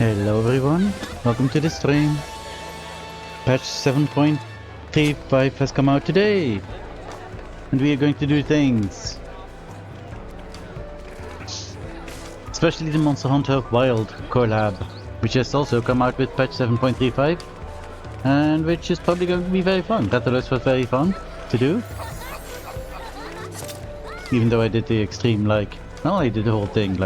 Hello everyone, welcome to the stream. Patch 7.35 has come out today, and we are going to do things. Especially the Monster Hunter Wild collab, which has also come out with patch 7.35, and which is probably going to be very fun. Rathalos was very fun to do. Even though I did the extreme, I did the whole thing,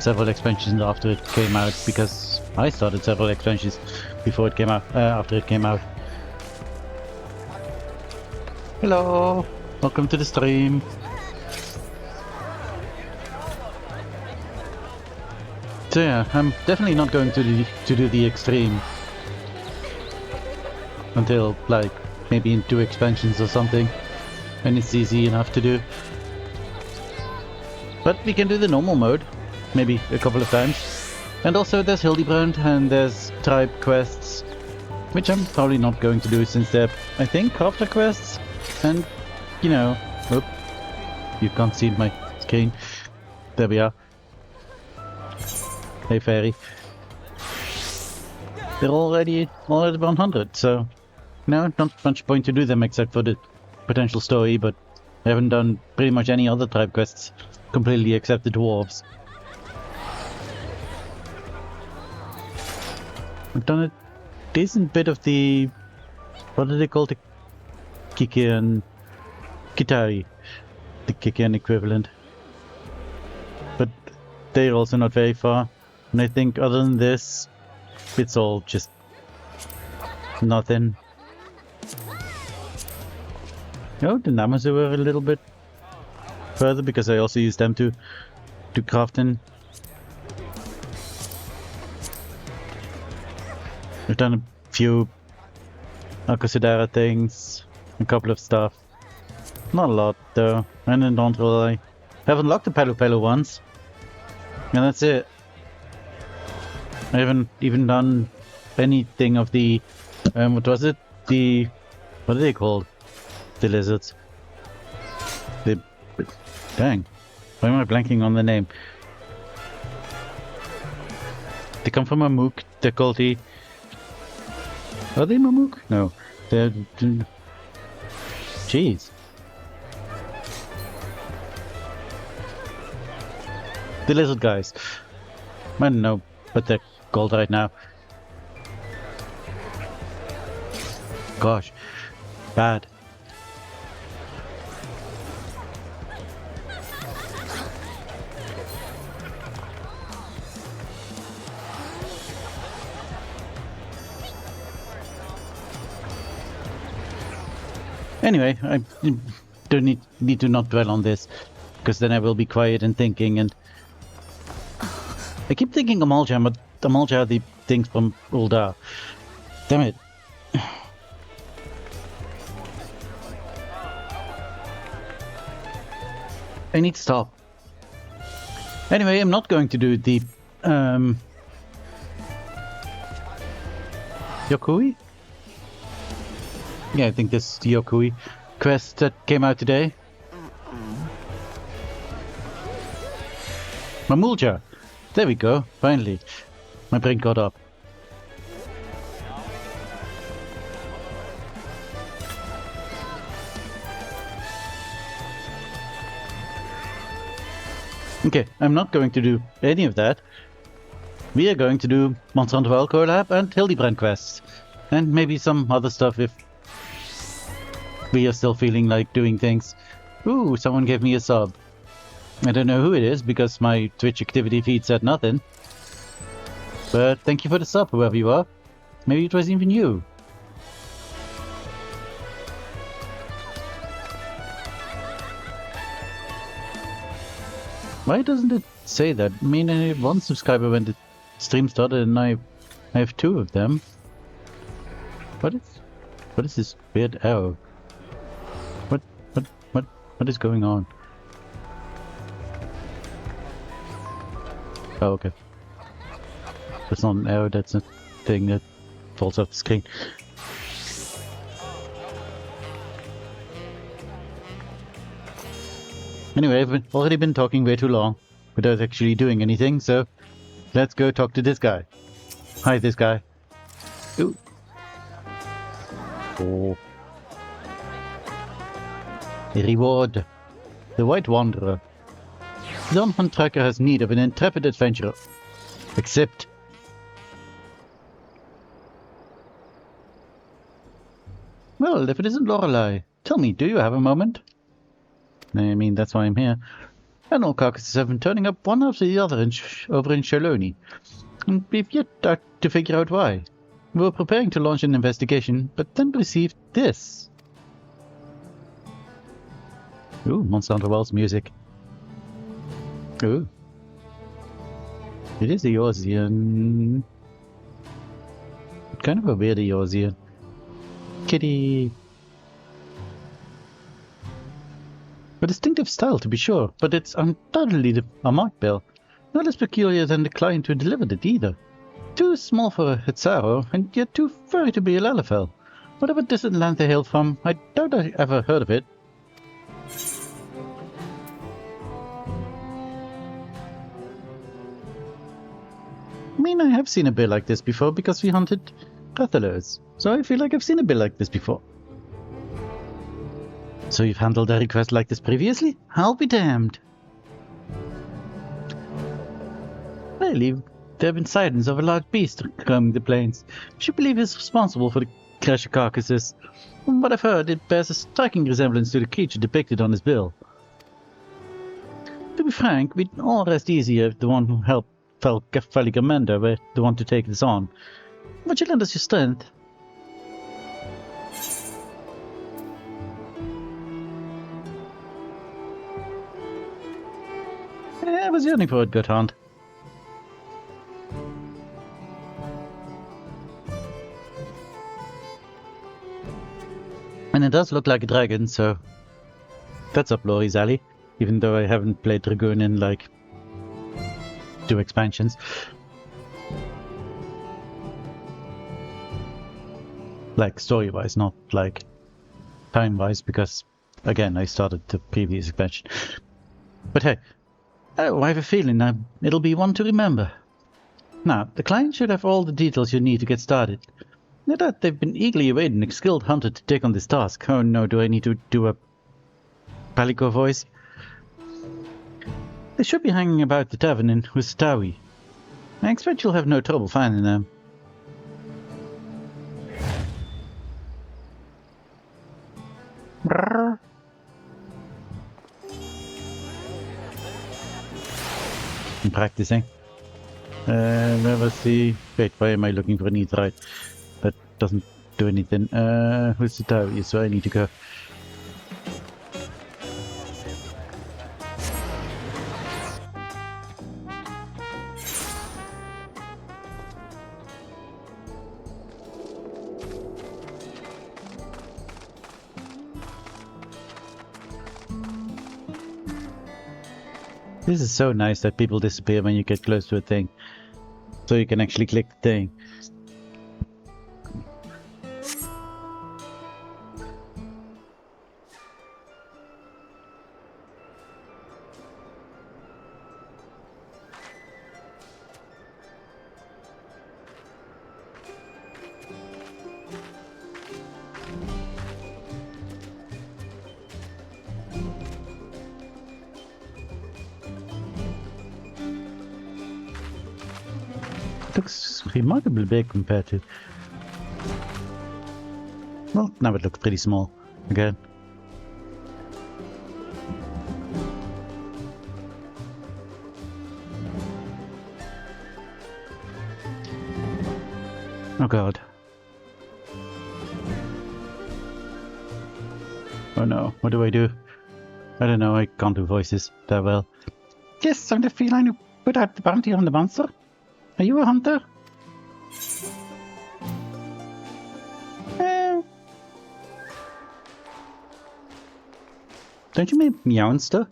several expansions after it came out, because I started several expansions before it came out, after it came out. Hello, welcome to the stream. So yeah, I'm definitely not going to do the extreme until maybe in 2 expansions or something, and it's easy enough to do. But we can do the normal mode. Maybe a couple of times. And also there's Hildibrand and there's tribe quests, which I'm probably not going to do since they're, I think, crafter quests. And, you know, oop, you can't see my screen. There we are. Hey fairy. They're already 100, so no, not much point to do them except for the potential story, but I haven't done pretty much any other tribe quests completely except the dwarves. I've done a decent bit of the, what do they call the Kikian Kitari, the Kikian equivalent. But they're also not very far, and I think other than this, it's all just nothing. Oh, the Namazu were a little bit further because I also use them to craft in. I've done a few Akasadara things, a couple of stuff. Not a lot though, and then don't really. I have unlocked the Pelu Pelu once, and that's it. I haven't even done anything of the, what was it? The, what are they called? The lizards. The, dang, why am I blanking on the name? They come from a mook, they're called the, are they Mamook? No. They're... Jeez. The lizard guys. I don't know what they're called right now. Gosh. Bad. Anyway, I don't need to not dwell on this, because then I will be quiet and thinking, and I keep thinking Amalja, but Amalja are the things from Uldar. Damn it. I need to stop. Anyway, I'm not going to do the Yokui? Yeah, I think this is the Yokui quest that came out today. Mamulja! There we go, finally. My brain got up. Okay, I'm not going to do any of that. We are going to do Monster Hunter Wild collab and Hildibrand quests. And maybe some other stuff if we are still feeling like doing things. Ooh, someone gave me a sub. I don't know who it is because my Twitch activity feed said nothing. But thank you for the sub, whoever you are. Maybe it was even you. Why doesn't it say that? I mean, I had 1 subscriber when the stream started and I have 2 of them. What is this weird arrow? What is going on? Oh, okay. That's not an arrow, that's a thing that falls off the screen. Anyway, I've already been talking way too long. without actually doing anything, so let's go talk to this guy. Hi, this guy. Ooh. Oh. Reward. The White Wanderer. The unhunt tracker has need of an intrepid adventurer. Accept. Well, if it isn't Lorelei, tell me, do you have a moment? I mean, that's why I'm here. Animal carcasses have been turning up one after the other over in Shaloni, and we've yet to figure out why. We were preparing to launch an investigation, but then received this. Ooh, Monsanto Wells music. Ooh. It is a Eorzean. Kind of a weird Eorzean. Kitty. A distinctive style, to be sure, but it's undoubtedly a mark bill. Not as peculiar than the client who delivered it, either. Too small for a Hitzaro, and yet too furry to be a Lalafell. Whatever distant land they hailed from, I doubt I ever heard of it. I mean, I have seen a bill like this before because we hunted Rathalers, so I feel like I've seen a bill like this before. So you've handled a request like this previously? I'll be damned. Lately, there have been sightings of a large beast roaming the plains, which you believe is responsible for the crash of carcasses. From what I've heard, it bears a striking resemblance to the creature depicted on his bill. To be frank, we'd all rest easy if the one who helped Felly Commander were the one to take this on. Would you lend us your strength? I was yearning for a good hunt. And it does look like a dragon, so that's up Lori's alley, even though I haven't played Dragoon in like 2 expansions. Like story-wise, not like time-wise, because again I started the previous expansion. But hey, I have a feeling it'll be one to remember. Now, the client should have all the details you need to get started. No doubt they've been eagerly awaiting a skilled hunter to take on this task. Oh no, do I need to do a Palico voice? They should be hanging about the tavern in Hustawi. I expect you'll have no trouble finding them. Brrr. I'm practicing. Where was the... Wait, why am I looking for an Eatherite? That doesn't do anything. Who's the tower? So I need to go. This is so nice that people disappear when you get close to a thing. So you can actually click the thing. Looks remarkably big compared to... Well, now it looks pretty small again. Oh god. Oh no, what do I do? I don't know, I can't do voices that well. Yes, I'm the feline who put out the bounty on the monster. Are you a hunter? Don't you mean Meowster?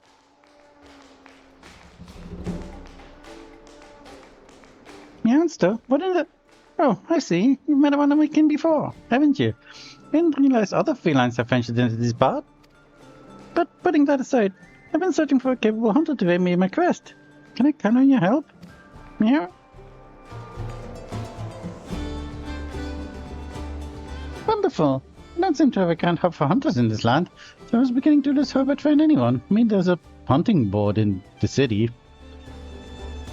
Meowster? What is it? Oh, I see. You've met one of my kin before, haven't you? I didn't realize other felines have ventured into this part. But putting that aside, I've been searching for a capable hunter to aid me in my quest. Can I count on your help? Meow? Wonderful. I don't seem to have a grand hub for hunters in this land, so I was beginning to lose hope I'd find anyone. I mean, there's a hunting board in the city,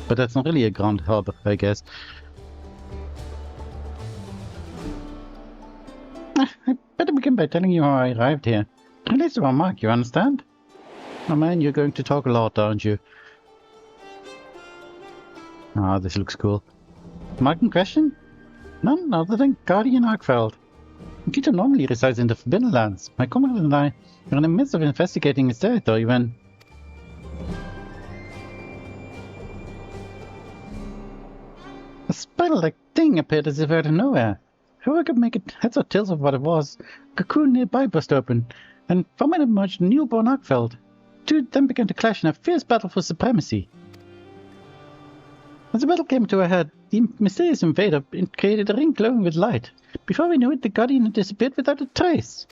but that's not really a grand hub, I guess. I better begin by telling you how I arrived here. At least about Mark, you understand? Oh man, you're going to talk a lot, aren't you? Ah, this looks cool. Mark in question? None other than Guardian Arkfeld. Peter normally resides in the Forbidden Lands. My comrade and I were in the midst of investigating his territory when... a spider-like thing appeared as if out of nowhere. Before I could make it heads or tails of what it was, a cocoon nearby burst open, and from it emerged a newborn Arkfeld. Two then began to clash in a fierce battle for supremacy. As the battle came to a head, the mysterious invader created a ring glowing with light. Before we knew it, the Guardian had disappeared without a trace.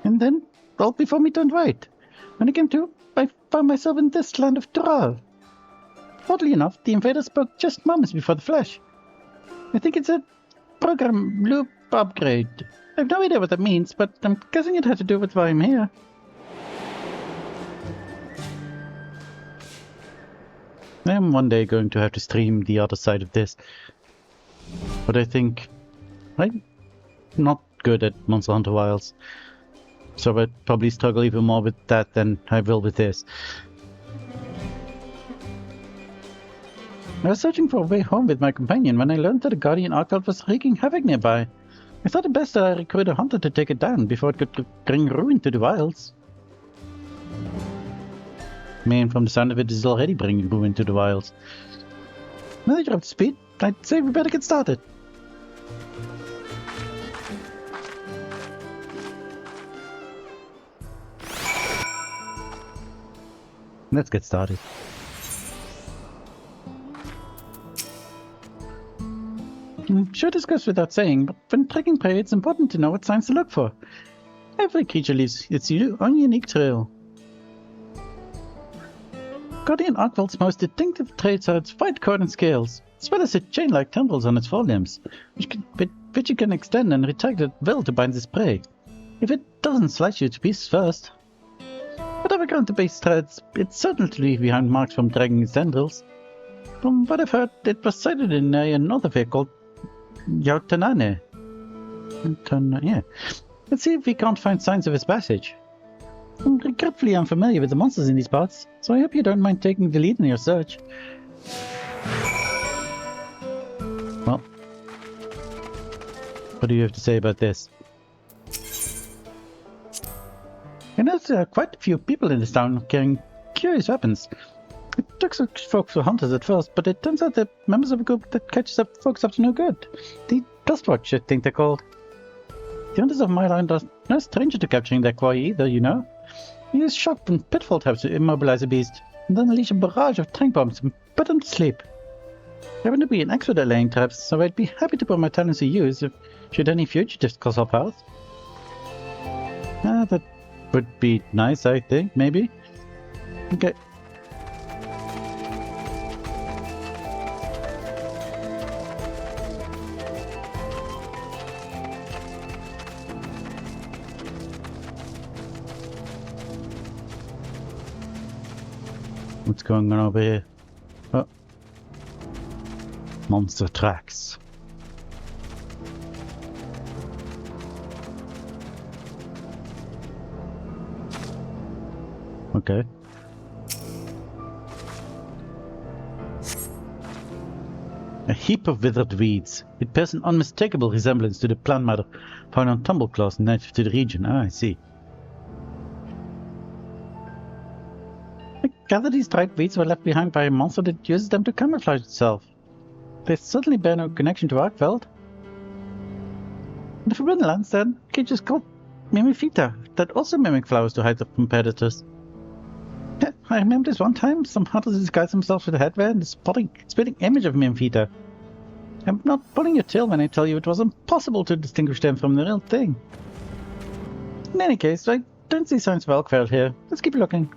And then, all before me turned white. When I came to, I found myself in this land of Dural. Oddly enough, the invader spoke just moments before the flash. I think it's a program loop upgrade. I have no idea what that means, but I'm guessing it had to do with why I'm here. I am one day going to have to stream the other side of this. But I think I'm not good at Monster Hunter Wilds. So I'd probably struggle even more with that than I will with this. I was searching for a way home with my companion when I learned that the Guardian Arkfeld was wreaking havoc nearby. I thought it best that I recruit a hunter to take it down before it could bring ruin to the wilds. Man, from the sound of it, is already bringing ruin to the wilds. Now that you're up to speed, I'd say we better get started. Let's get started. I'm sure this goes without saying, but when tracking prey, it's important to know what signs to look for. Every creature leaves its own unique trail. Guardian Arkfeld's most distinctive traits are its white coat and scales, as well as its chain-like tendrils on its forelimbs, which you can extend and retract at will to bind its prey, if it doesn't slice you to pieces first. Whatever kind of base threads, it's certain to leave behind marks from dragging its tendrils. From what I've heard, it was sighted in an area north of here called Yautanane. Yeah. Let's see if we can't find signs of its passage. I'm regretfully unfamiliar with the monsters in these parts, so I hope you don't mind taking the lead in your search. Well, what do you have to say about this? I noticed there are quite a few people in this town carrying curious weapons. It took such folks for hunters at first, but it turns out they're members of a group that catches up folks up to no good. The Dustwatch, I think they're called. The hunters of my land are no stranger to capturing their quarry either, you know. We use shock and pitfall traps to immobilize a beast, and then unleash a barrage of tank bombs and put them to sleep. I happen to be an expert at laying traps, so I'd be happy to put my talents to use should any fugitives cross our path. That would be nice, I think, maybe. Okay. What's going on over here? Oh. Monster tracks. Okay. A heap of withered weeds. It bears an unmistakable resemblance to the plant matter found on tumbleclaws native to the region. Ah, I see. I gather these dried weeds were left behind by a monster that uses them to camouflage itself. They certainly bear no connection to Arkfeld. In the Forbidden Lands, then, creatures called Mimifita that also mimic flowers to hide from predators. Yeah, I remember this one time, some hunters disguised themselves with a headwear and a spitting image of Mimifita. I'm not pulling your tail when I tell you it was impossible to distinguish them from the real thing. In any case, I don't see signs of Elkfeld here. Let's keep looking.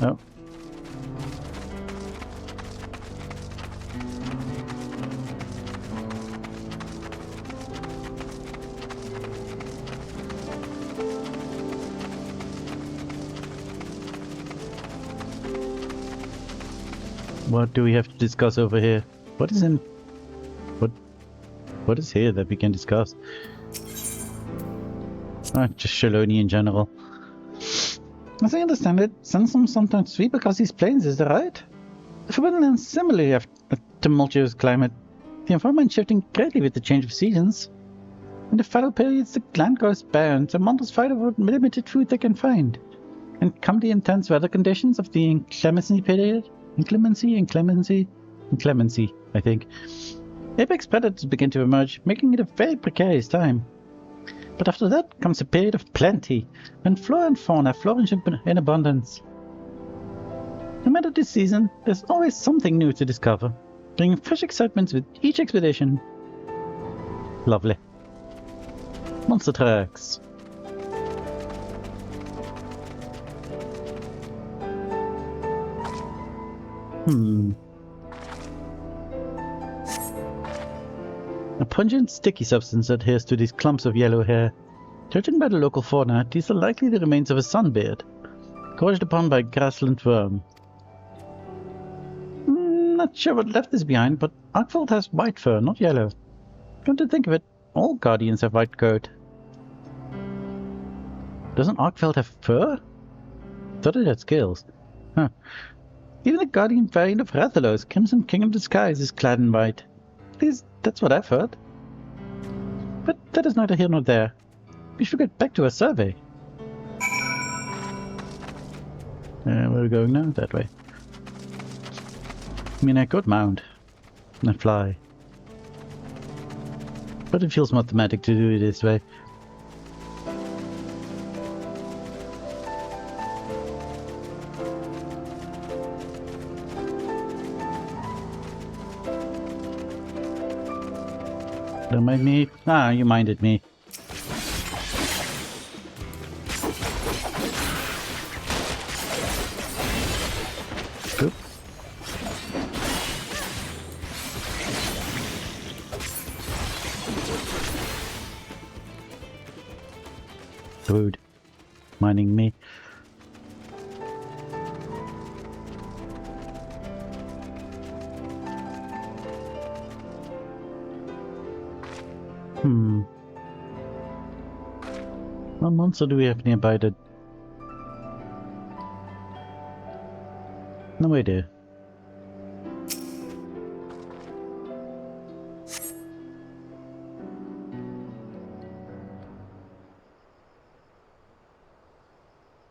Oh. What do we have to discuss over here? What is in... What is here that we can discuss? Just Shaloni in general. As I understand it, sandstorms sometimes sweep across these plains, is that right? The Forbidden Lands similarly have a tumultuous climate, the environment shifting greatly with the change of seasons. In the fallow periods, the land goes barren, so monsters fight over limited food they can find. And come the intense weather conditions of the inclemency period, inclemency, I think. Apex predators begin to emerge, making it a very precarious time. But after that comes a period of plenty, when flora and fauna flourish in abundance. No matter the season, there's always something new to discover, bringing fresh excitements with each expedition. Lovely. Monster tracks. A pungent, sticky substance adheres to these clumps of yellow hair. Judging by the local fauna, these are likely the remains of a sunbeard, gorged upon by a grassland worm. Not sure what left this behind, but Arkveld has white fur, not yellow. Come to think of it, all guardians have white coat. Doesn't Arkveld have fur? Thought it had scales. Huh. Even the guardian variant of Rathalos, Crimson King of the Skies, is clad in white. At least, that's what I've heard. But that is neither here nor there. We should get back to our survey. Where are we going now? That way. I mean, I could mount and fly. But it feels more thematic to do it this way. Don't mind me. Ah, you minded me. Oop. Rude. Minding me. What monster do we have nearby that... No idea.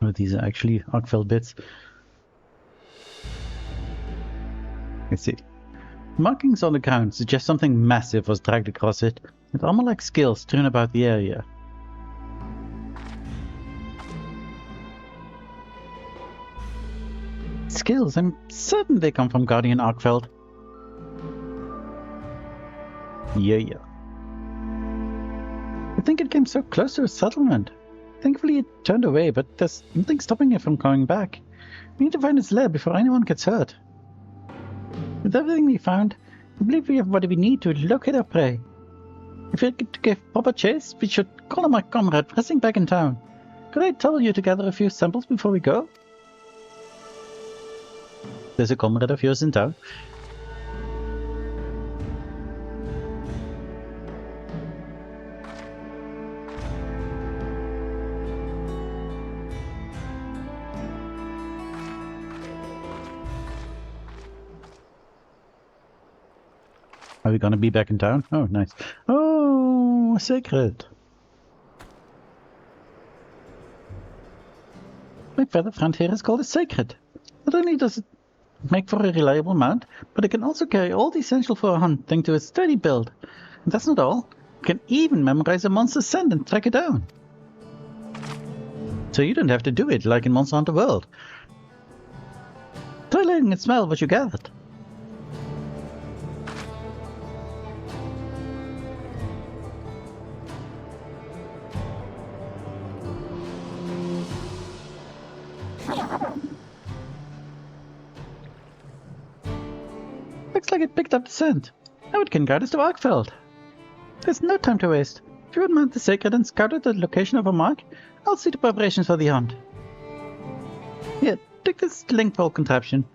Oh, these are actually Arkveld bits. Let's see. Markings on the ground suggest something massive was dragged across it, with armor-like scales strewn about the area. Skills, I'm certain they come from Guardian Arkveld. Yeah. I think it came so close to a settlement. Thankfully it turned away, but there's nothing stopping it from coming back. We need to find its lair before anyone gets hurt. With everything we found, I believe we have what we need to locate our prey. If we get to give proper chase, we should call on my comrade resting back in town. Could I tell you to gather a few samples before we go? There's a comrade of yours in town. Are we gonna be back in town? Oh, nice. Oh, a secret. My feather friend here is called a Sacred. Not only does it make for a reliable mount, but it can also carry all the essential for a hunt thanks to its sturdy build. And that's not all. It can even memorize a monster's scent and track it down. So you don't have to do it like in Monster Hunter World. Try letting it smell what you gathered. Looks like it picked up the scent. Now it can guide us to Arkfeld. There's no time to waste. If you would mount the Sacred and scout out the location of a mark, I'll see to preparations for the hunt. Here, take this link pole contraption.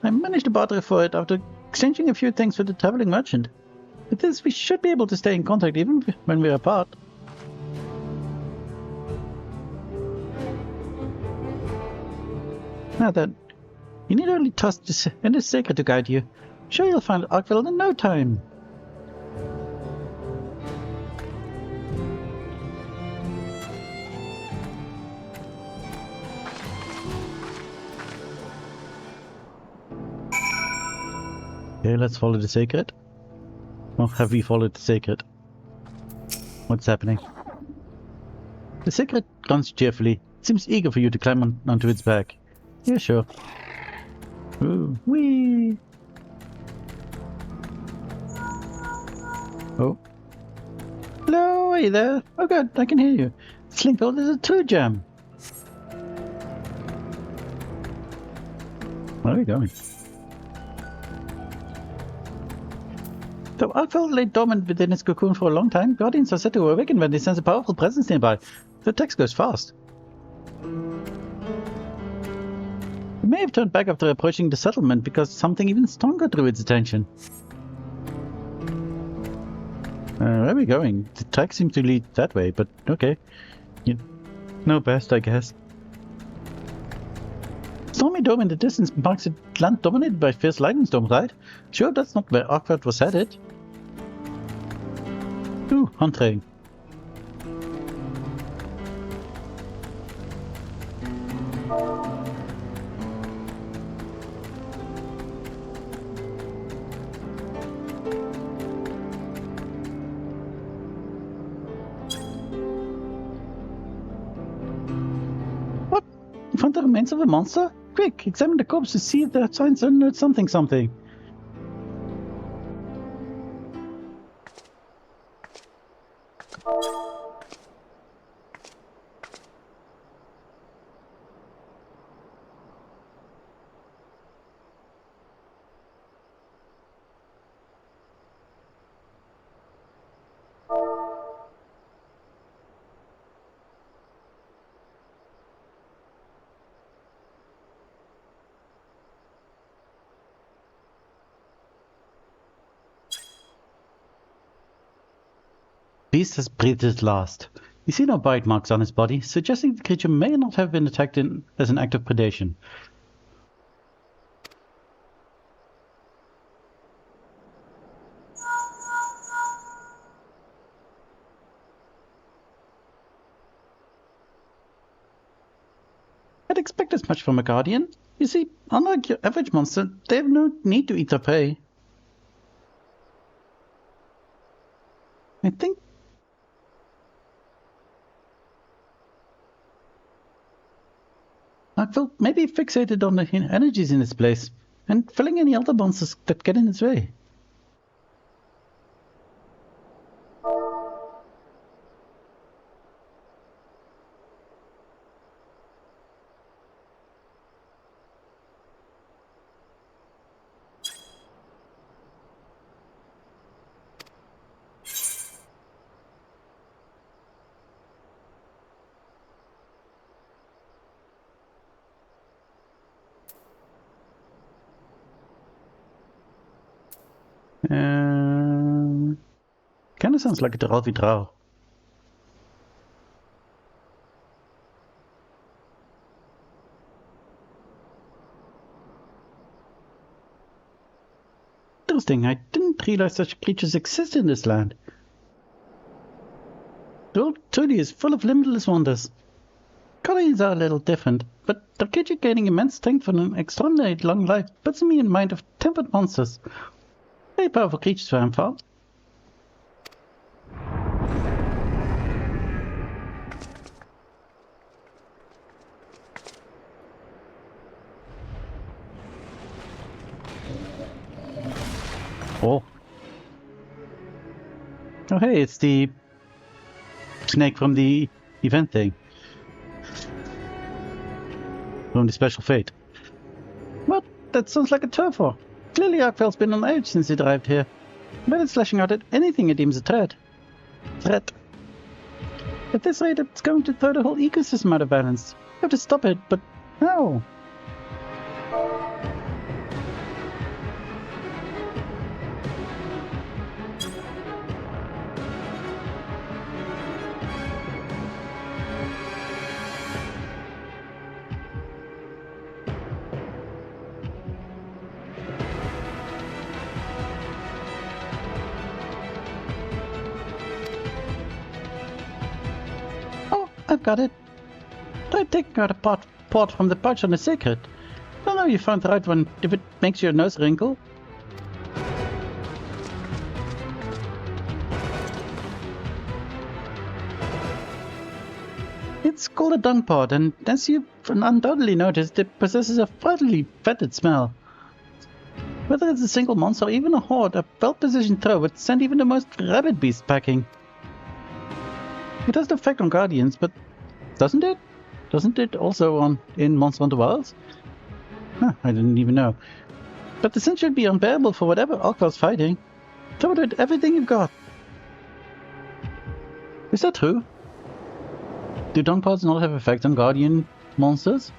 I managed to barter for it after exchanging a few things with the traveling merchant. With this, we should be able to stay in contact even when we're apart. Now then, you need only trust in the Sacred to guide you. I'm sure you'll find Arkfeld in no time. Okay, let's follow the Sacred. Or have we followed the Sacred? What's happening? The Sacred runs cheerfully. It seems eager for you to climb onto its back. Yeah, sure. Ooh, whee! Oh. Hello, are you there? Oh god, I can hear you. Slinkveld is a true gem. Where are we going? Though Arkfeld lay dormant within its cocoon for a long time, guardians are said to awaken when they sense a powerful presence nearby. The text goes fast. It may have turned back after approaching the settlement because something even stronger drew its attention. Where are we going? The track seems to lead that way, but okay. You know best, I guess. Stormy Dome in the distance marks a land dominated by fierce lightning storms, right? Sure, that's not where Arkfeld was headed. Ooh, hunting. What? You found the remains of a monster? Quick, examine the corpse to see if there are signs under something. Beast has breathed his last. You see no bite marks on his body, suggesting the creature may not have been attacked as an act of predation. I'd expect as much from a guardian. You see, unlike your average monster, they have no need to eat their prey. I think Arkfeld may be fixated on the energies in this place, and filling any other monsters that get in its way. Kinda sounds like a Dralvidral. Interesting, I didn't realize such creatures exist in this land. The world truly is full of limitless wonders. Colonies are a little different, but the creature gaining immense strength for an extraordinary long life puts me in mind of tempered monsters. Very powerful creatures for Amphal. Oh. Oh hey, it's the snake from the event thing. From the special fate. Well, that sounds like a turf war. Clearly Arkveld's been on edge since it arrived here. But it's slashing out at anything it deems a threat. At this rate, it's going to throw the whole ecosystem out of balance. You have to stop it, but how? I've got it. Try taking out a port from the pouch on the secret. Don't know you found the right one if it makes your nose wrinkle. It's called a dung pod, and as you've undoubtedly noticed, it possesses a frightfully fetid smell. Whether it's a single monster or even a horde, a well-positioned throw would send even the most rabid beast packing. It has the effect on Guardians, but doesn't it? Doesn't it also in Monster Hunter Wilds? Huh, I didn't even know. But the scent should be unbearable for whatever Arkveld's fighting. Throw it with everything you've got. Is that true? Do dung pods not have effect on Guardian monsters?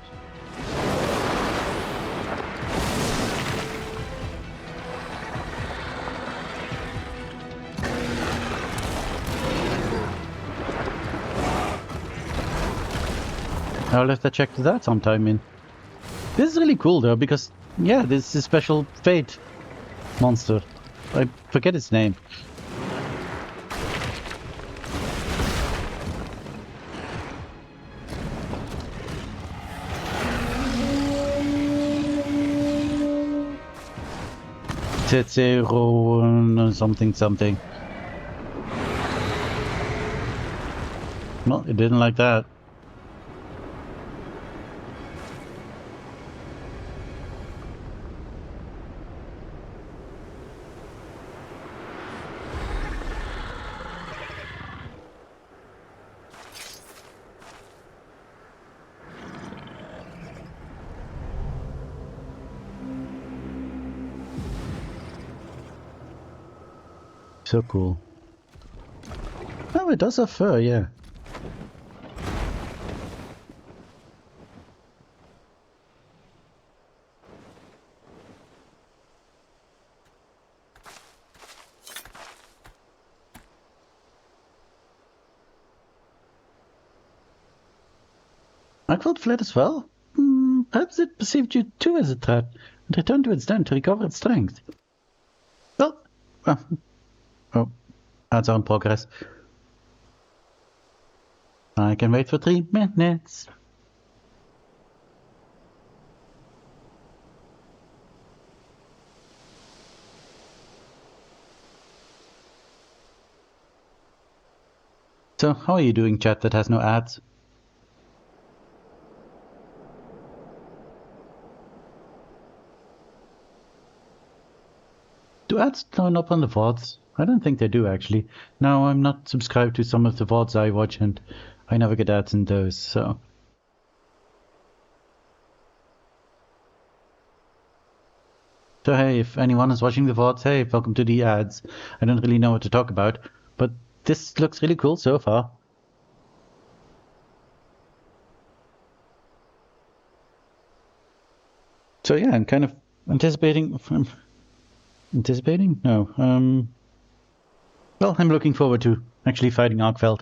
I'll have to check that sometime in. This is really cool though, because yeah, this is a special Fate monster. I forget its name. Tetsero something. Well, it didn't like that. So cool. Oh, it does have fur, yeah. Arkveld fled as well? Perhaps it perceived you too as a threat, and returned to its den to recover its strength. Well, oh, ads are in progress. I can wait for 3 minutes. So, how are you doing, chat that has no ads? Do ads turn up on the VODs? I don't think they do, actually. Now, I'm not subscribed to some of the VODs I watch, and I never get ads in those, so... So hey, if anyone is watching the VODs, hey, welcome to the ads. I don't really know what to talk about, but this looks really cool so far. So yeah, I'm kind of anticipating... Anticipating? No. Well, I'm looking forward to actually fighting Arkveld.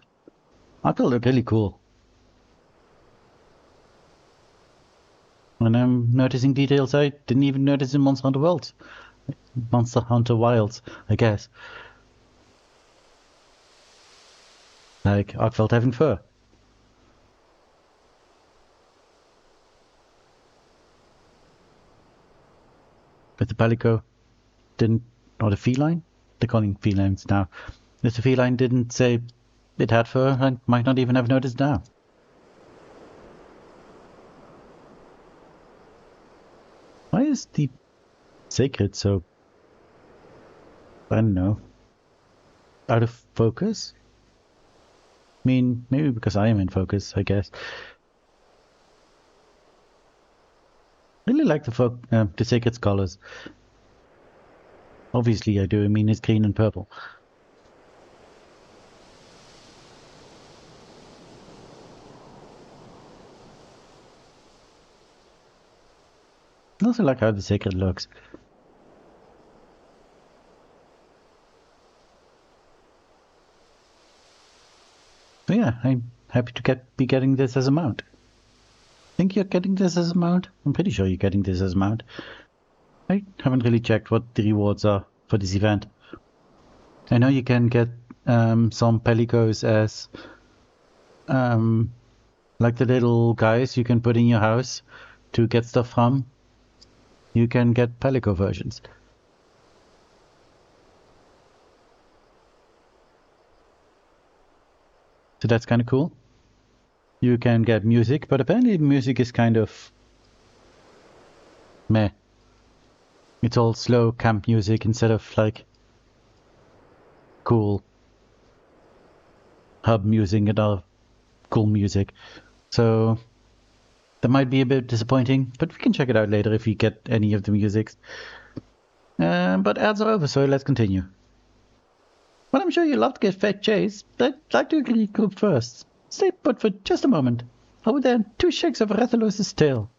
Arkveld looked really cool. And I'm noticing details I didn't even notice in Monster Hunter Worlds. Monster Hunter Wilds, I guess. Like Arkveld having fur. But the palico didn't, or the feline? They're calling felines now. If the feline didn't say it had fur, I might not even have noticed now. Why is the sacred so, I don't know, out of focus? I mean, maybe because I am in focus, I guess. I really like the sacred scholars. Obviously I do, I mean it's green and purple. I also like how the sacred looks. So yeah, I'm happy to be getting this as a mount. Think you're getting this as a mount? I'm pretty sure you're getting this as a mount. I haven't really checked what the rewards are for this event. I know you can get some pelicos as like the little guys you can put in your house to get stuff from. You can get pelico versions. So that's kind of cool. You can get music, but apparently music is kind of meh. It's all slow camp music instead of like cool hub music and other cool music. So that might be a bit disappointing, but we can check it out later if we get any of the musics. But ads are over, so let's continue. Well, I'm sure you'll love to get fed chase, but I'd like to regroup first. Stay put for just a moment. Over there, 2 shakes of Rathalos' tail.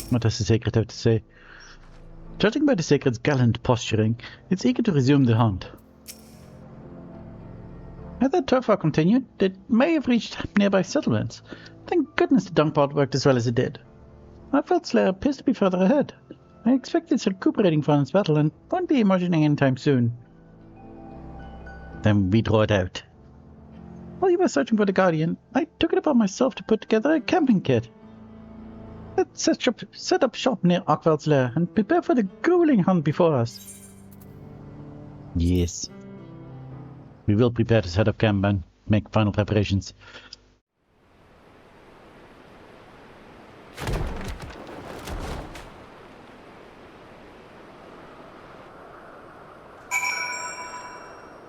What does the Sacred have to say? Judging by the Sacred's gallant posturing, it's eager to resume the hunt. Had that turf war continued, it may have reached nearby settlements. Thank goodness the dung pot worked as well as it did. Our Felt Slayer appears to be further ahead. I expect it's recuperating from its battle and won't be emerging anytime soon. Then we draw it out. While you were searching for the Guardian, I took it upon myself to put together a camping kit. Let's set up shop near Arkveld's lair and prepare for the grueling hunt before us. Yes. We will prepare to set up camp and make final preparations.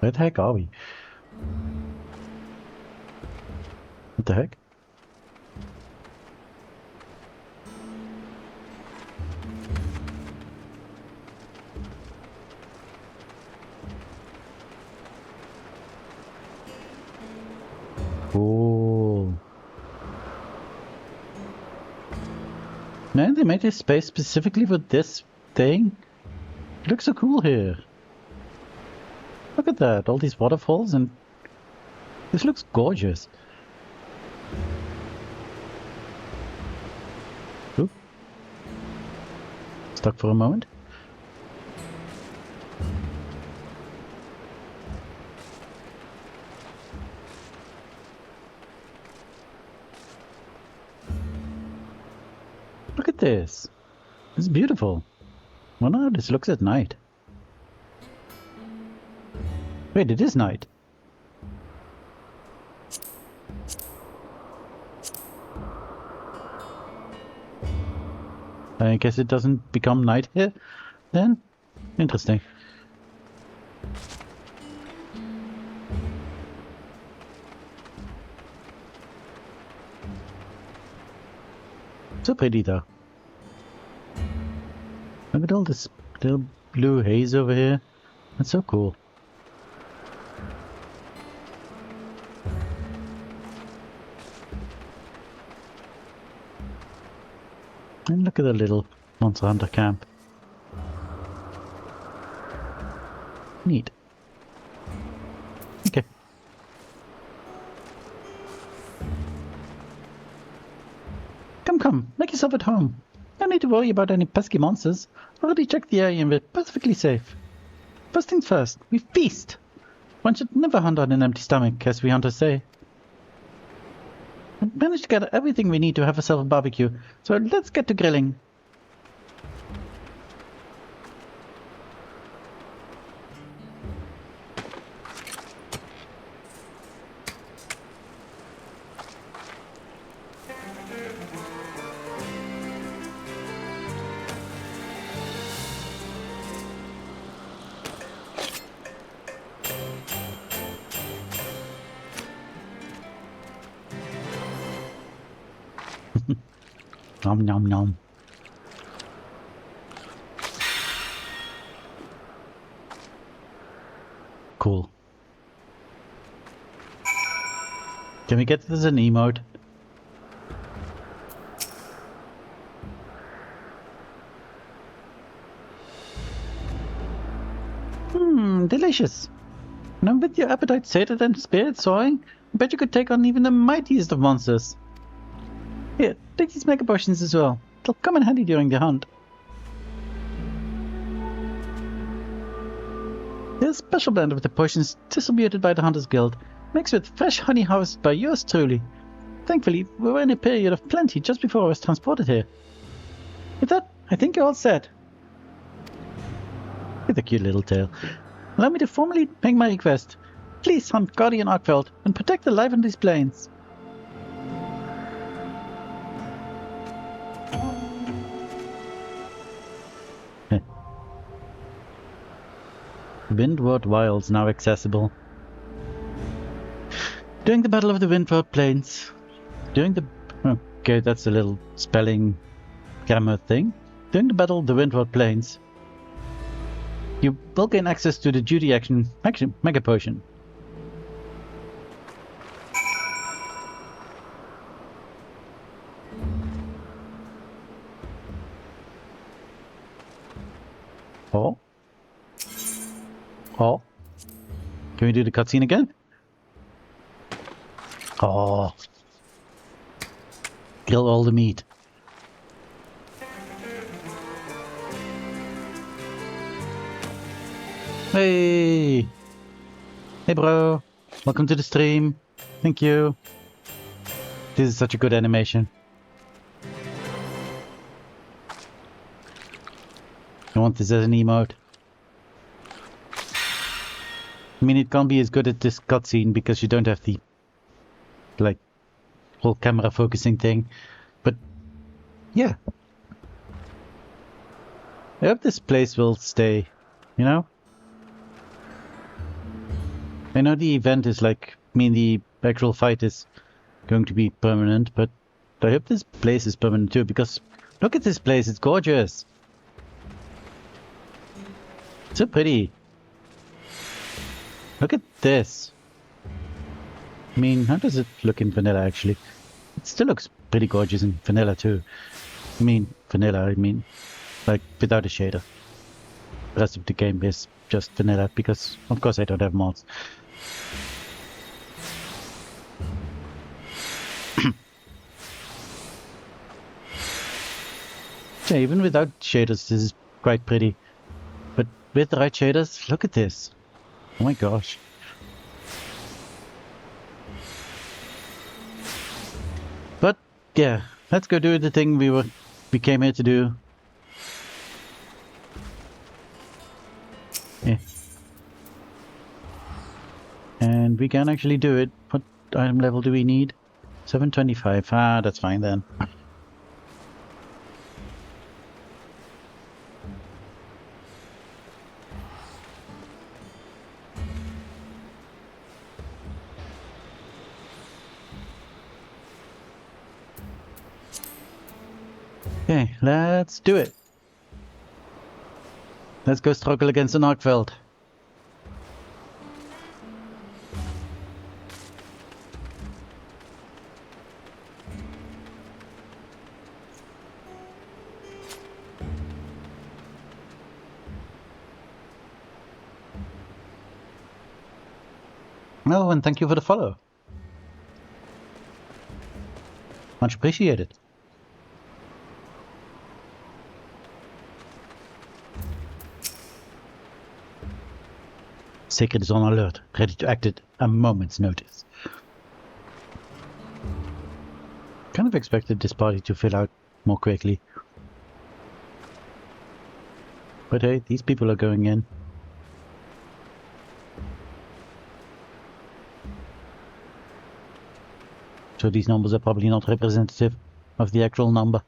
Where the heck are we? What the heck? Cool. Man, they made this space specifically for this thing? It looks so cool here. Look at that, all these waterfalls, and this looks gorgeous. Oop. Stuck for a moment. Look at this. It's beautiful. Well, now this looks at night. Wait, it is night. I guess it doesn't become night here, then? Interesting. So pretty though. Look at all this little blue haze over here. That's so cool. And look at the little Monster Hunter camp. Neat. Okay. Come, make yourself at home. No need to worry about any pesky monsters. Already checked the area and we're perfectly safe. First things first, we feast. One should never hunt on an empty stomach, as we hunters say. We managed to gather everything we need to have ourselves a barbecue, so let's get to grilling. Nom nom nom. Cool. Can we get this as an emote? Delicious. Now with your appetite sated and spirit soaring, I bet you could take on even the mightiest of monsters. Here, take these mega potions as well. They'll come in handy during the hunt. There's a special blend of the potions distributed by the Hunters Guild, mixed with fresh honey harvested by yours truly. Thankfully, we were in a period of plenty just before I was transported here. With that, I think you're all set. With a cute little tail. Allow me to formally make my request. Please hunt Guardian Arkfeld and protect the life on these plains. Windward Wilds now accessible. During the Battle of the Windward Plains. Okay, that's a little spelling grammar thing. During the Battle of the Windward Plains, you will gain access to the duty action Mega Potion. Oh. Can we do the cutscene again? Oh. Kill all the meat. Hey! Hey bro! Welcome to the stream. Thank you. This is such a good animation. I want this as an emote. I mean, it can't be as good at this cutscene because you don't have the, like, whole camera focusing thing. But, yeah. I hope this place will stay, you know? I know the event is like, the actual fight is going to be permanent, but I hope this place is permanent too, because look at this place, it's gorgeous. It's so pretty. Look at this. I mean, how does it look in vanilla actually? It still looks pretty gorgeous in vanilla too. I mean, like without a shader. The rest of the game is just vanilla because, of course, I don't have mods. Yeah, even without shaders, this is quite pretty. But with the right shaders, look at this. Oh my gosh. But yeah, let's go do the thing we came here to do. Yeah. And we can actually do it. What item level do we need? 725. Ah, that's fine then. Okay, let's do it. Let's go struggle against an Arkfeld. Oh, and thank you for the follow. Much appreciated. Sacred is on alert, ready to act at a moment's notice. Kind of expected this party to fill out more quickly. But hey, these people are going in. So these numbers are probably not representative of the actual number.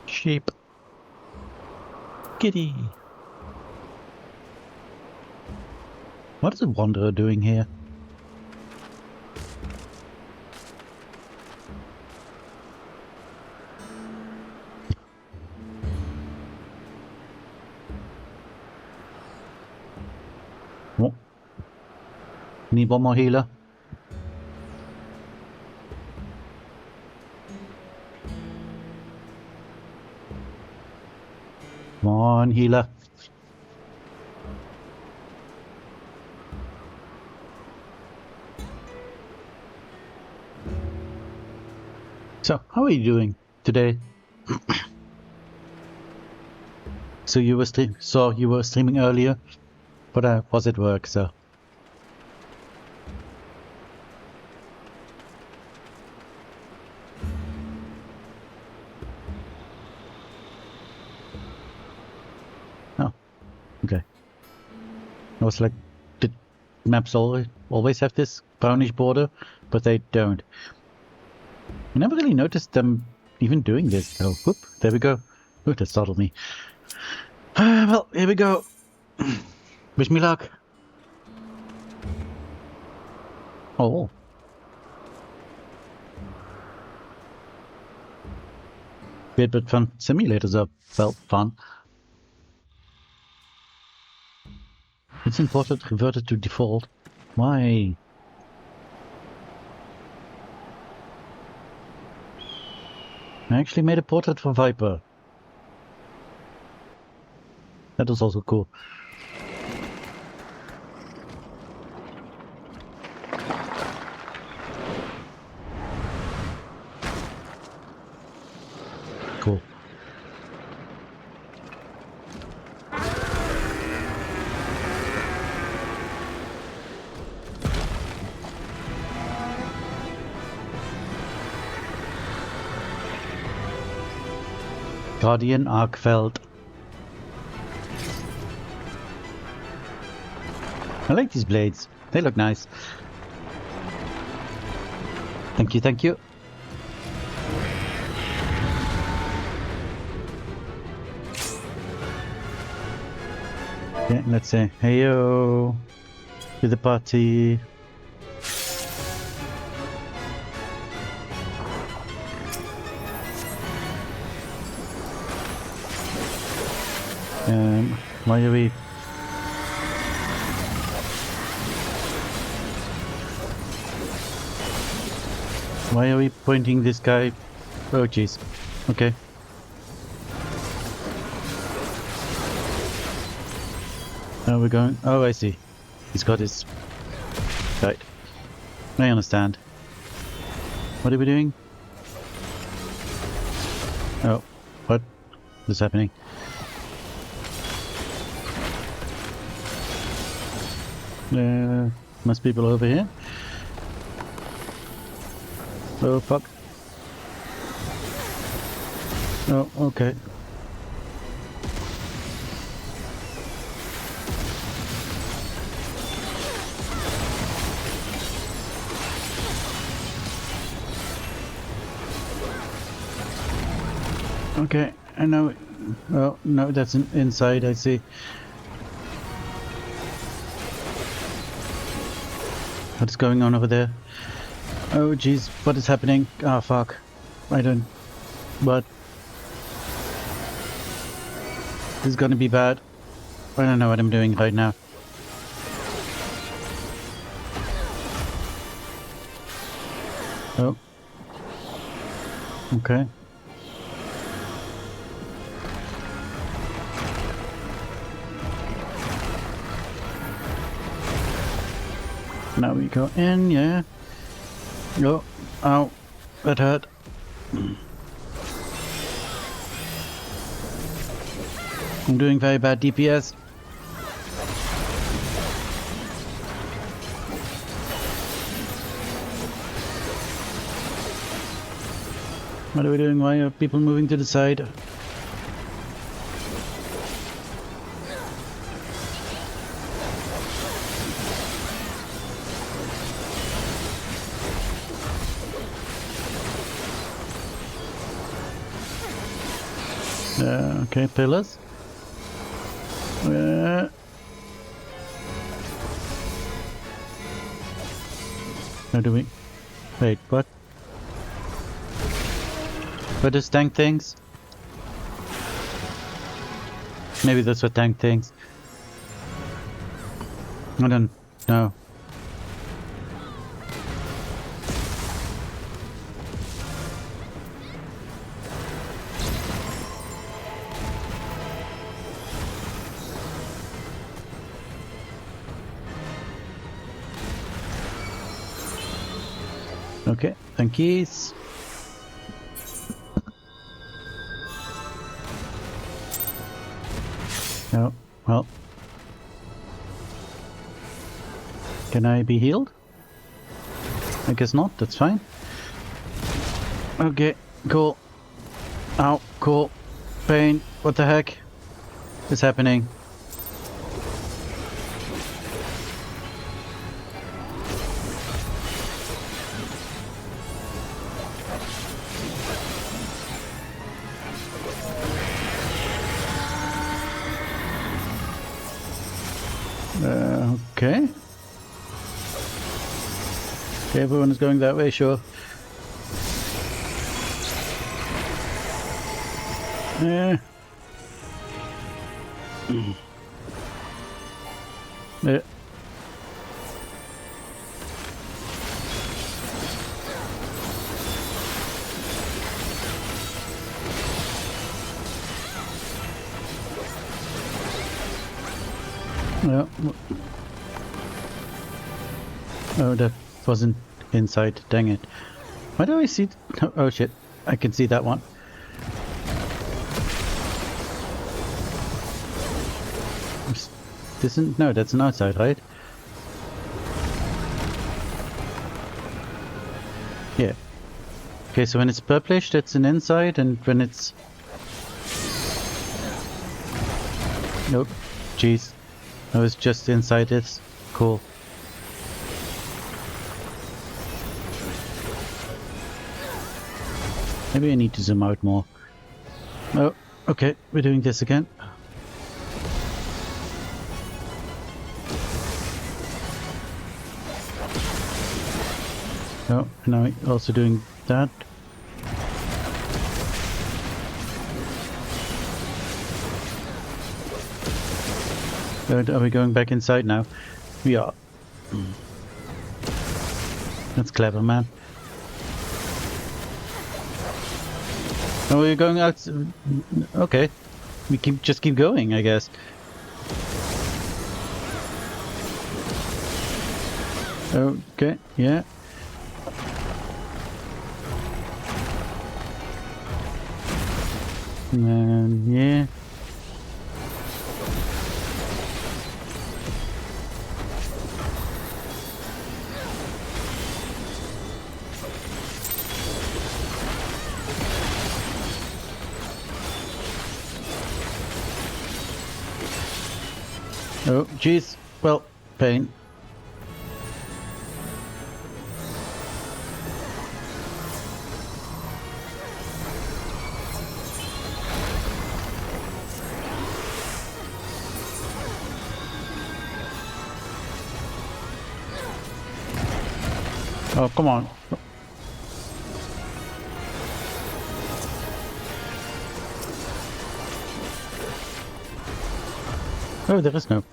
Sheep. Kitty. What is a wanderer doing here? Oh. Need one more healer. Come on, healer. So, how are you doing today? So you were streaming earlier, but I was at work, so. Oh, okay. I was like, did maps always have this brownish border? But they don't. I never really noticed them even doing this. Oh, whoop, there we go. Oh, that startled me. Well, here we go. Wish me luck. Oh. Weird but fun. Simulators are felt fun. It's imported, reverted to default. Why? I actually made a portrait for Viper. That was also cool. Cool. Guardian Arkfeld. I like these blades. They look nice. Thank you, thank you. Okay, let's say heyo to the party. Why are we? Why are we pointing this guy? Oh jeez. Okay. Now we're going. Oh, I see. He's got his. Right. I understand. What are we doing? Oh, what is happening? Must be people over here. Oh fuck. Oh, okay. Okay, I know. Oh, no, that's inside, I see. What's going on over there? Oh jeez, what is happening? Ah, fuck. I don't... What? This is gonna be bad. I don't know what I'm doing right now. Oh. Okay. Now we go in, yeah. Oh, ow, that hurt. I'm doing very bad DPS. What are we doing? Why are people moving to the side? Okay, pillars. How do we... Wait, what? What is tank things? Maybe that's what tank things. I don't know. Okay, thank yous. Oh, well. Can I be healed? I guess not, that's fine. Okay, cool. Ow, cool. Pain, what the heck is happening? Okay. Okay, everyone is going that way, sure. Yeah. Yeah. Yeah. Oh, that wasn't inside. Dang it. Why do I see... Oh shit. I can see that one. This isn't... No, that's an outside, right? Yeah. Okay, so when it's purplish, that's an inside, and when it's... Nope. Jeez. I was just inside it. Cool. Maybe I need to zoom out more. Oh, okay, we're doing this again. Oh, now we're also doing that. Are we going back inside now? We are. That's clever, man. Oh, we're going out. Okay, we just keep going, I guess. Okay, yeah. And yeah. Oh, jeez. Well, pain. Oh, come on. Oh, there is no.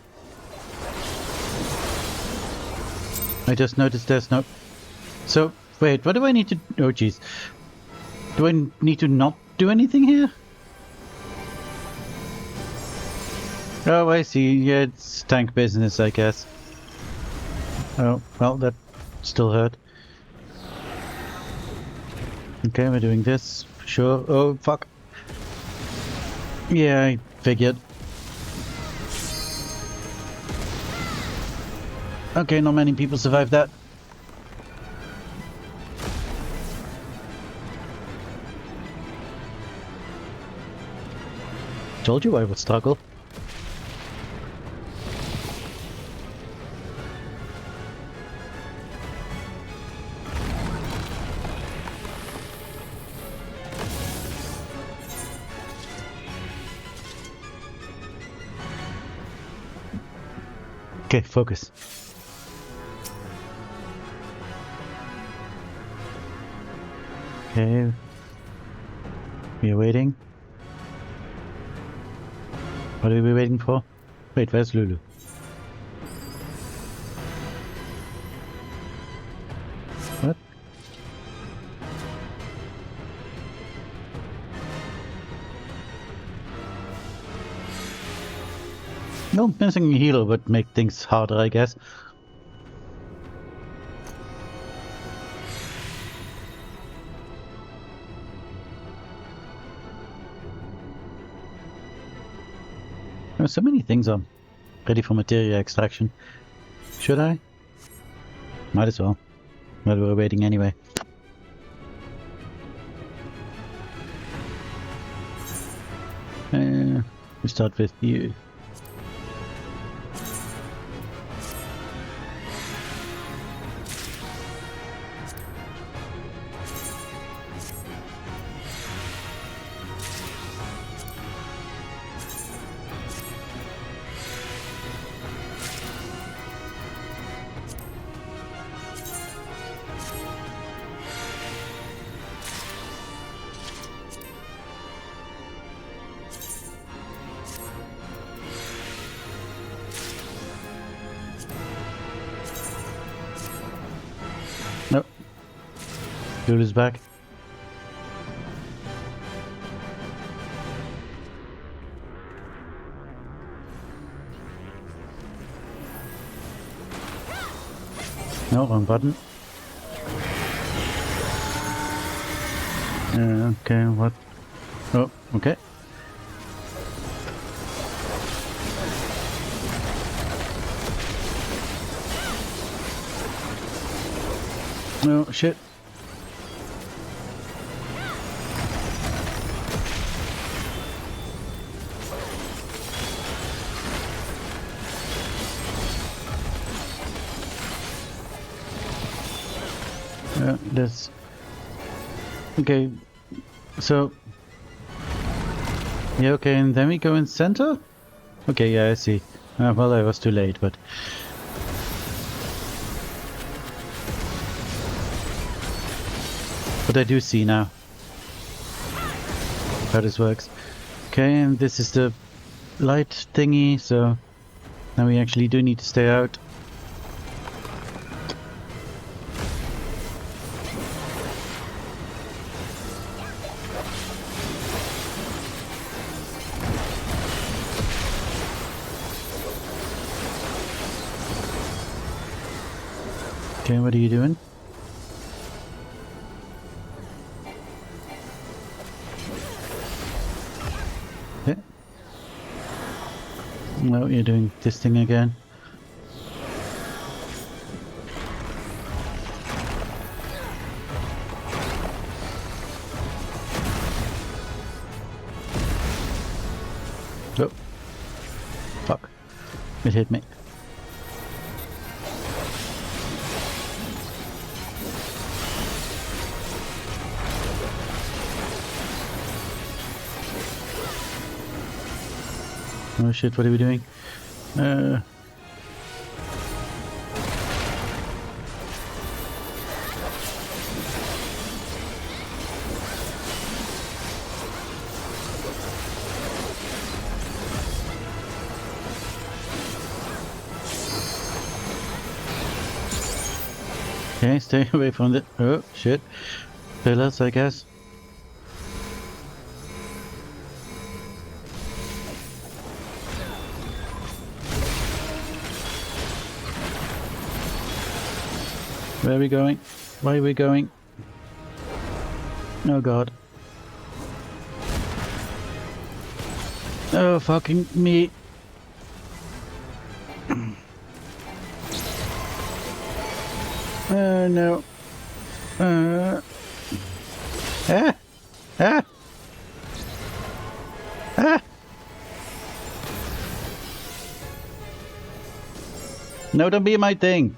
I just noticed there's no... So, wait, what do I need to... Oh, jeez. Do I need to not do anything here? Oh, I see. Yeah, it's tank business, I guess. Oh, well, that still hurt. Okay, we're doing this. Sure. Oh, fuck. Yeah, I figured. Okay, not many people survived that. Told you I would struggle. Okay, focus. Okay. We are waiting. What are we waiting for? Wait, where's Lulu? What? No, missing a healer would make things harder, I guess. There's so many things on. Ready for material extraction. Should I? Might as well. While we're waiting anyway. We start with you. Nope. Lulu's back. No, wrong button. Okay, what? Oh, okay. Oh, shit. This. Okay, so. Yeah, okay, and then we go in center? Okay, yeah, I see. Well, I was too late, but. But I do see now how this works. Okay, and this is the light thingy, so now we actually do need to stay out. Okay, what are you doing? Okay. No, you're doing this thing again. Oh. Fuck. It hit me. Oh shit, what are we doing? Okay, stay away from the... Oh shit. Pillars, I guess. Where are we going? Why are we going? Oh god. Oh fucking me. Oh no. Ah! Ah! Ah! No, don't be my thing.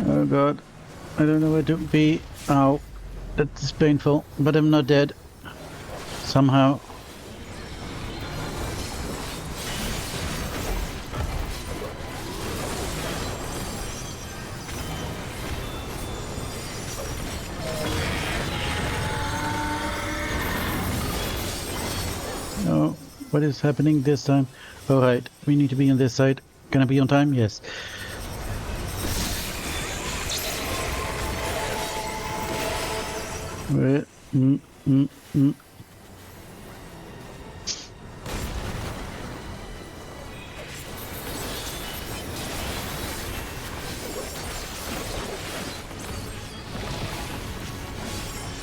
Oh god, I don't know where to be. Ow, that's painful, but I'm not dead. Somehow. Oh, what is happening this time? Alright, we need to be on this side. Can I be on time? Yes.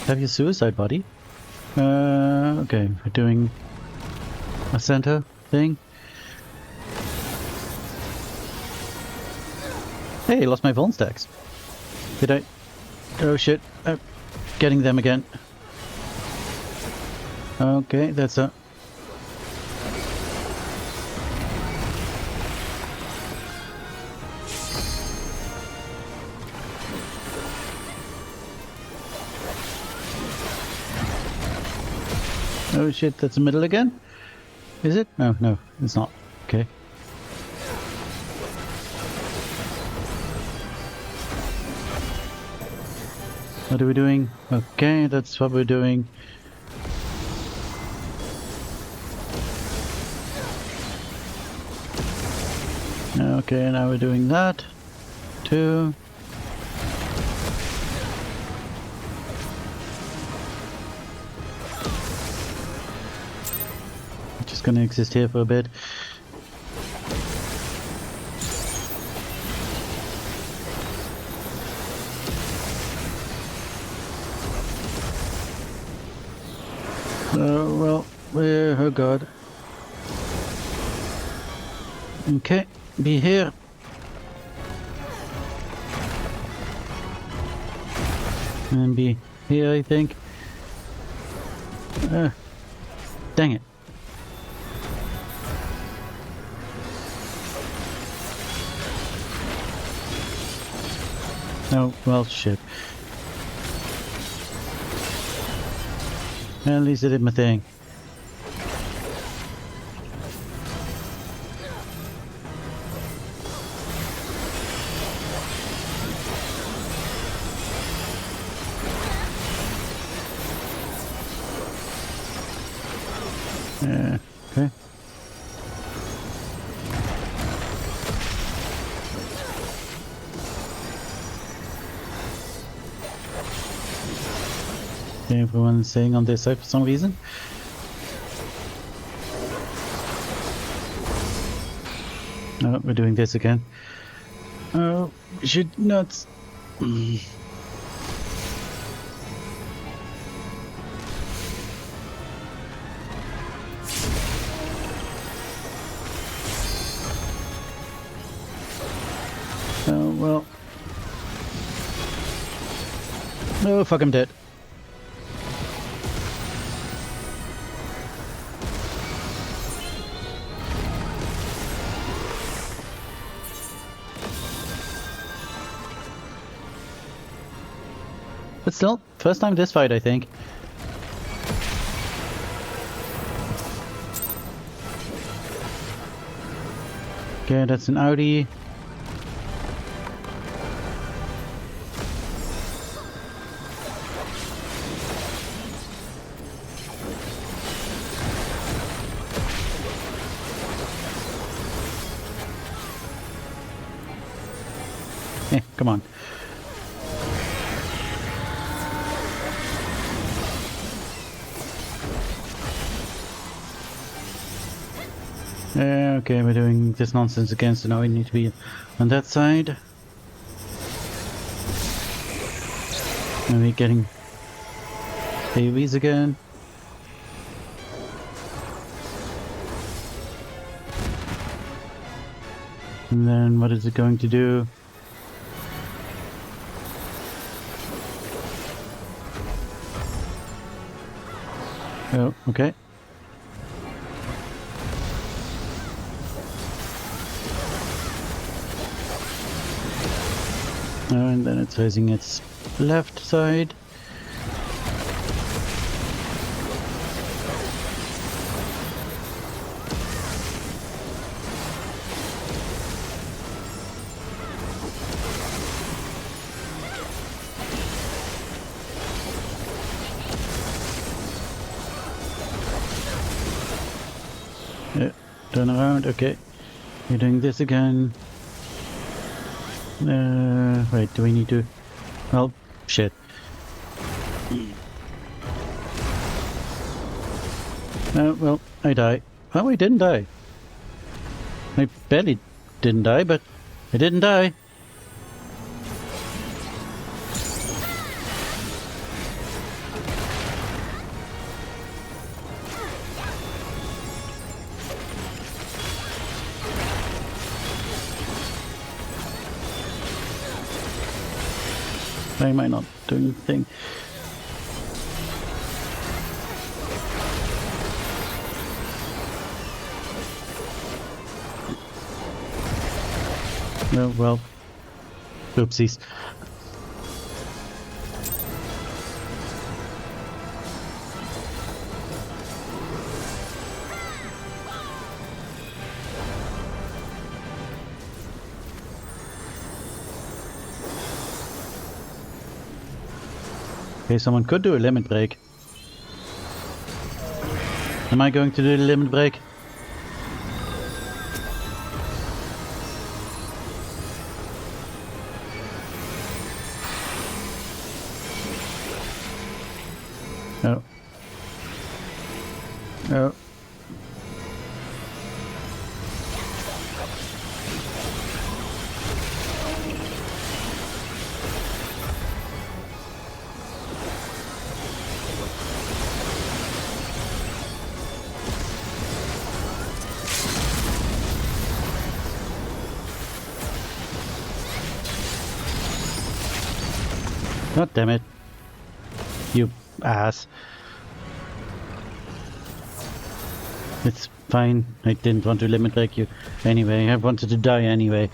Have your suicide buddy? Okay, we're doing a center thing. Hey, I lost my Vuln stacks. Did I? Oh shit, I'm getting them again. Okay, that's a... Oh shit, that's the middle again? Is it? No, no, it's not. Okay. What are we doing? Okay, that's what we're doing. Okay, now we're doing that. Too. Just gonna exist here for a bit. Well, oh god. Okay, be here. And be here, I think. Dang it. Oh, well, shit. At least I did my thing. Okay. Everyone's staying on this side for some reason. Oh, we're doing this again. Oh, we should not. Oh, well. Oh, fuck, I'm dead. But still, first time this fight, I think. Okay, that's an Audi. Come on. Okay, we're doing this nonsense again, so now we need to be on that side. And we're getting AoEs again. And then what is it going to do? Oh, okay. And then it's facing its left side. Turn around, okay. You're doing this again. Wait, do we need to... Oh, shit. Well, I die. Oh, I didn't die. I barely didn't die, but I didn't die. Why am I not doing anything? Oh, well. Oopsies. Okay, someone could do a limit break. Am I going to do the limit break? Oh. Oh. God damn it. You ass. It's fine. I didn't want to limit break you anyway. I wanted to die anyway.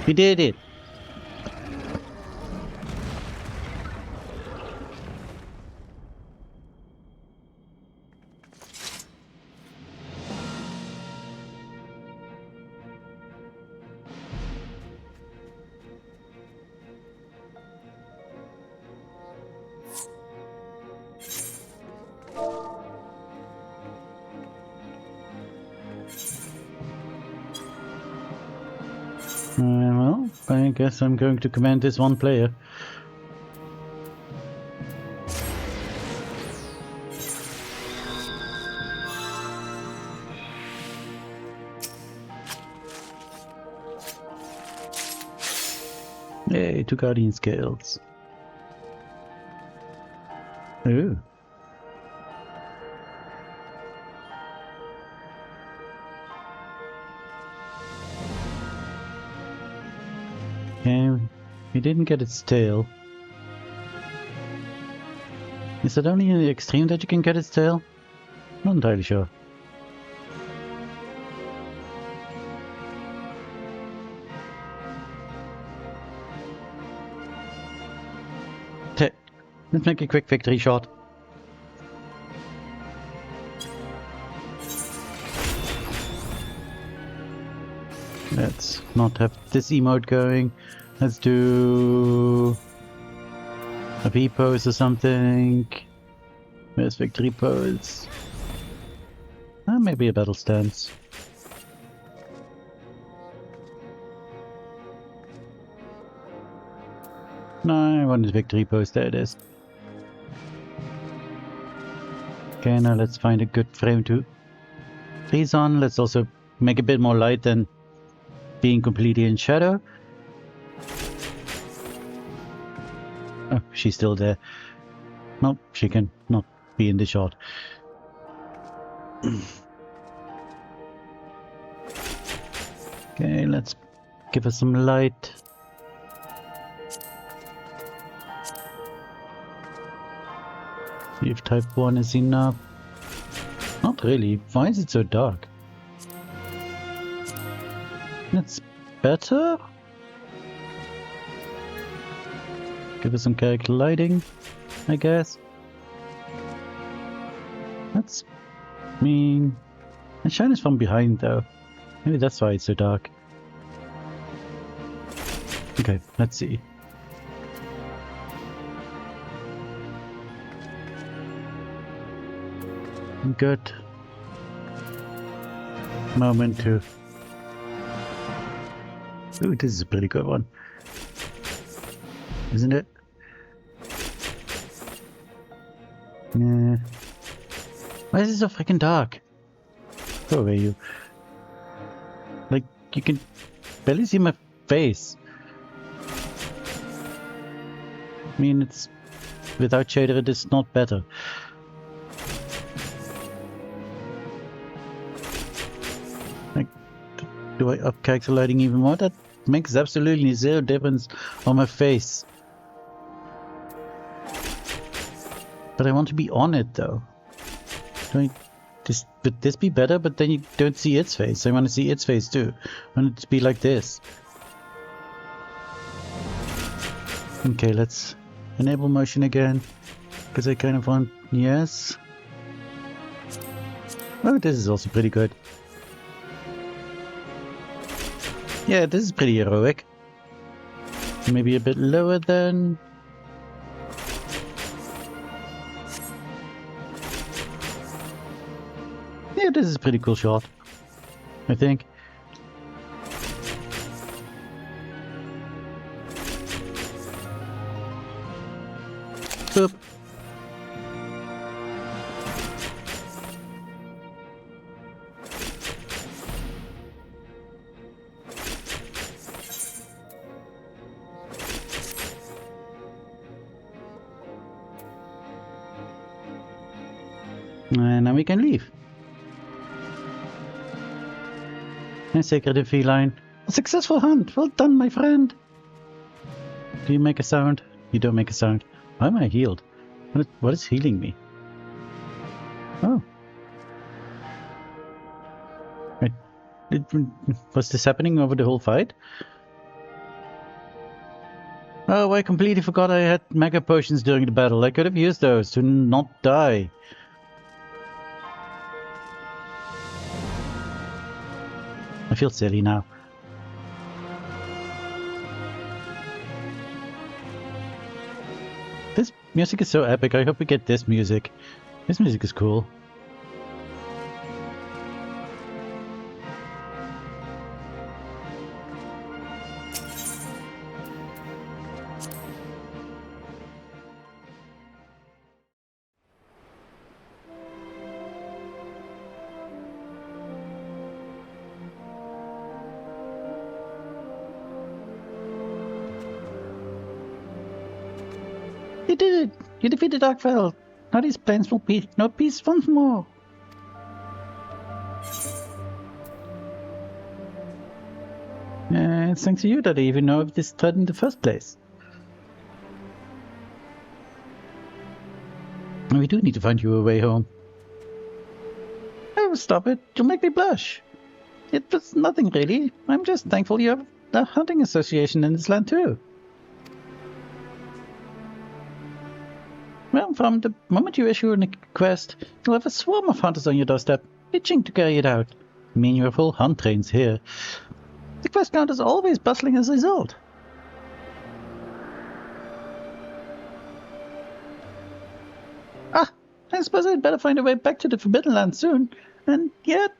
We did it. Well, I guess I'm going to command this one player. Yay, 2 Guardian Scales. Ooh. Okay, we didn't get its tail. Is it only in the extreme that you can get its tail? Not entirely sure. Let's make a quick victory shot. Let's not have this emote going. Let's do a V pose or something. Where's victory pose? Maybe a battle stance. No, I wanted victory pose. There it is. Okay, now let's find a good frame to freeze on. Let's also make a bit more light than being completely in shadow. Oh, she's still there. Nope, she can not be in the shot. Okay, let's give her some light. See if type 1 is enough. Not really. Why is it so dark? That's better. Give us some character lighting, I guess. That's mean. And shine is from behind though. Maybe that's why it's so dark. Okay, let's see. Good moment to... Ooh, this is a pretty good one. Isn't it? Yeah. Why is it so freaking dark? Go away, you. Like, you can barely see my face. I mean, it's... Without shader, it is not better. Like, do I up character lighting even more? That makes absolutely zero difference on my face. But I want to be on it, though. Would this be better? But then you don't see its face. I want to see its face too. I want it to be like this. Okay, let's enable motion again. Because I kind of want... Yes. Oh, this is also pretty good. Yeah, this is pretty heroic. Maybe a bit lower than... Yeah, this is a pretty cool shot, I think. Boop. And now we can leave. And secretive feline. A successful hunt! Well done, my friend! Do you make a sound? You don't make a sound. Why am I healed? What is healing me? Oh. Was this happening over the whole fight? Oh, I completely forgot I had mega potions during the battle. I could have used those to not die. I feel silly now. This music is so epic. I hope we get this music. This music is cool. You did it! You defeated Darkfell! Now these plans will be no peace once more! It's thanks to you that I even know of this threat in the first place. We do need to find you a way home. Oh, stop it! You'll make me blush! It was nothing really. I'm just thankful you have a hunting association in this land too. Well, from the moment you issue a quest, you'll have a swarm of hunters on your doorstep, itching to carry it out. I mean, you have full hunt trains here. The quest count is always bustling as a result. Ah, I suppose I'd better find a way back to the Forbidden Land soon. And yet...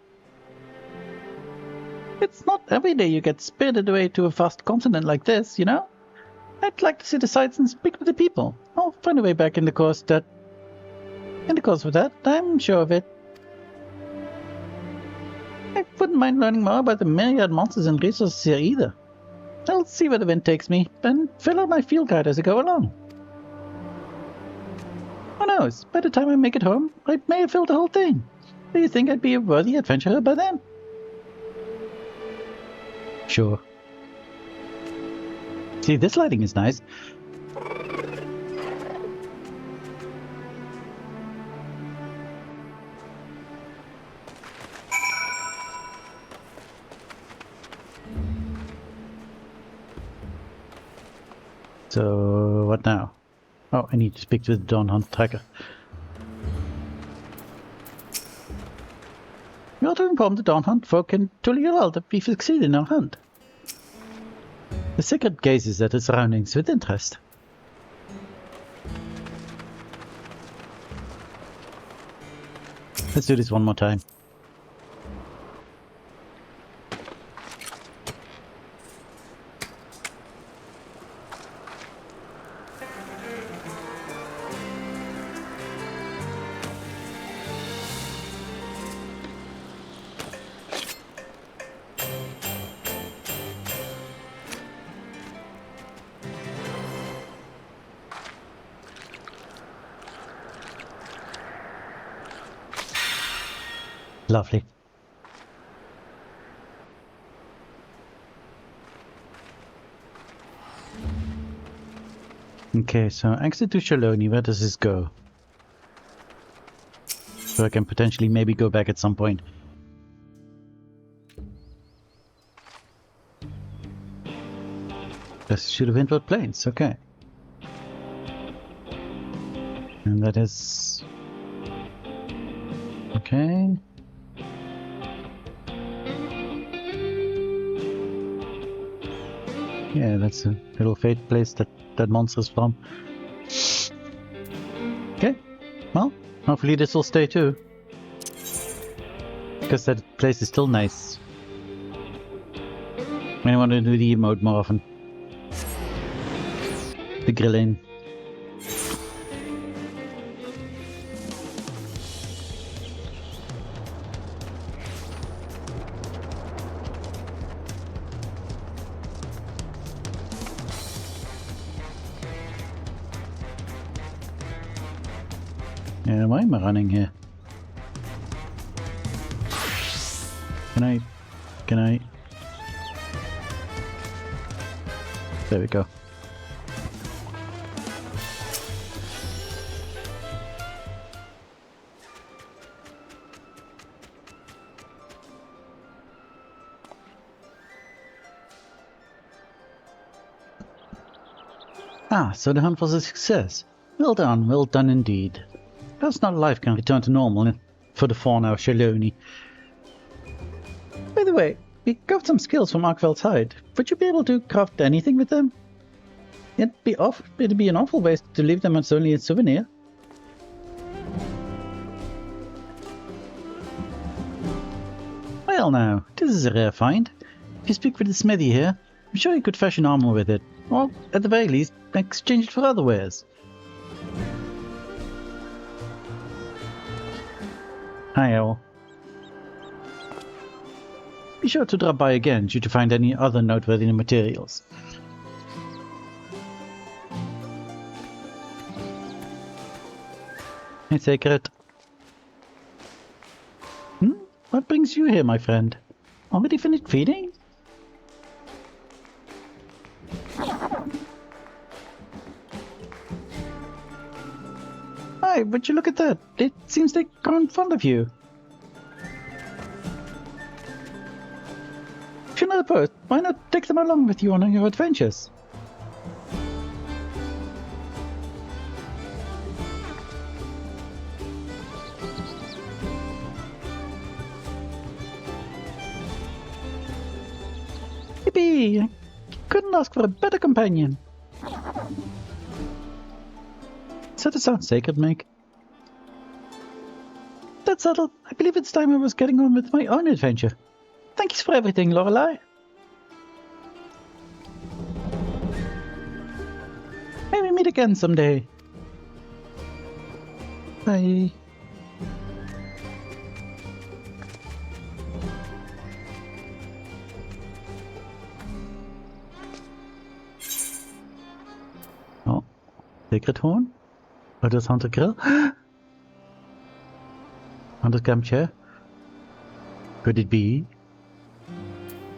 It's not every day you get spirited away to a vast continent like this, you know? I'd like to see the sights and speak with the people. I'll find a way back in the course of that, I'm sure of it. I wouldn't mind learning more about the myriad monsters and resources here either. I'll see where the wind takes me, and fill out my field guide as I go along. Who knows, by the time I make it home, I may have filled the whole thing. Do you think I'd be a worthy adventurer by then? Sure. See, this lighting is nice. So, what now? Oh, I need to speak to the Dawn Hunt tracker. We are to inform the Dawn Hunt folk in Tuliolal that we succeed in our hunt. The Sacred gazes at its surroundings with interest. Let's do this one more time. Lovely. Okay, so exit to Shaloni, where does this go? So I can potentially maybe go back at some point. This should have Windward Plains, okay. And that is... okay. Yeah, that's a little fate place that monster's from. Okay, well, hopefully this will stay too. Because that place is still nice. I want to do the emote more often. The grilling. Yeah, why am I running here? Can I? There we go. Ah, so the hunt was a success. Well done indeed. Perhaps not life can return to normal for the fauna of Shaloni. By the way, we got some skills from Arkveld's hide. Would you be able to craft anything with them? It'd be an awful waste to leave them as only a souvenir. Well now, this is a rare find. If you speak with the smithy here, I'm sure you could fashion armor with it. Or, at the very least, exchange it for other wares. Hi all. Be sure to drop by again should you find any other noteworthy materials. Hey Fae'ret. What brings you here, my friend? Already finished feeding? Hi, would you look at that? It seems they're growing fond of you. If you're not opposed, why not take them along with you on your adventures? Yippee! I couldn't ask for a better companion. Does that sound sacred, Meg? That's settled. I believe it's time I was getting on with my own adventure. Thanks for everything, Lorelei. Maybe meet again someday. Bye. Oh, Sacred Horn? Or does Hunter Grill? Hunter's camp chair? Could it be?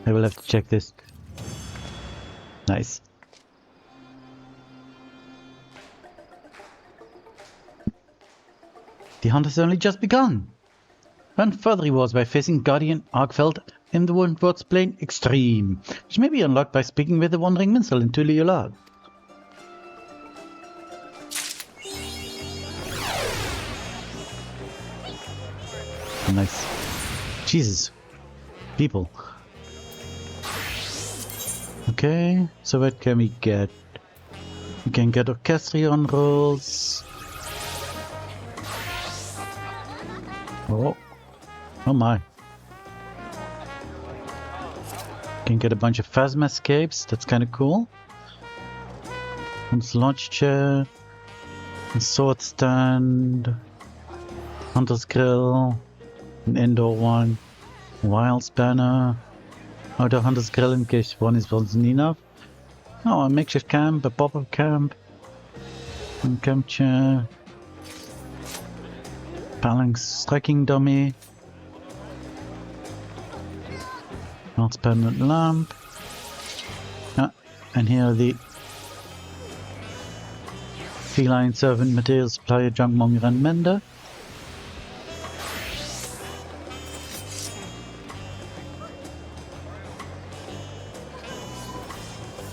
I will have to check this. Nice. The hunt has only just begun. Run further rewards by facing Guardian Arkveld in the Windward's Plain Extreme, which may be unlocked by speaking with the Wandering Minstrel in Tuliolal. Nice. Jesus. People. Okay, so what can we get? We can get orchestrion rolls. Oh. Oh my. Can get a bunch of phasma escapes. That's kind of cool. And launch chair. And sword stand. Hunter's grill. An indoor one. Wild spanner. Outdoor hunter's grill in case one wasn't enough. Oh, a makeshift camp, a pop-up camp. And camp chair. Phalanx striking dummy. Transparent lamp. Ah, and here are the feline servant material supplier, junkmonger and mender.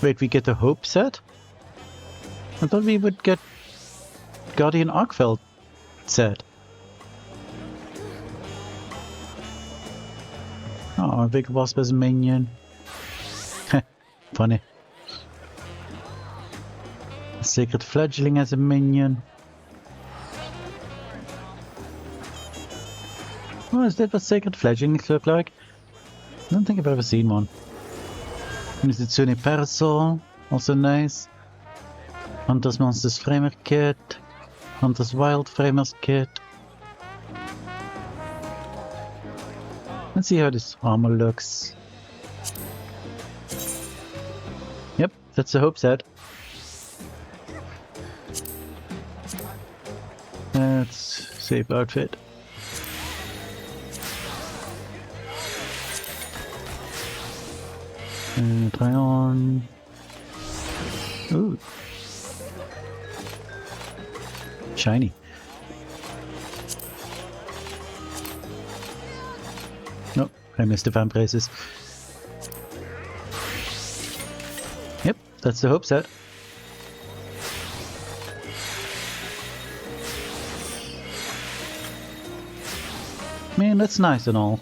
Wait, we get the Hope set? I thought we would get Guardian Arkfeld set. Oh, a big wasp as a minion. Funny. A sacred fledgling as a minion. Oh, is that what sacred fledglings look like? I don't think I've ever seen one. Mizitsune Parasol, also nice. Hunter's Monsters Framer Kit. Hunter's Wild Framers Kit. Let's see how this armor looks. Yep, that's the Hope set. That's safe outfit. Try on. Ooh. Shiny. Nope, I missed the vamp races. Yep, that's the Hope set. Man, that's nice and all.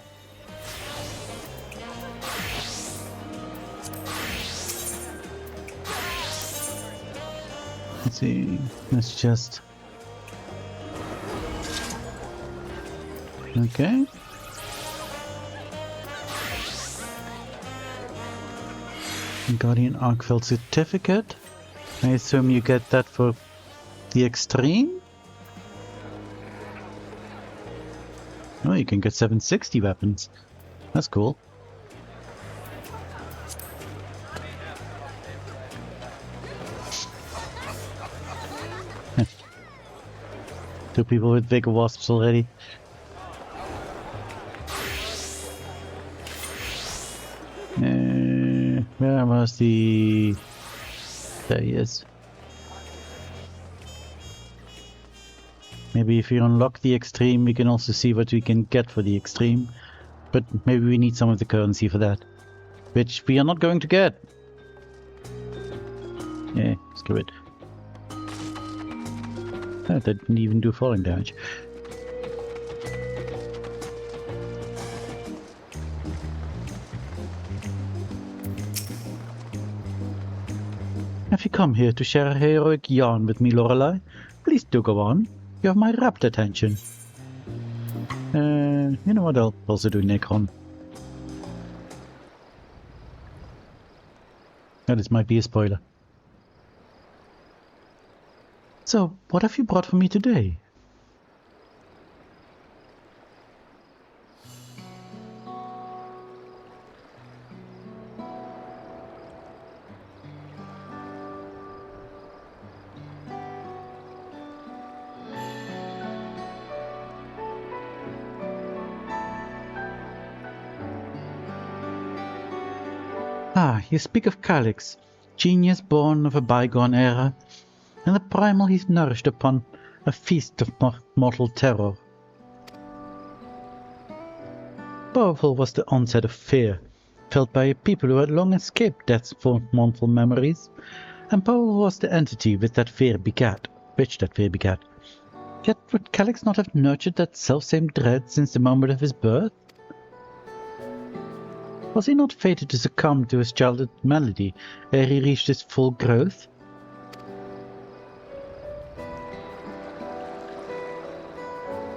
Let's see, let's just... Okay. Guardian Arkfeld certificate. I assume you get that for the extreme? Oh, you can get 760 weapons. That's cool. Two people with bigger wasps already. Where was the... There he is. Maybe if we unlock the extreme, we can also see what we can get for the extreme. But maybe we need some of the currency for that. Which we are not going to get. Yeah, screw it. That didn't even do falling damage. Have you come here to share a heroic yarn with me, Lorelei? Please do go on. You have my rapt attention. You know what, I'll also do Necron. Now, this might be a spoiler. So, what have you brought for me today? Ah, you speak of Calix, genius born of a bygone era, and the primal he's nourished upon a feast of mortal terror. Powerful was the onset of fear, felt by a people who had long escaped death's mournful memories, and powerful was the entity which that fear begat. Yet would Calix not have nurtured that selfsame dread since the moment of his birth? Was he not fated to succumb to his childhood malady ere he reached his full growth?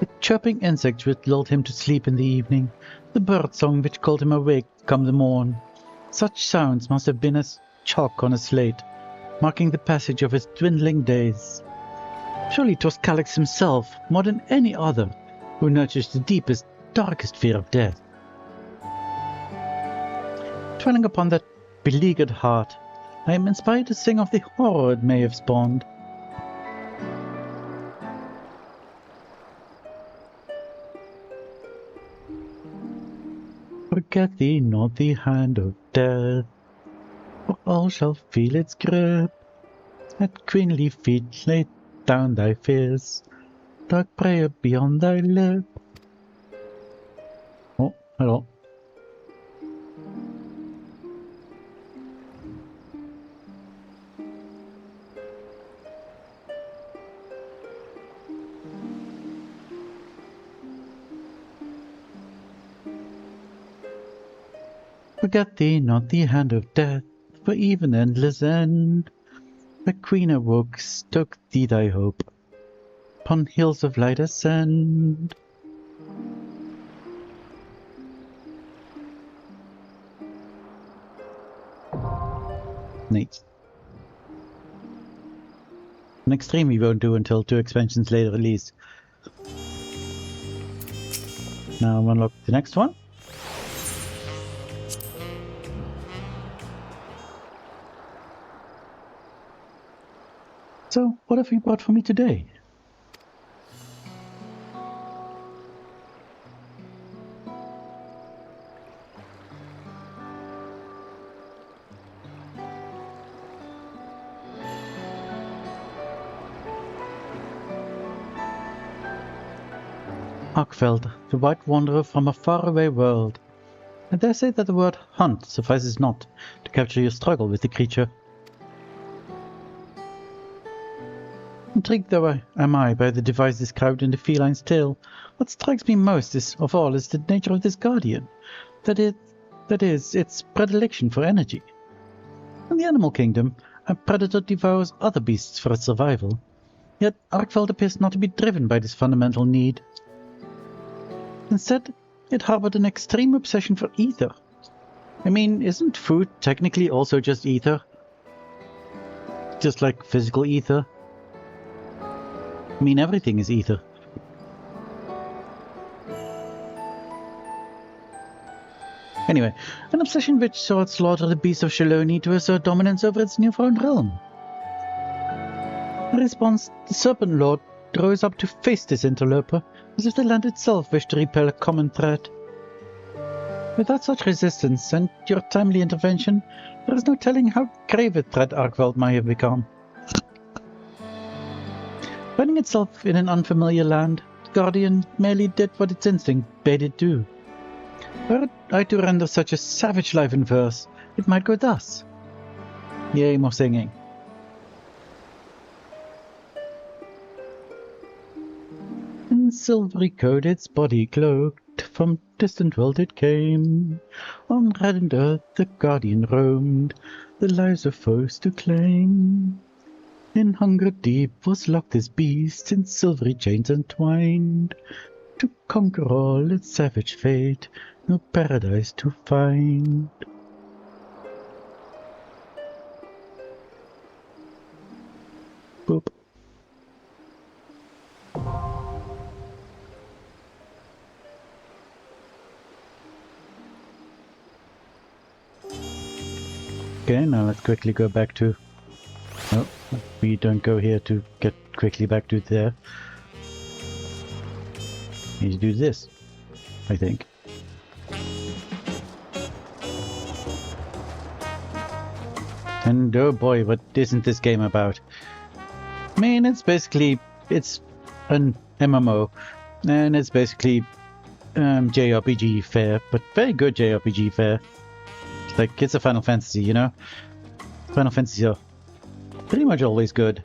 The chirping insects which lulled him to sleep in the evening, the bird song which called him awake come the morn, such sounds must have been as chalk on a slate, marking the passage of his dwindling days. Surely 'twas Calyx himself, more than any other, who nurtures the deepest, darkest fear of death. Dwelling upon that beleaguered heart, I am inspired to sing of the horror it may have spawned. Forget thee not the hand of death, for all shall feel its grip. At queenly feet lay down thy fears, dark prayer beyond thy lip. Oh, hello. Forget thee not the hand of death, for even endless end. The queen awoke, stoke thee thy hope, upon hills of light ascend. Neat. An extreme we won't do until 2 expansions later at least. Now unlock the next one. So, what have you brought for me today? Arkveld, the white wanderer from a faraway world. I dare say that the word hunt suffices not to capture your struggle with the creature. Intrigued though am I by the device described in the feline's tale, what strikes me most of all is the nature of this guardian, that is, its predilection for energy. In the animal kingdom, a predator devours other beasts for its survival, yet Arkveld appears not to be driven by this fundamental need. Instead, it harbored an extreme obsession for ether. I mean, isn't food technically also just ether? Just like physical ether? I mean, everything is ether. Anyway, an obsession which saw it slaughter the beast of Shaloni to assert dominance over its newfound realm. In response, the Serpent Lord rose up to face this interloper, as if the land itself wished to repel a common threat. Without such resistance and your timely intervention, there is no telling how grave a threat Arkveld might have become. Finding itself in an unfamiliar land, the Guardian merely did what its instinct bade it do. Were I to render such a savage life in verse, it might go thus. Yea, more singing. In silvery coat its body cloaked, from distant world it came. On reddened earth the Guardian roamed, the lives of foes to claim. In hunger deep was locked this beast, in silvery chains entwined, to conquer all its savage fate, no paradise to find. Boop. Okay, now let's quickly go back to... Oh, we don't go here to get quickly back to there. Need to do this, I think. And oh boy, what isn't this game about? I mean, it's an MMO, and it's basically JRPG fare, but very good JRPG fare. Like, it's a Final Fantasy, you know? Final Fantasy are pretty much always good.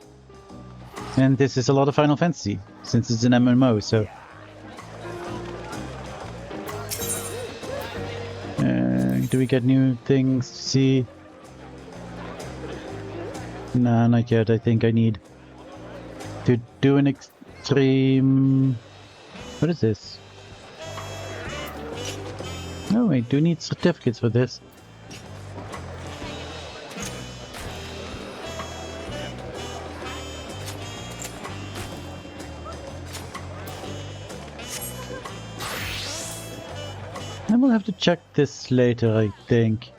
And this is a lot of Final Fantasy, since it's an MMO, so... do we get new things to see? Nah, not yet. I think I need to do an extreme... What is this? Oh wait, do we need certificates for this? I will have to check this later, I think.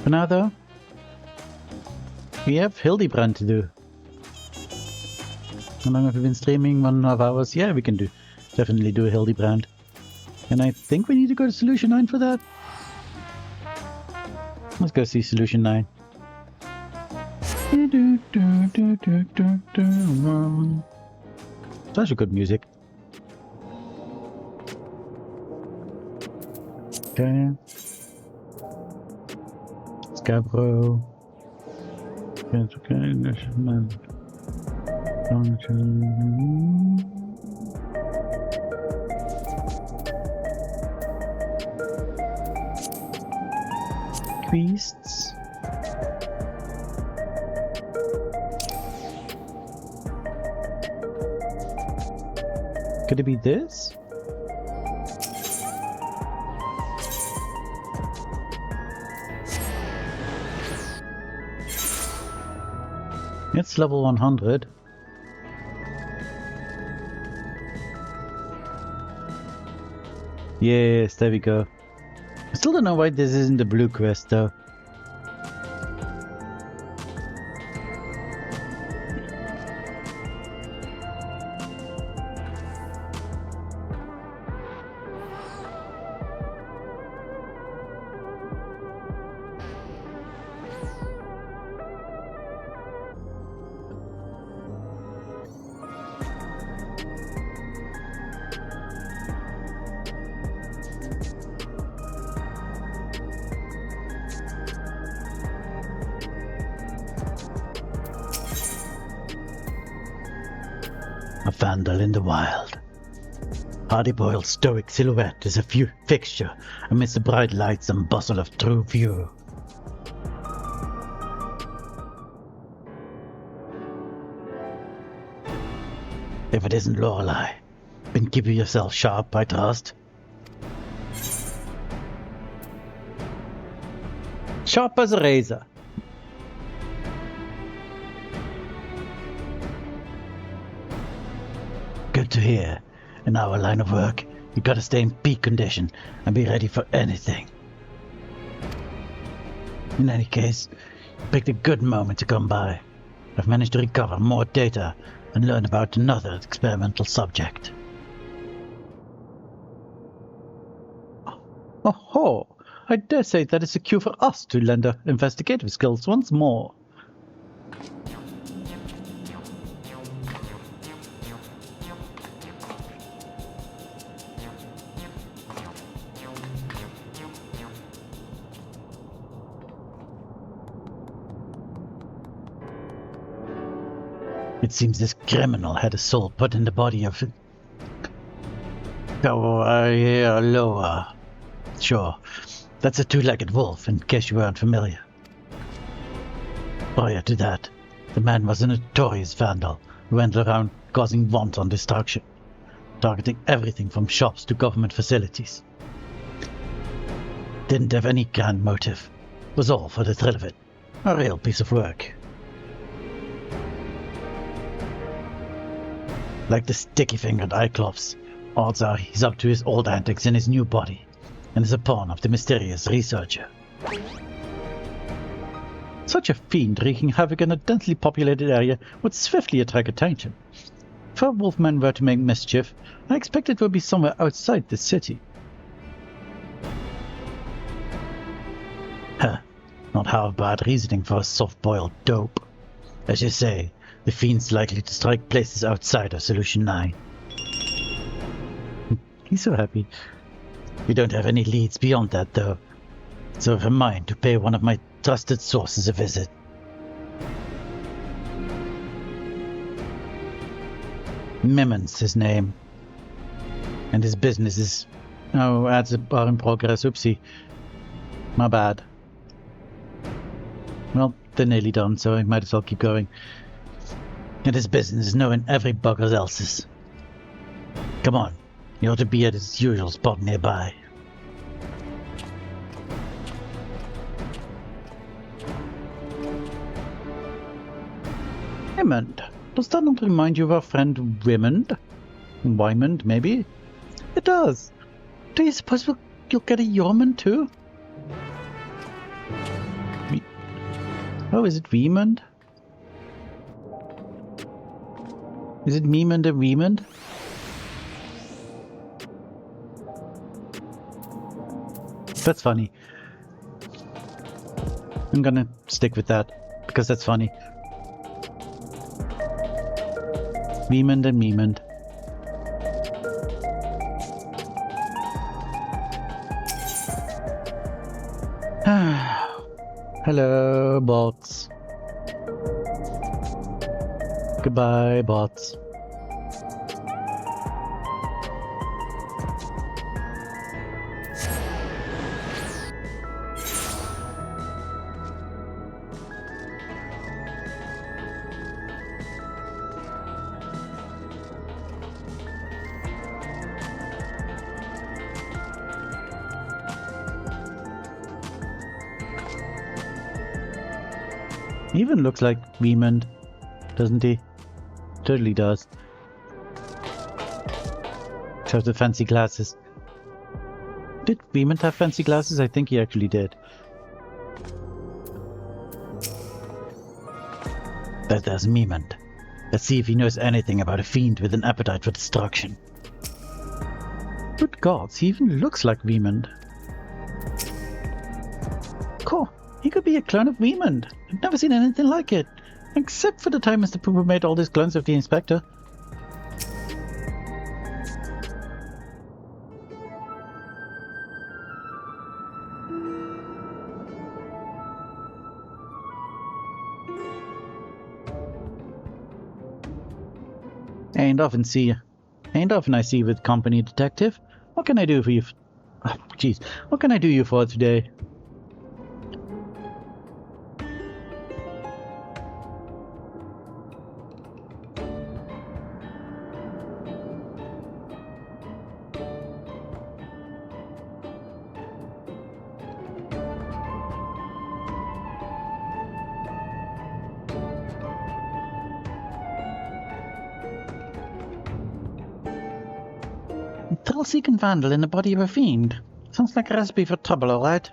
For now though, we have Hildibrand to do. How long have we been streaming? 1.5 hours? Yeah, we can definitely do a Hildibrand. And I think we need to go to Solution 9 for that. Let's go see Solution 9. Such a good music. Okay. Scabro. Beasts. Could it be this? It's level 100. Yes, there we go. I still don't know why this isn't the blue quest though. A vandal in the wild. Hardy-boiled stoic silhouette is a fixture amidst the bright lights and bustle of true view. If it isn't Lorelei, been keeping yourself sharp, I trust. Sharp as a razor. Good to hear. In our line of work, you gotta stay in peak condition and be ready for anything. In any case, you picked a good moment to come by. I've managed to recover more data and learn about another experimental subject. Oh, I dare say that is a cue for us to lend our investigative skills once more. It seems this criminal had a soul put in the body of... Loa. Sure, that's a two-legged wolf, in case you weren't familiar. Prior to that, the man was a notorious vandal who went around causing wanton destruction, targeting everything from shops to government facilities. Didn't have any grand motive, was all for the thrill of it. A real piece of work. Like the sticky-fingered Cyclops, odds are he's up to his old antics in his new body, and is a pawn of the mysterious researcher. Such a fiend wreaking havoc in a densely populated area would swiftly attract attention. If a wolfman were to make mischief, I expect it would be somewhere outside the city. Not half bad reasoning for a soft-boiled dope. As you say, the fiend's likely to strike places outside of Solution 9. He's so happy. We don't have any leads beyond that, though. So I have a mind to pay one of my trusted sources a visit. Mimmon's his name. And his business is... Oh, ads are in progress. Oopsie. My bad. Well, they're nearly done, so I might as well keep going. And his business is knowing every bugger else's. Come on. He ought to be at his usual spot nearby. Wymond. Does that not remind you of our friend Wymond? Wymond, maybe? It does. Do you suppose you'll get a Yormond too? Oh, is it Wymond? Is it Memond and Wymond? That's funny. I'm gonna stick with that, because that's funny. Memond and Memond. Hello, bots. Goodbye, bots. He even looks like Wymond, doesn't he? Totally does. Except the fancy glasses. Did Wymond have fancy glasses? I think he actually did. There's Memond. Let's see if he knows anything about a fiend with an appetite for destruction. Good gods, he even looks like Wymond. Cool. He could be a clone of Wymond. I've never seen anything like it. Except for the time Mr. Pooper made all these clones of the Inspector. Ain't often I see you with company, detective. What can I do for you? Jeez, what can I do you for today? Thrill-seeking vandal in the body of a fiend. Sounds like a recipe for trouble, alright?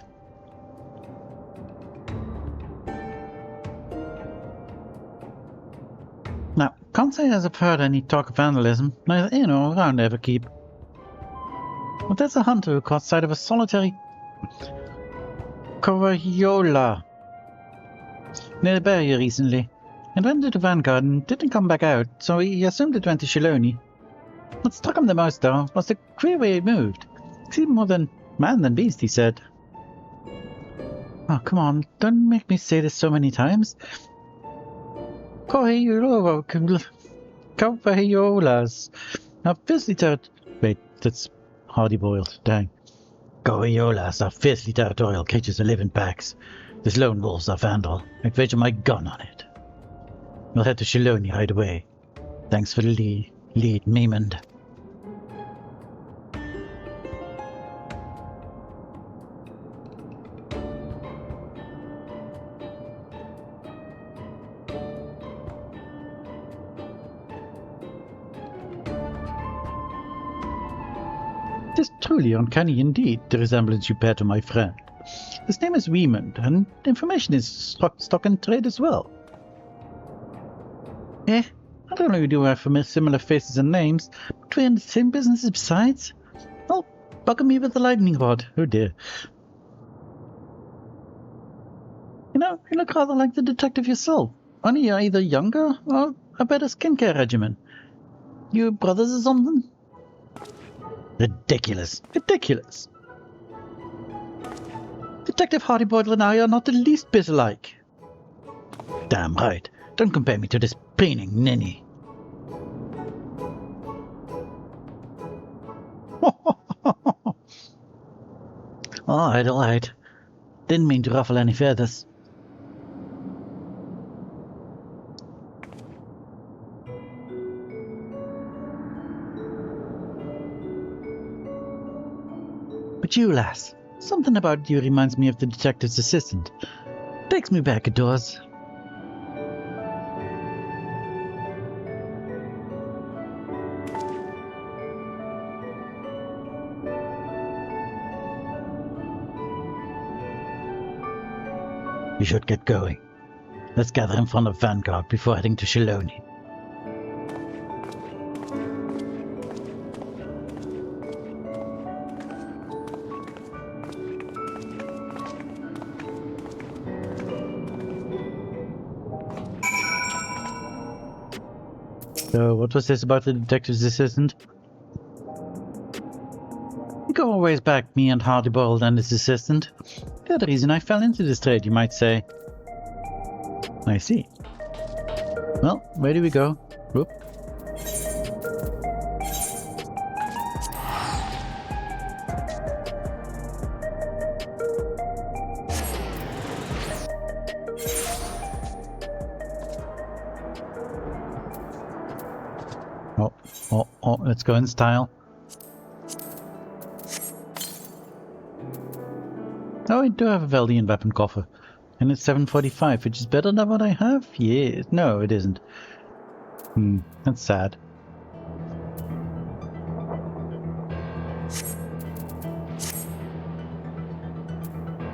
Now, can't say as I've heard any talk of vandalism, neither in or around Everkeep. But there's a hunter who caught sight of a solitary Coriola near the barrier recently, and went into Vanguard and didn't come back out, so he assumed it went to Shiloni. What struck him the most, though, was the queer way it moved. It seemed more than man than beast, he said. Oh, come on, don't make me say this so many times. Coriolas. Now, fiercely Wait, that's hardy-boiled. Dang. Coriolas are fiercely territorial creatures that live in packs. These lone wolves are vandal. I'd wager my gun on it. We'll head to Shiloni right away. Thanks for the lead, Memond. It is truly uncanny indeed, the resemblance you bear to my friend. His name is Wymond, and information is stock and trade as well. I don't know if we do have similar faces and names, but we're in the same businesses besides. Oh, bugger me with the lightning rod. Oh dear. You know, you look rather like the detective yourself. Only you're either younger or a better skincare regimen. You brothers or something? Ridiculous. Ridiculous. Detective Hardyboyle and I are not the least bit alike. Damn right. Don't compare me to this preening ninny. Alright. Didn't mean to ruffle any feathers. But you, lass, something about you reminds me of the detective's assistant. Takes me back, it does. We should get going. Let's gather in front of Vanguard before heading to Shiloni. So, what was this about the detective's assistant? We go a ways back, me and Hardyboyle and his assistant. They're the reason I fell into this trade, you might say. I see. Well, where do we go? Whoop. Oh, let's go in style. Oh, I do have a Valdian weapon coffer. And it's 745, which is better than what I have? Yeah, no, it isn't. That's sad.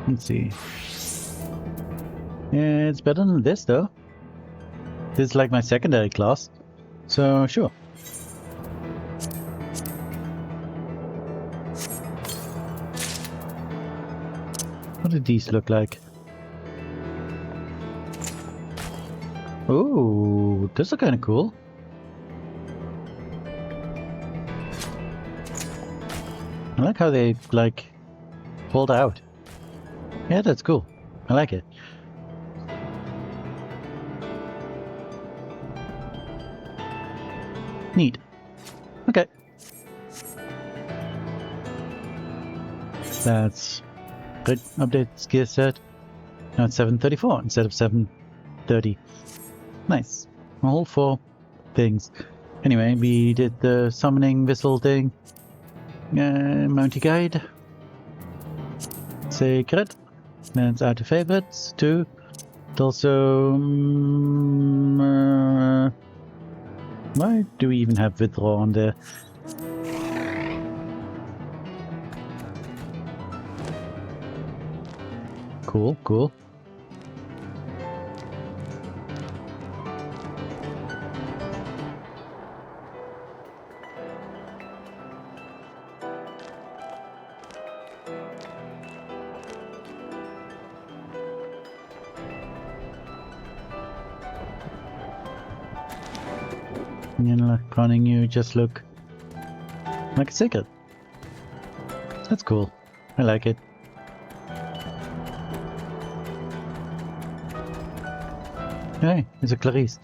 Let's see. Yeah, it's better than this, though. This is like my secondary class. So, sure. What do these look like? Oh, those are kind of cool. I like how they, like, fold out. Yeah, that's cool. I like it. Neat. Okay. That's good. Update gear set. Now it's 734 instead of 730. Nice. All 4 things. Anyway, we did the summoning whistle thing. Mountie guide. Secret. Then it's out to favorites too. It also. Why do we even have withdraw on there? Cool. Running you just look like a secret. That's cool. I like it. Hey, it's a Clarice.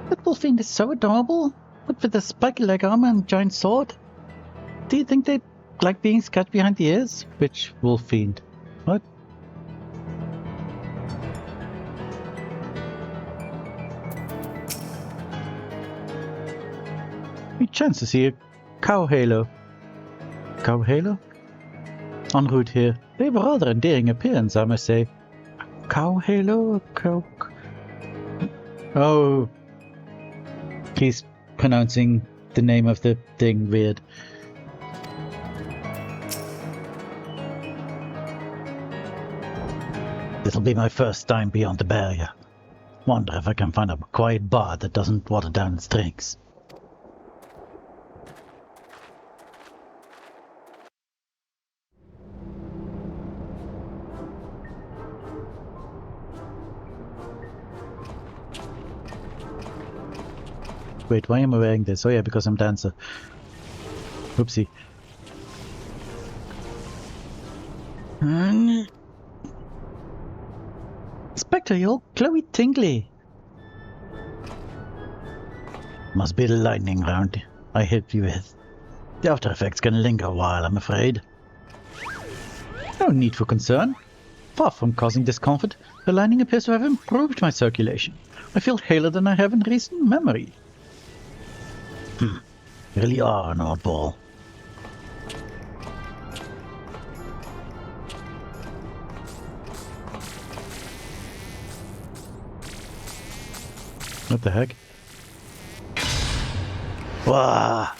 That wolffiend is so adorable, but with a spiky leg armor and giant sword. Do you think they like being scratched behind the ears? Which wolffiend? What? We chance to see a cow halo. Cow halo? En route here. They have a rather endearing appearance, I must say. Cow halo? Cow... Oh. He's pronouncing the name of the thing weird. This'll be my first time beyond the barrier. Wonder if I can find a quiet bar that doesn't water down its drinks. Wait, why am I wearing this? Oh yeah, because I'm dancer. Oopsie. Spectre, you're all glowy tingly. Must be the lightning round I hit you with. The after effects can linger a while, I'm afraid. No need for concern. Far from causing discomfort, the lightning appears to have improved my circulation. I feel paler than I have in recent memory. You really are an oddball. What the heck? Wah!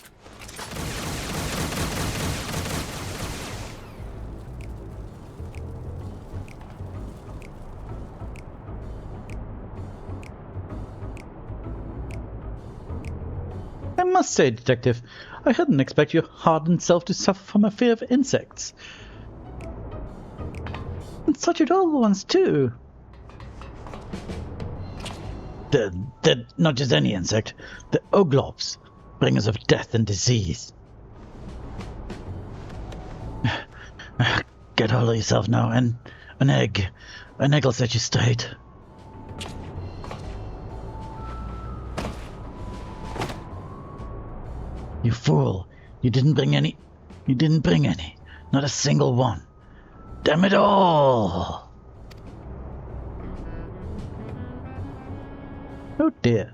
I must say, Detective, I hadn't expected your hardened self to suffer from a fear of insects. And such adorable ones, too. They're not just any insect. They're oglops, bringers of death and disease. Get hold of yourself now, and an egg will set you straight. You fool! You didn't bring any. Not a single one. Damn it all! Oh dear.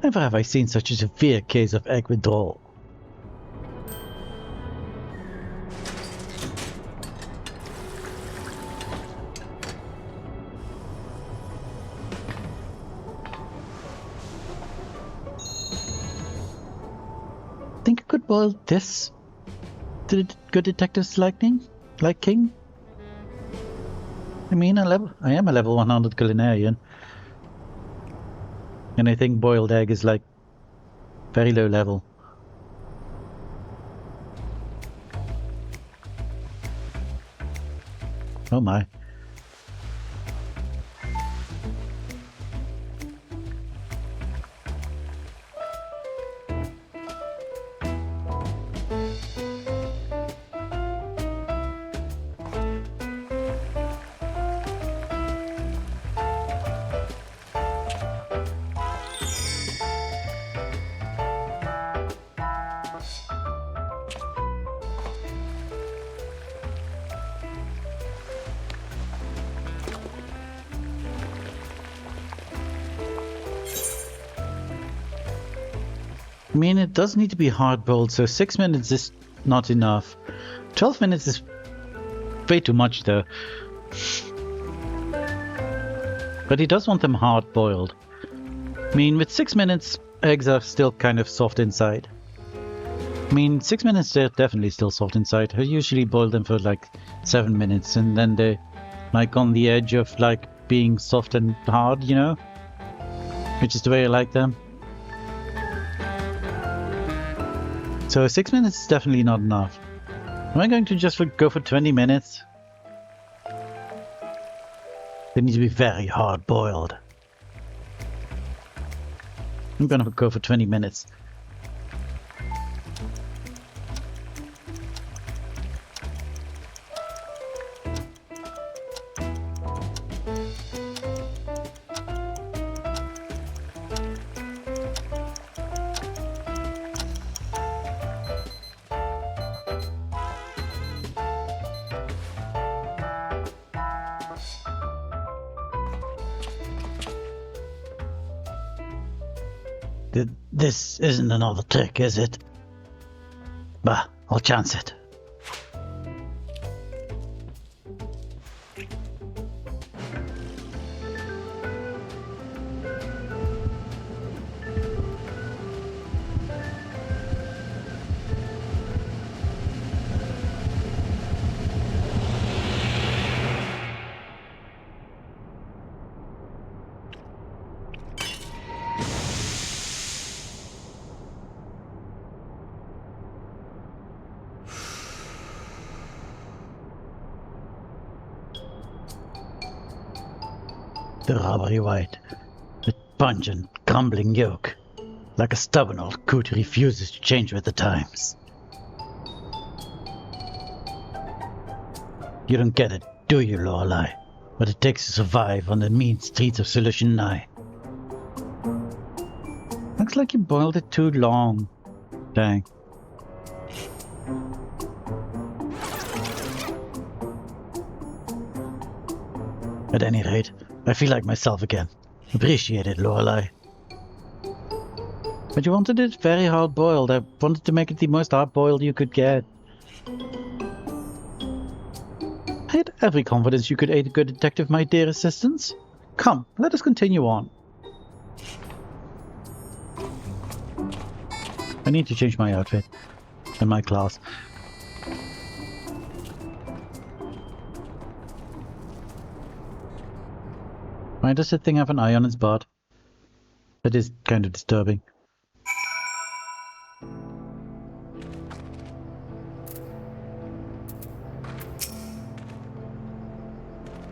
Never have I seen such a severe case of egg withdrawal. Think I could boil this? Did good detectives like King? I mean, I am a level 100 culinarian. And I think boiled egg is like very low level. Oh my. I mean, it does need to be hard-boiled, so 6 minutes is not enough. 12 minutes is way too much, though. But he does want them hard-boiled. I mean, with 6 minutes, eggs are still kind of soft inside. I mean, 6 minutes, they're definitely still soft inside. I usually boil them for like 7 minutes, and then they're like on the edge of like being soft and hard, you know? Which is the way I like them. So 6 minutes is definitely not enough. Am I going to just go for 20 minutes? They need to be very hard boiled. I'm gonna go for 20 minutes. This isn't another trick, is it? Bah, I'll chance it. The rubbery white, the pungent, crumbling yolk. Like a stubborn old coot who refuses to change with the times. You don't get it, do you, Lorelei? What it takes to survive on the mean streets of Solution 9. Looks like you boiled it too long. Dang. At any rate, I feel like myself again. Appreciate it, Lorelei. But you wanted it very hard-boiled. I wanted to make it the most hard-boiled you could get. I had every confidence you could aid a good detective, my dear assistants. Come, let us continue on. I need to change my outfit and my class. Why does that thing have an eye on its butt? That is kind of disturbing.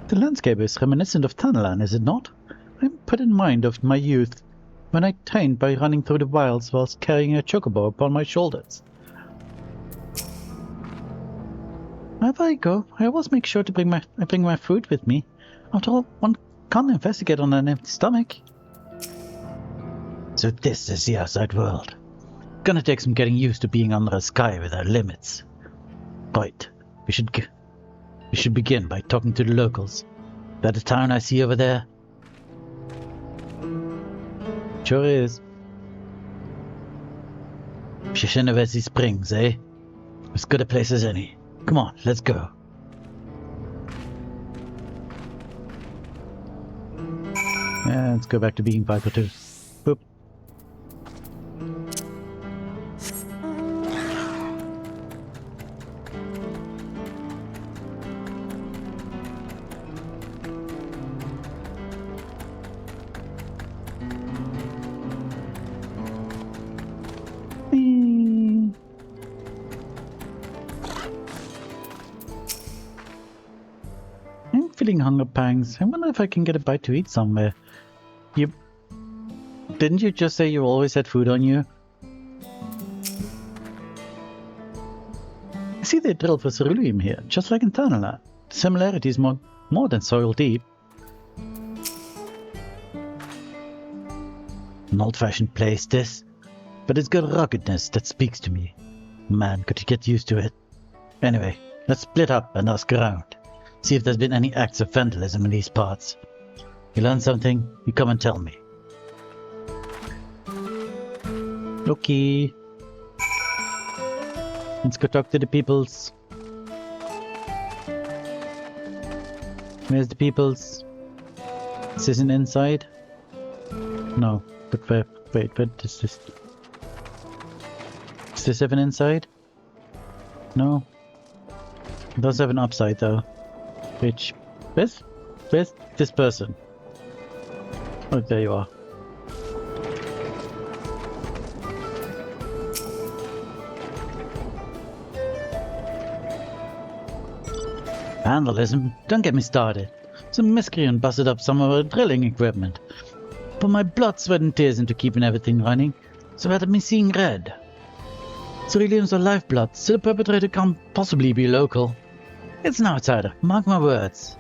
The landscape is reminiscent of Thanalan, is it not? I am put in mind of my youth, when I trained by running through the wilds whilst carrying a chocobo upon my shoulders. Wherever I go, I always make sure to bring my food with me. After all, one can't investigate on an empty stomach. So this is the outside world. Gonna take some getting used to being under a sky without limits. Right, we should begin by talking to the locals. That the town I see over there? Sure is. Shashinovezi Springs, eh? As good a place as any. Come on, let's go. Yeah, let's go back to being Viper 2. Boop. Feeling hunger pangs. I wonder if I can get a bite to eat somewhere. Didn't you just say you always had food on you? I see they drilled for ceruleum here, just like in Thanalan. The similarity is more than soil deep. An old-fashioned place, this. But it's got ruggedness that speaks to me. Man, could you get used to it. Anyway, let's split up and ask around. See if there's been any acts of vandalism in these parts. You learn something, you come and tell me. Okay. Let's go talk to the peoples. Where's the peoples? This isn't inside? No, but wait, what is this? Does this have an inside? No. It does have an upside though. Which, where's this person? Oh, there you are. Vandalism? Don't get me started. Some miscreant busted up some of our drilling equipment. Put my blood, sweat and tears into keeping everything running, so that me seeing red. Ceruleum's our lifeblood, so the perpetrator can't possibly be local. It's an outsider, mark my words.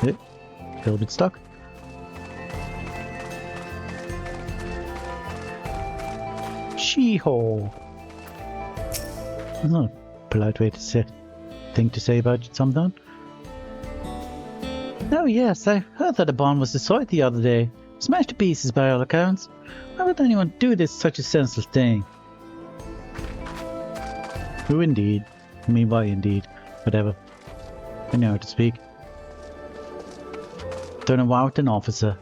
A little bit stuck. She-hole. That's not a polite way to say thing to say about something. Oh yes, I heard that a barn was destroyed the other day. Smashed to pieces by all accounts. Why would anyone do this such a senseless thing? Who indeed? I mean, why indeed? Whatever. I know how to speak. Turn about an officer.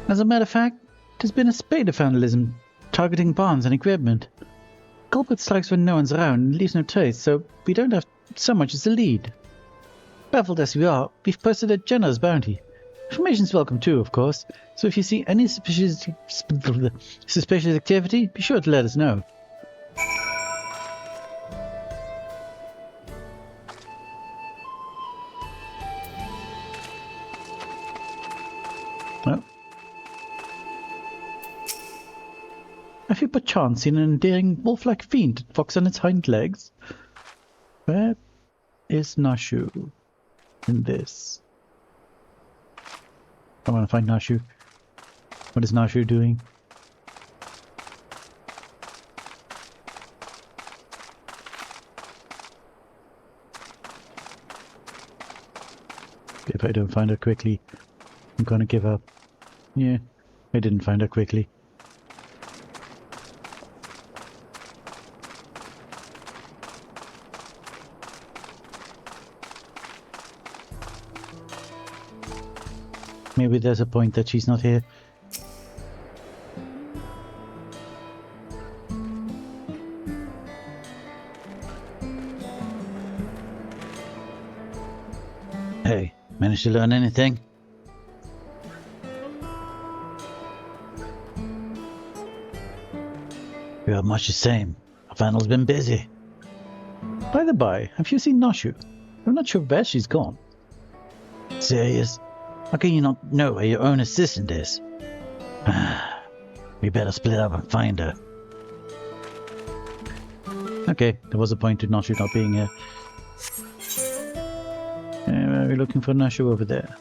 As a matter of fact, there's been a spate of vandalism targeting barns and equipment. Culprit strikes when no one's around and leaves no trace, so we don't have so much as a lead. Baffled as we are, we've posted a generous bounty. Information's welcome too, of course, so if you see any suspicious activity, be sure to let us know. Have you perchance seen an endearing wolf-like fiend that walks on its hind legs? Where is Nashu in this? I want to find Nashu. What is Nashu doing? If I don't find her quickly, I'm gonna give up. Yeah, I didn't find her quickly. Maybe there's a point that she's not here. Hey, managed to learn anything? We are much the same. Our Vandal's been busy. By the by, have you seen Nashu? I'm not sure where she's gone. Serious? How can you not know where your own assistant is? We better split up and find her. Okay, there was a point to Nashu not being here. Where are we looking for Nashu over there?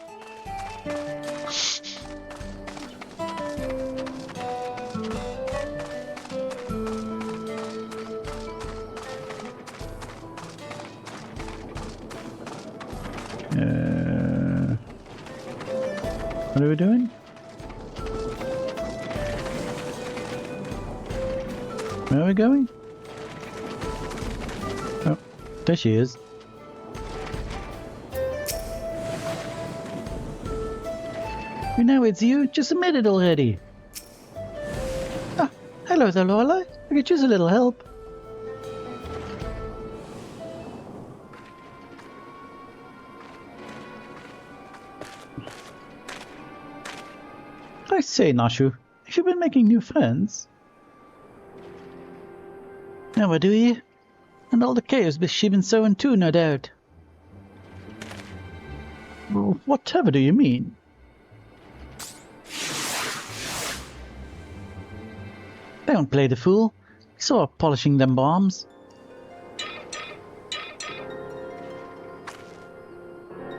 What are we doing? Where are we going? Oh, there she is. We know it's you. Just admit it already. Ah, hello there, Lorelei. I could use a little help. I say, Nashu, have you been making new friends? Now, do you? And all the chaos she's been sowing too, no doubt. Well, whatever do you mean? Don't play the fool. We saw her polishing them bombs.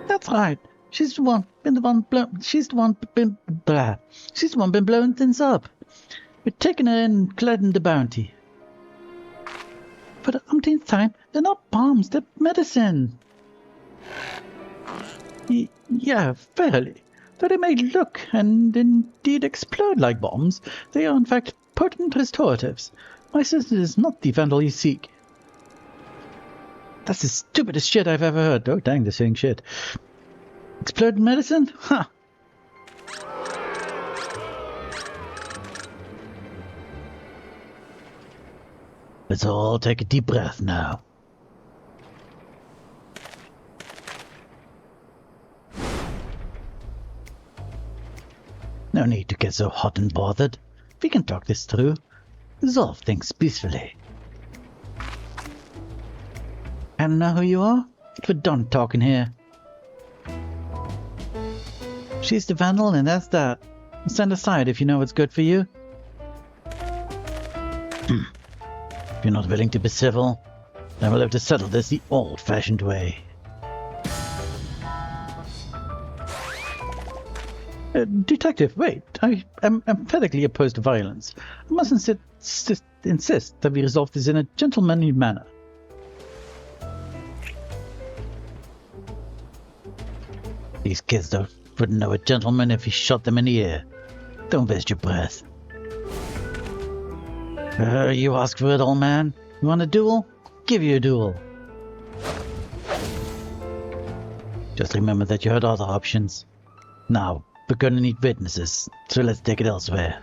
That's right. She's the one been blowing things up. We're taking her in and collecting the bounty. For the umpteenth time, they're not bombs, they're medicine. Yeah, fairly. Though they may look and indeed explode like bombs, they are in fact potent restoratives. My sister is not the Vandal you seek. That's the stupidest shit I've ever heard. Oh dang, they're saying shit. Exploding medicine? Huh. Let's all take a deep breath now. No need to get so hot and bothered. We can talk this through. Resolve things peacefully. I don't know who you are? We're done talking here. She's the Vandal, and that's that. Stand aside if you know what's good for you. If you're not willing to be civil, then we'll have to settle this the old-fashioned way. Detective, wait. I'm emphatically opposed to violence. I must insist that we resolve this in a gentlemanly manner. These kids wouldn't know a gentleman if he shot them in the ear. Don't waste your breath. You ask for it, old man? You want a duel? Give you a duel. Just remember that you had other options. Now, we're gonna need witnesses, so let's take it elsewhere.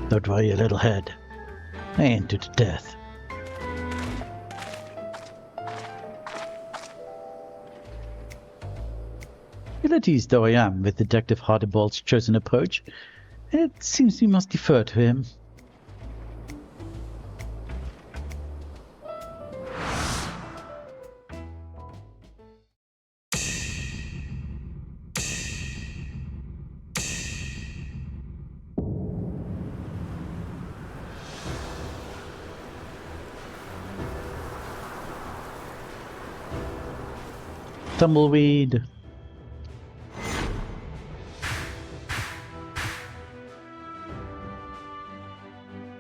Don't worry your little head. I ain't to the death. Ill at ease though I am with Detective Hardibald's chosen approach, it seems we must defer to him. Tumbleweed.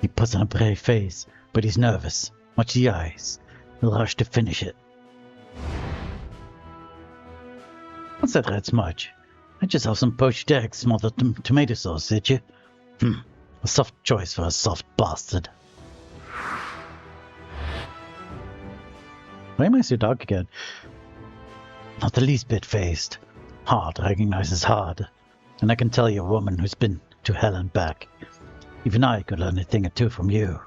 He puts on a brave face, but he's nervous. Watch the eyes. He'll rush to finish it. What's that red smudge? I just have some poached eggs smothered tomato sauce, did you? A soft choice for a soft bastard. Why am I so dark again? Not the least bit phased. Hard recognizes hard. And I can tell you're a woman who's been to hell and back. Even I could learn a thing or two from you.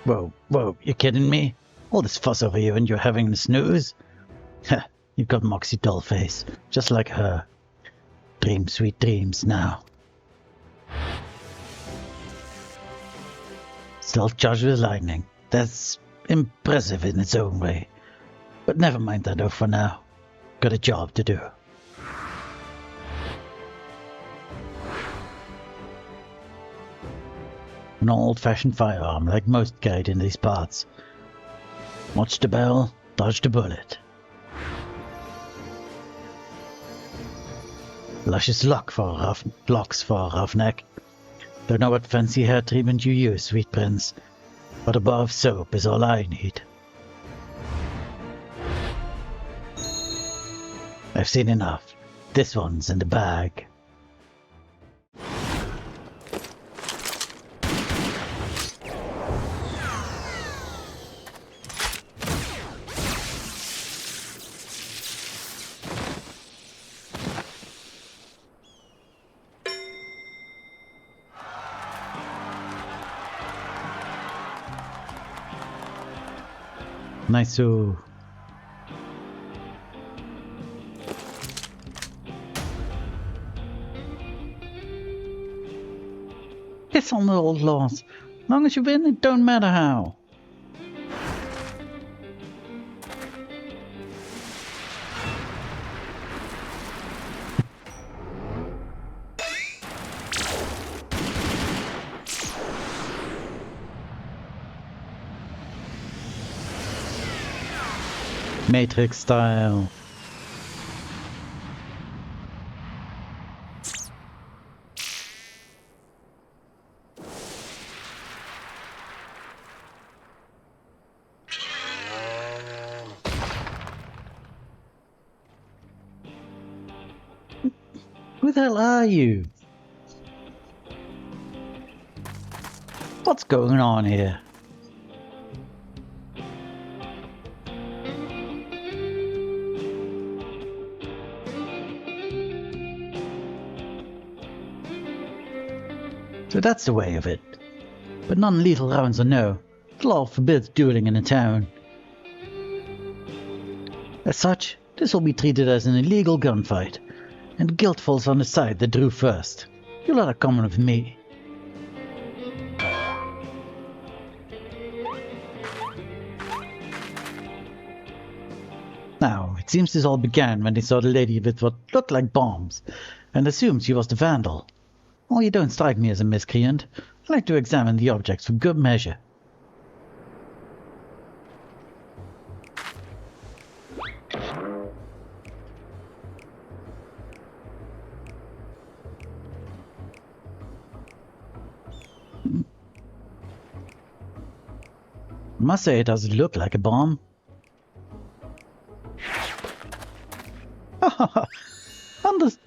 Whoa, you kidding me? All this fuss over you and you're having a snooze? Heh, you've got Moxie Dollface, just like her. Dream sweet dreams now. Still charged with lightning. That's impressive in its own way. But never mind that though for now. Got a job to do. An old-fashioned firearm like most carried in these parts. Watch the barrel, dodge the bullet. Luscious locks for a roughneck. Don't know what fancy hair treatment you use, sweet prince, but a bar of soap is all I need. I've seen enough. This one's in the bag. Nice. Piss on the old laws. Long as you win, it don't matter how. Matrix style. Who the hell are you? What's going on here? So that's the way of it. But non-lethal rounds or no, the law forbids dueling in a town. As such, this will be treated as an illegal gunfight, and guilt falls on the side that drew first. You'll have a common with me. Now, it seems this all began when they saw the lady with what looked like bombs, and assumed she was the vandal. Well, you don't strike me as a miscreant. I like to examine the objects for good measure. I must say it doesn't look like a bomb.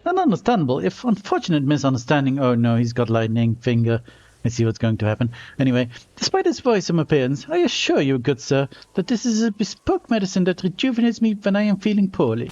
Understandable, if unfortunate misunderstanding. Oh no, he's got lightning finger. I see what's going to happen. Anyway, despite his worrisome appearance, I assure you, good sir, that this is a bespoke medicine that rejuvenates me when I am feeling poorly.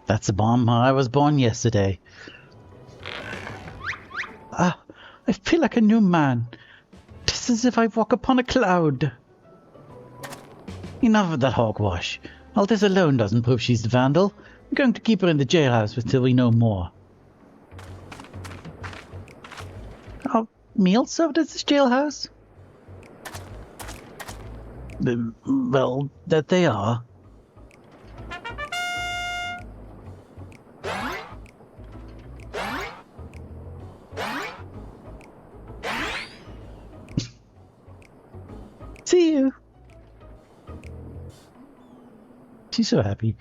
That's the bomb. I was born yesterday. Ah, I feel like a new man. This It's as if I walk upon a cloud. Enough of that hogwash. While this alone doesn't prove she's the vandal, I'm going to keep her in the jailhouse until we know more. Are meals served at this jailhouse? Well, that they are. See you. She's so happy.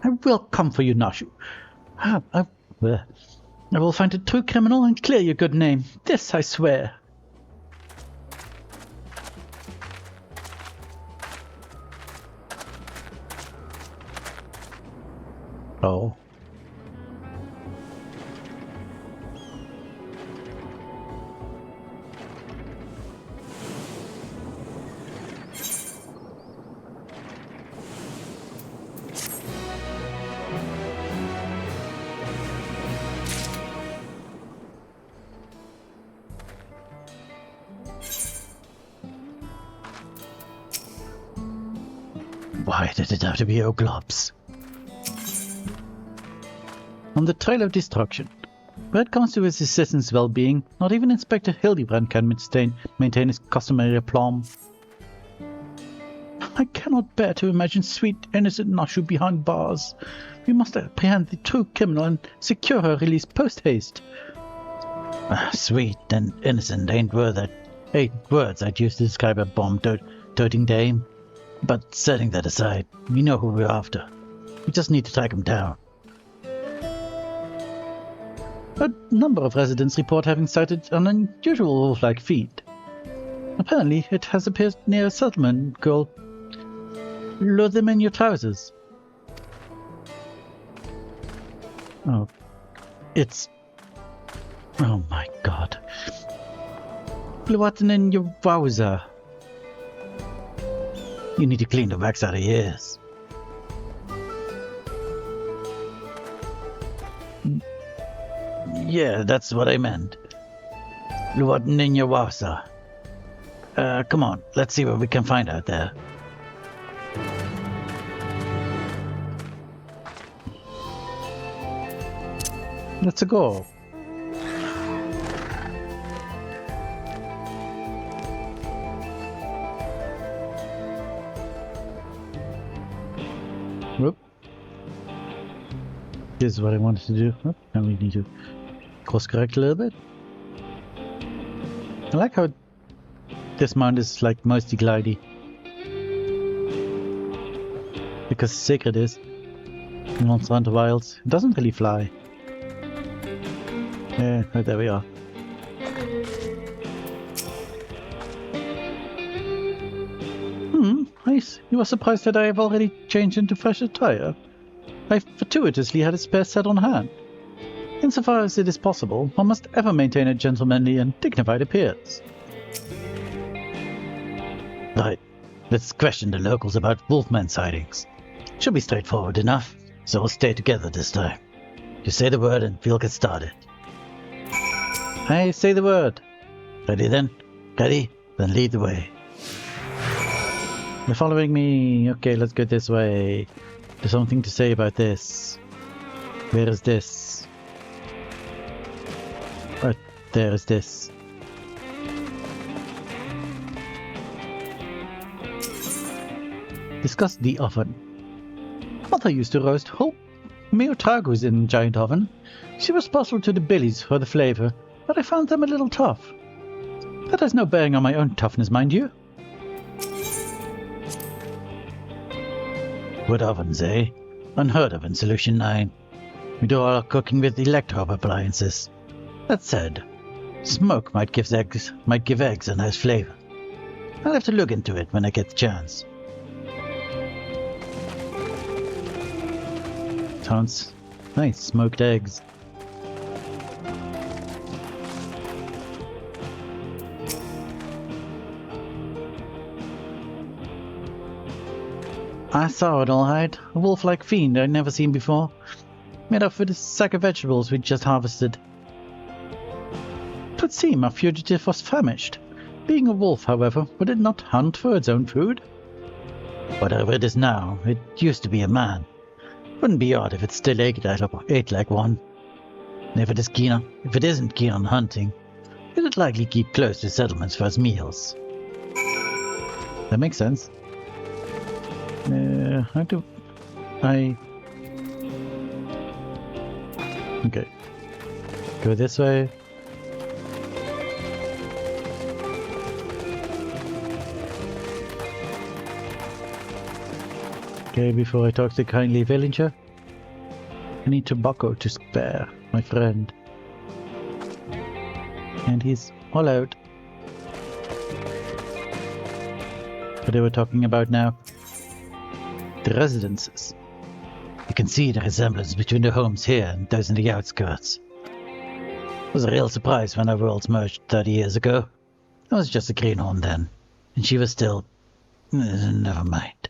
I will come for you, Nashu. I will find a true criminal and clear your good name. This I swear. Oh. Why did it have to be Oglops? On the trail of destruction. When it comes to his citizens' well-being, not even Inspector Hildibrand can maintain his customary aplomb. I cannot bear to imagine sweet, innocent Nashu behind bars. We must apprehend the true criminal and secure her release post-haste. Sweet and innocent ain't words I'd use to describe a bomb-toting dame. But setting that aside, we know who we're after. We just need to track him down. A number of residents report having sighted an unusual wolf-like feat. Apparently, it has appeared near a settlement called Lure Them in Your Trousers. Oh, it's... Oh my god. Luatin in your wowzer. You need to clean the wax out of your ears. Yeah, that's what I meant. Luatin in your wowzer. Come on, let's see what we can find out there. Let's go. Whoop. This is what I wanted to do. Whoop. Now we need to course correct a little bit. I like how this mount is like mostly glidey. Because Sacred is in Monster Hunter Wilds. It doesn't really fly. Yeah, right, there we are. Nice. You are surprised that I have already changed into fresh attire? I fortuitously had a spare set on hand. Insofar as it is possible, one must ever maintain a gentlemanly and dignified appearance. Right. Let's question the locals about Wolfman sightings. Should be straightforward enough, so we'll stay together this time. You say the word and we'll get started. I say the word. Ready then? Ready? Then lead the way. You're following me. Okay, let's go this way. There's something to say about this. Where is this? Right, there is this. Discuss the oven. Mother used to roast whole Miotagus in a giant oven. She was partial to the billies for the flavor, but I found them a little tough. That has no bearing on my own toughness, mind you. Wood ovens, eh? Unheard of in Solution 9. We do all our cooking with electro appliances. That said, smoke might give eggs a nice flavor. I'll have to look into it when I get the chance. Sounds nice, smoked eggs. I saw it all right. A wolf-like fiend I'd never seen before. Made off with a sack of vegetables we'd just harvested. It would seem our fugitive was famished. Being a wolf, however, would it not hunt for its own food? Whatever it is now, it used to be a man. Wouldn't be odd if it still ate like one. And if it isn't keen on hunting, it'd likely keep close to settlements for its meals. That makes sense. How do I... Okay. Go this way. Okay, before I talk to the kindly villager, I need tobacco to spare, my friend. And he's all out. What they were talking about now? The residences. You can see the resemblance between the homes here and those in the outskirts. It was a real surprise when our worlds merged 30 years ago. I was just a greenhorn then, and she was still... never mind.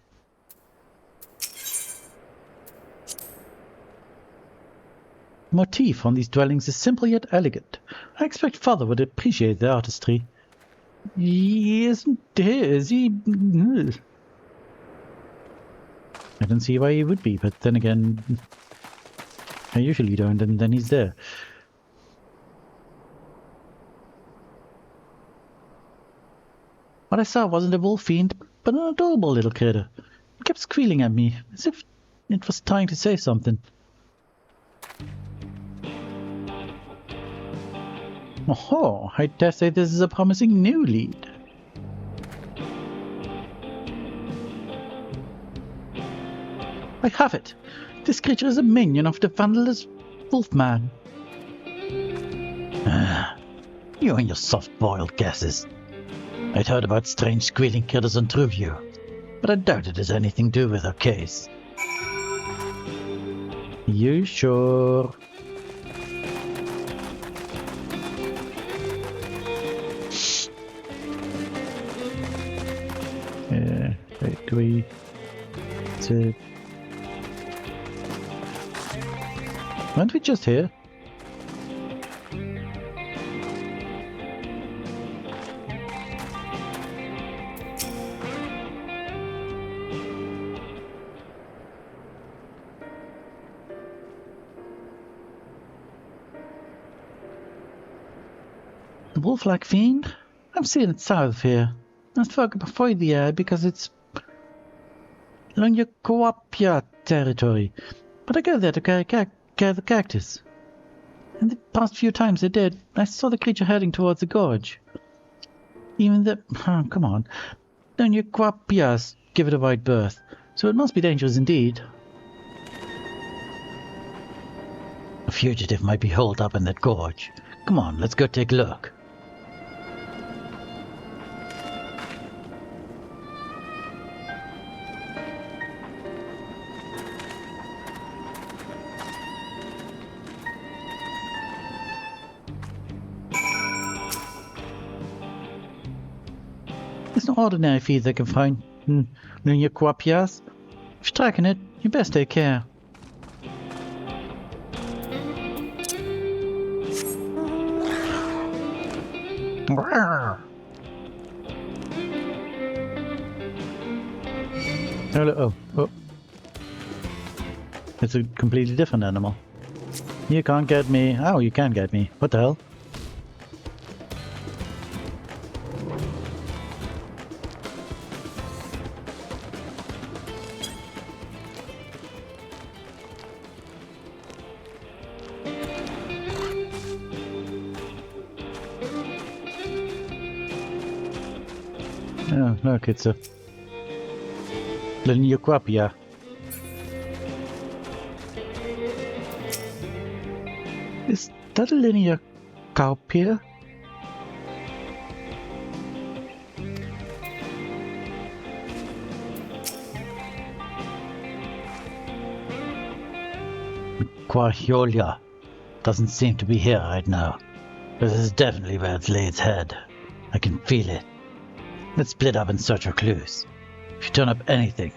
The motif on these dwellings is simple yet elegant. I expect Father would appreciate the artistry. He isn't here, is he? I don't see why he would be, but then again, I usually don't, and then he's there. What I saw wasn't a wolf fiend, but an adorable little critter. It kept squealing at me, as if it was trying to say something. Oh, I dare say this is a promising new lead. I have it. This creature is a minion of the vandalous Wolfman. You and your soft-boiled guesses. I'd heard about strange squealing critters on Truvio, but I doubt it has anything to do with our case. You sure? Wait, do we... Weren't we just here? The wolf-like fiend? I've seen it south here. Let's avoid the air because it's Lunyakuapia territory. But I go there to carry the cactus. And the past few times I did, I saw the creature heading towards the gorge. Even the... Oh, come on. Lunyakuapias give it a wide berth, so it must be dangerous indeed. A fugitive might be holed up in that gorge. Come on, let's go take a look. It's no ordinary feed they can find in your Quapias. If you're tracking it, you best take care. Oh. It's a completely different animal. You can't get me. Oh, you can get me. What the hell? Oh, look, it's a Lineuquapia. Is that a linear cowpea? Quahiolia doesn't seem to be here right now. This is definitely where it's laid its head. I can feel it. Let's split up and search for clues. If you turn up anything,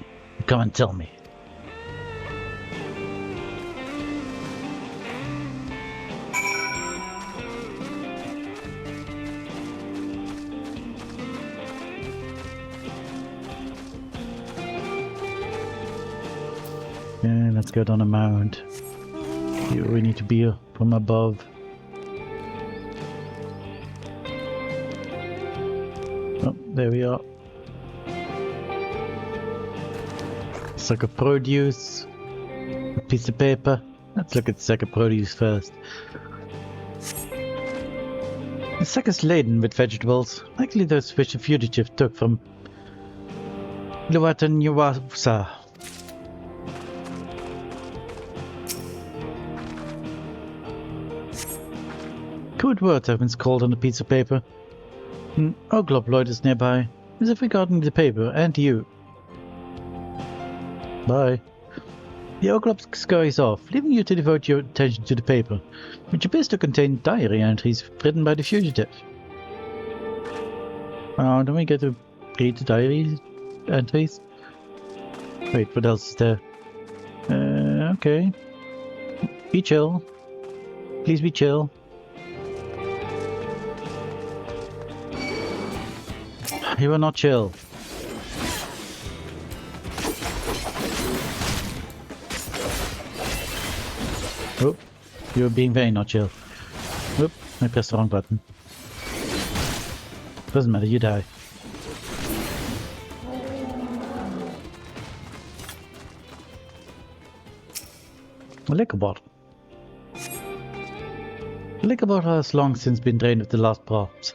Come and tell me. Yeah, let's go down a mound. Here we need to be from above. Oh, there we are. Sack of produce. A piece of paper. Let's look at the sack of produce first. The sack is laden with vegetables, likely those which the fugitive took from Luwata. Code words have been scrawled on a piece of paper. An Oglop loiters nearby, as if regarding the paper and you. Bye. The Oglop scurries off, leaving you to devote your attention to the paper, which appears to contain diary entries written by the fugitive. Oh, don't we get to read the diary entries? Wait, what else is there? Okay. Be chill. Please be chill. You are not chill. Oh, you're being very not chill. Oop, I pressed the wrong button. Doesn't matter, you die. A liquor bottle. The liquor bottle has long since been drained of the last drops.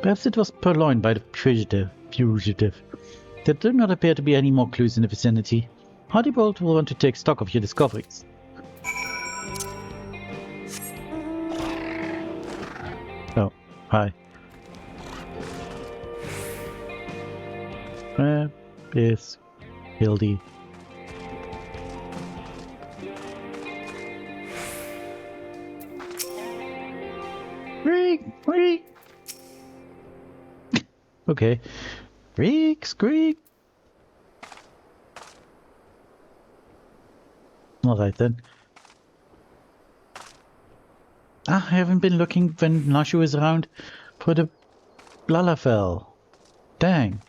Perhaps it was purloined by the fugitive. There do not appear to be any more clues in the vicinity. Hildibrand will want to take stock of your discoveries. Oh, hi. Where is Hildy? Squeak! Okay. Squeak! Alright then. I haven't been looking when Nashu is around for the Blalafell. Dang.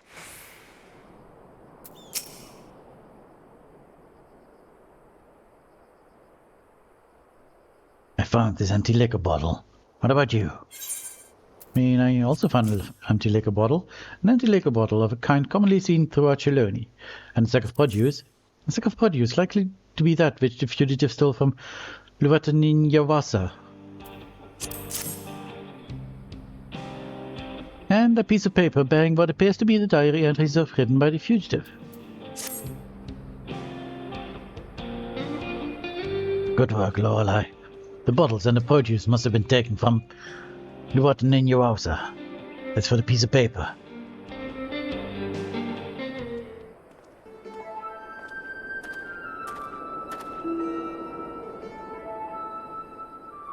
I found this empty liquor bottle. What about you? I mean, I also found an empty liquor bottle. An empty liquor bottle of a kind commonly seen throughout Shaloni. And a sack of produce. A sack of produce likely to be that which the fugitive stole from Luwata. And a piece of paper bearing what appears to be the diary entries written by the fugitive. Good work, Lorelei. The bottles and the produce must have been taken from Luwata. That's for the piece of paper.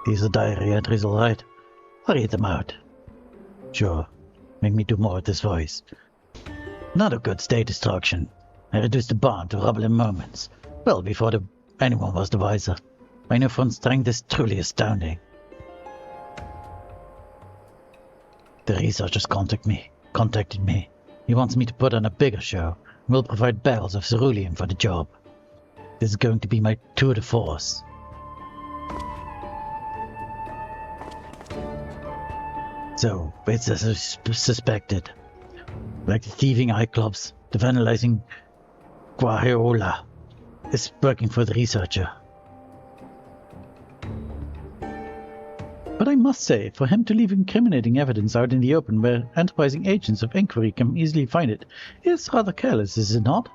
These are diary entries, alright. I'll read them out. Sure. Make me do more with this voice. Not a good state destruction. I reduced the bond to rubble in moments. Well before anyone was the wiser. My newfound strength is truly astounding. The researchers contacted me. He wants me to put on a bigger show and will provide barrels of cerulean for the job. This is going to be my tour de force. So, it's as suspected. Like the thieving eye clubs, the vandalizing Guajola is working for the researcher. But I must say, for him to leave incriminating evidence out in the open where enterprising agents of inquiry can easily find it is rather careless, is it not?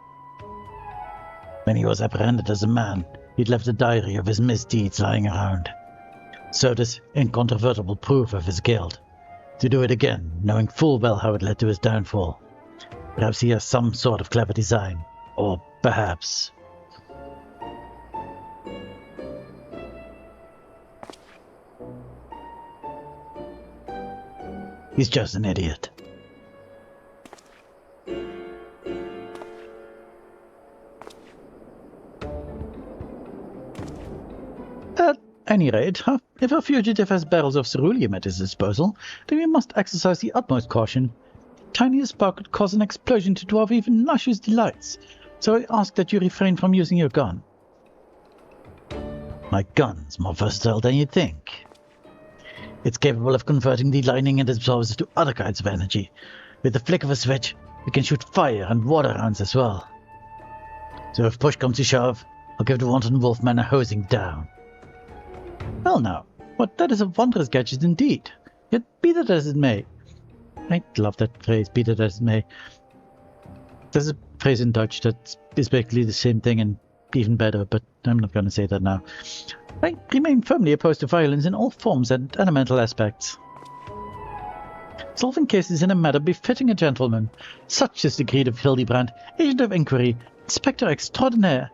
When he was apprehended as a man, he'd left a diary of his misdeeds lying around. Served as incontrovertible proof of his guilt. To do it again, knowing full well how it led to his downfall. Perhaps he has some sort of clever design. Or perhaps... he's just an idiot. any rate, if a fugitive has barrels of ceruleum at his disposal, then we must exercise the utmost caution. The tiniest spark could cause an explosion to dwarf even Nashu's delights, so I ask that you refrain from using your gun. My gun's more versatile than you think. It's capable of converting the lightning it absorbs to other kinds of energy. With the flick of a switch, we can shoot fire and water rounds as well. So if push comes to shove, I'll give the wanton wolfman a hosing down. Well now, that is a wondrous gadget indeed. Yet be that as it may. I love that phrase, be that as it may. There's a phrase in Dutch that is basically the same thing and even better, but I'm not going to say that now. I remain firmly opposed to violence in all forms and elemental aspects. Solving cases in a manner befitting a gentleman. Such is the creed of Hildibrand, agent of inquiry, inspector extraordinaire.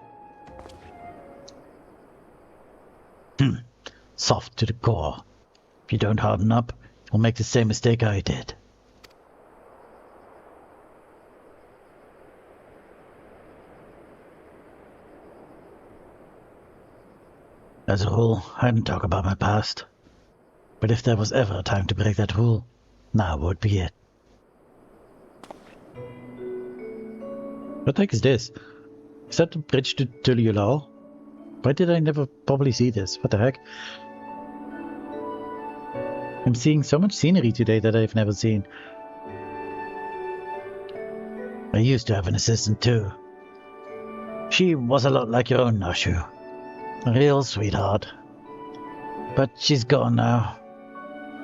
Soft to the core. If you don't harden up, you'll make the same mistake I did. As a rule, I don't talk about my past. But if there was ever a time to break that rule, now would be it. What the heck is this? Is that the bridge to Tuliulal? Why did I never probably see this? What the heck? I'm seeing so much scenery today that I've never seen. I used to have an assistant too. She was a lot like your own Nashu. A real sweetheart. But she's gone now.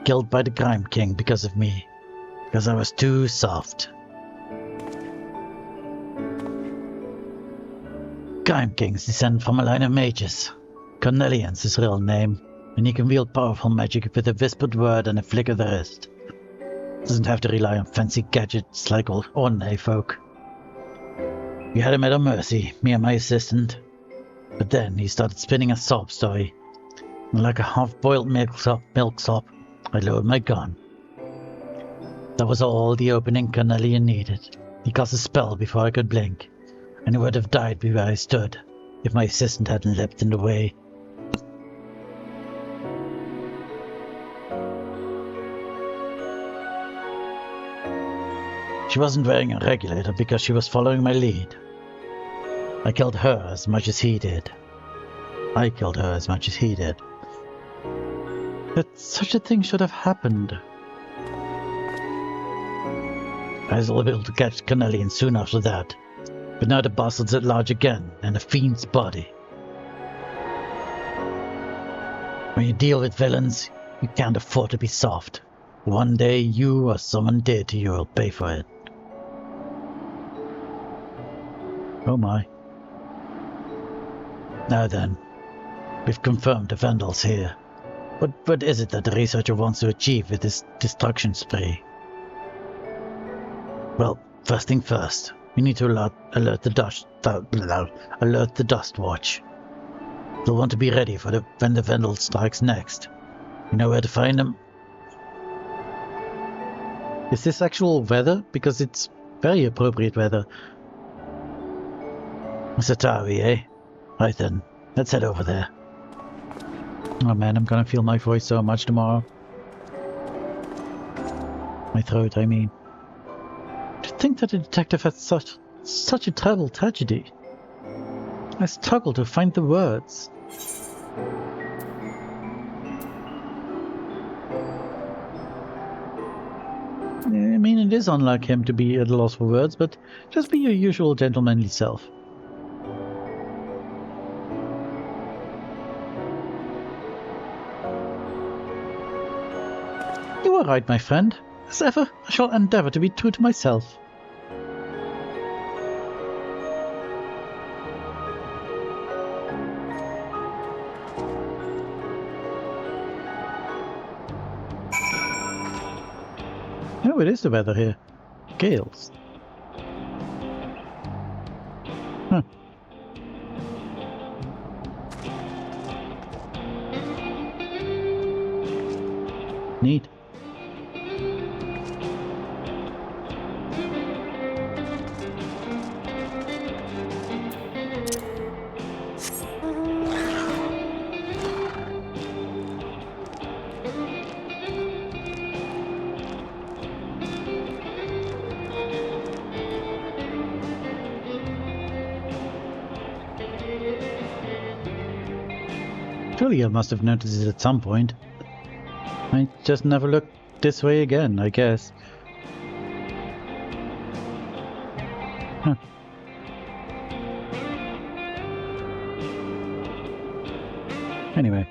Killed by the Crime King because of me. Because I was too soft. Crime Kings descend from a line of mages. Cornelian's his real name, and he can wield powerful magic with a whispered word and a flick of the wrist. Doesn't have to rely on fancy gadgets like all ordinary folk. We had him at our mercy, me and my assistant. But then he started spinning a sob story. And like a half-boiled milk sop, I lowered my gun. That was all the opening Cornelian needed. He cast a spell before I could blink, and he would have died where I stood if my assistant hadn't leapt in the way. She wasn't wearing a regulator because she was following my lead. I killed her as much as he did. I killed her as much as he did. That such a thing should have happened. I was able to catch Cornelian soon after that, but now the bastard's at large again, and a fiend's body. When you deal with villains, you can't afford to be soft. One day you or someone dear to you will pay for it. Oh my. Now then, we've confirmed the Vandals here. What is it that the researcher wants to achieve with this destruction spree? Well, first thing first, we need to alert the dust watch. They'll want to be ready for when the Vandal strikes next. You know where to find them? Is this actual weather? Because it's very appropriate weather. Satawi, eh? Right then, let's head over there. Oh man, I'm gonna feel my voice so much tomorrow. My throat, I mean. To think that a detective had such a terrible tragedy. I struggle to find the words. I mean, it is unlike him to be at a loss for words, but just be your usual gentlemanly self. You are right, my friend. As ever, I shall endeavour to be true to myself. Oh, it is the weather here. Gales. Huh. Neat. Surely I must have noticed it at some point. I just never looked this way again, I guess. Huh. Anyway.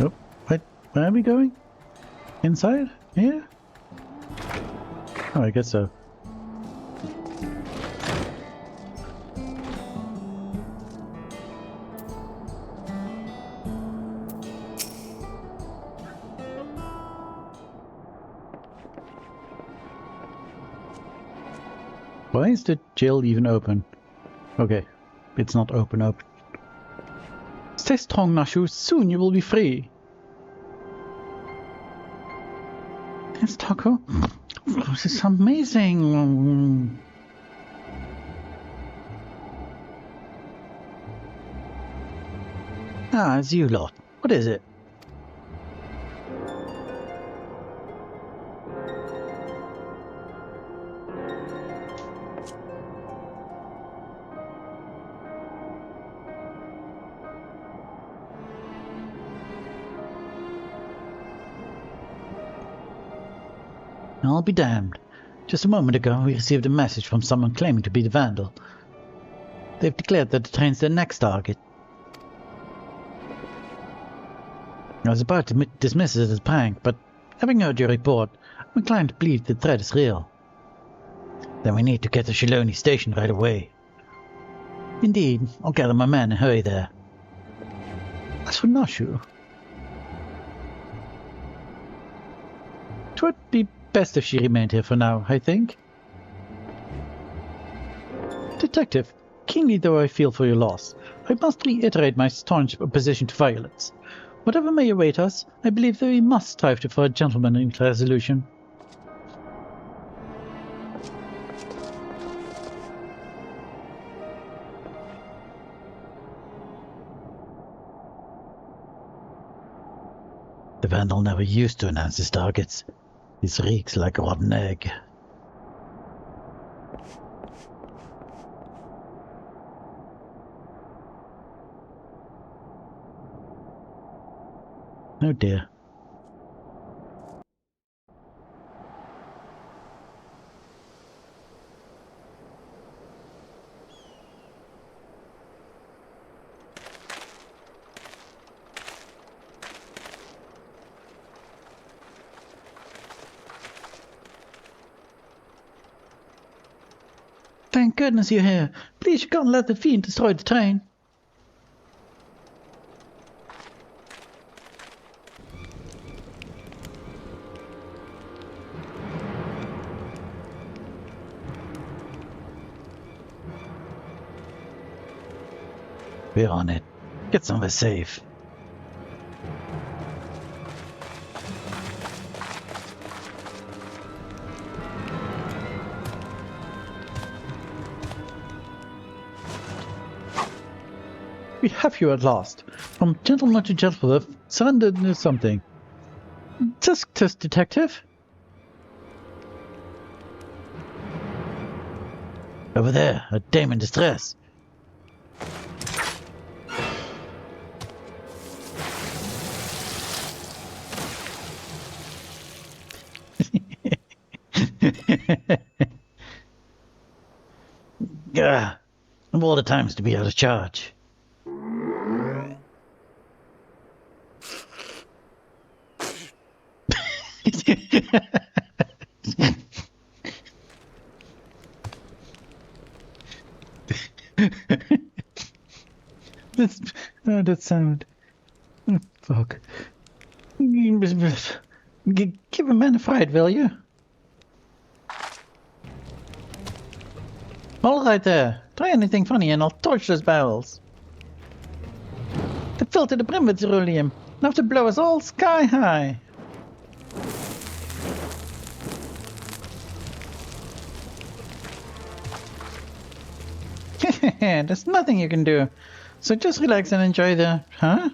Oh, wait, where are we going? Inside? Here? Oh, I guess so. Why is the jail even open? Okay, it's not open. Stay strong, Nashu. Soon you will be free. Yes, Taco. This is amazing. Ah, it's you lot. What is it? I'll be damned. Just a moment ago, we received a message from someone claiming to be the Vandal. They've declared that the train's their next target. I was about to dismiss it as a prank, but having heard your report, I'm inclined to believe the threat is real. Then we need to get to Shiloni Station right away. Indeed, I'll gather my men and hurry there. As for Nashu, it would be best if she remained here for now, I think. Detective, keenly though I feel for your loss, I must reiterate my staunch opposition to violence. Whatever may await us, I believe that we must strive for a gentlemanly resolution. The Vandal never used to announce his targets. This reeks like a rotten egg. Oh dear. Thank goodness you're here. Please, you can't let the fiend destroy the train. We're on it. Get somewhere safe. We have you at last. From gentleman to gentleman, surrender to something. Just detective. Over there, a dame in distress. Of all the times to be out of charge. That sound. Oh, fuck. Give a man a fright, will you? All right there. Try anything funny and I'll torch those barrels. They're filled to the brim with ceruleum. Enough to blow us all sky high. There's nothing you can do. So just relax and enjoy the... Huh?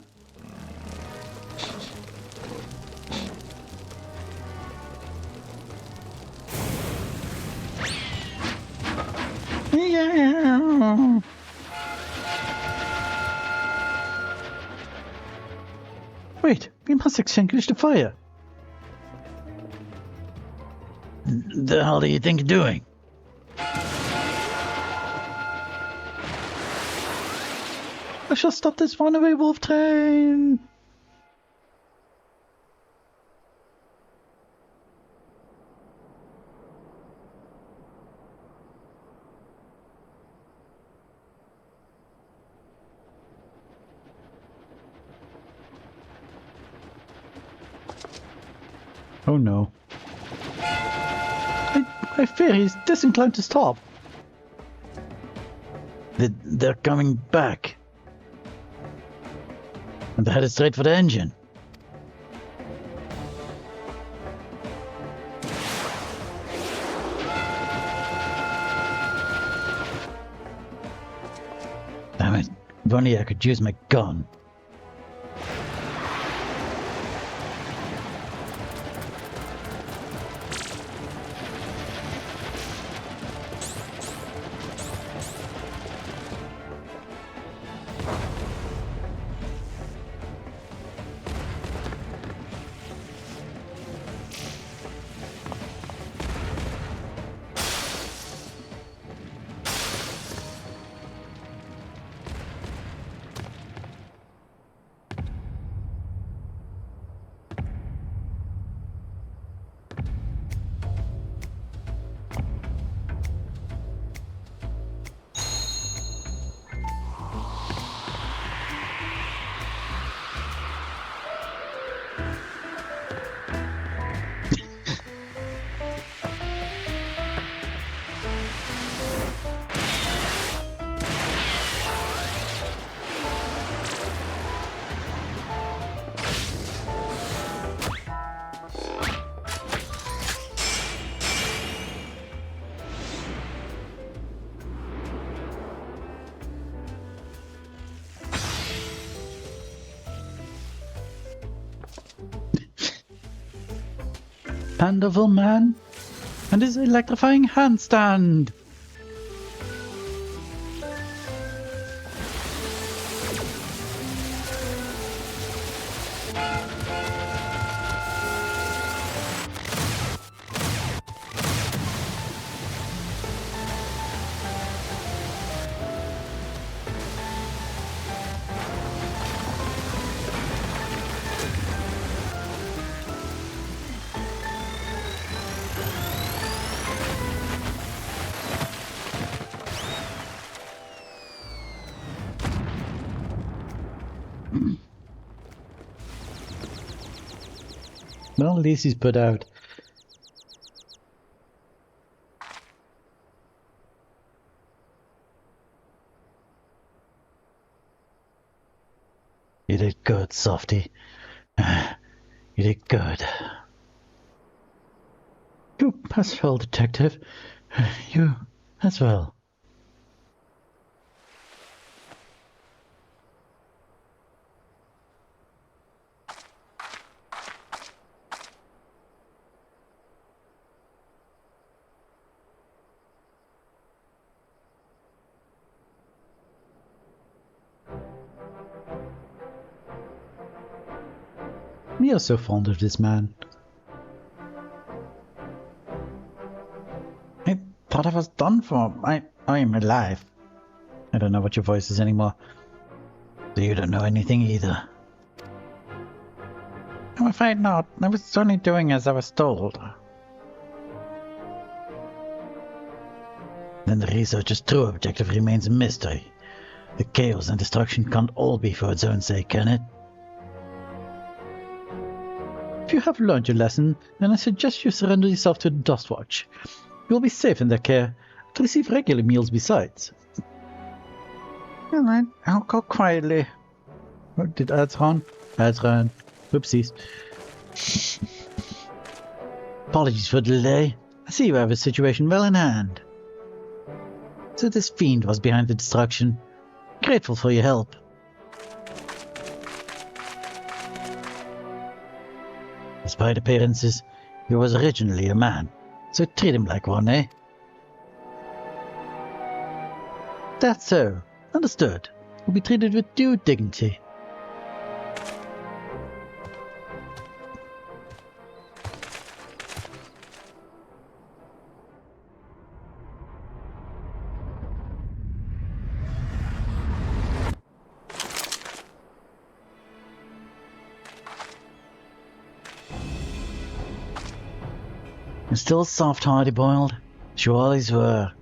Yeah. Wait, we must extinguish the fire. The hell do you think you're doing? I shall stop this runaway wolf train. Oh no. I fear he's disinclined to stop. They're coming back. And they're headed straight for the engine. Damn it. If only I could use my gun. Wonderful man and his electrifying handstand. Well, at least he's put out. You did good, Softy. You did good. You as well, Detective. You as well. We are so fond of this man. I thought I was done for. I am alive. I don't know what your voice is anymore. So you don't know anything either. I'm afraid not. I was only doing as I was told. Then the researcher's true objective remains a mystery. The chaos and destruction can't all be for its own sake, can it? If you have learned your lesson, then I suggest you surrender yourself to the Dustwatch. You will be safe in their care, to receive regular meals besides. Alright, I'll go quietly. What did ads run? Ads ran. Whoopsies. Apologies for the delay. I see you have a situation well in hand. So this fiend was behind the destruction. Grateful for your help. Despite appearances, he was originally a man, so treat him like one, eh? That's so. Understood. Will be treated with due dignity. You're still soft-hearted, boiled? You always were.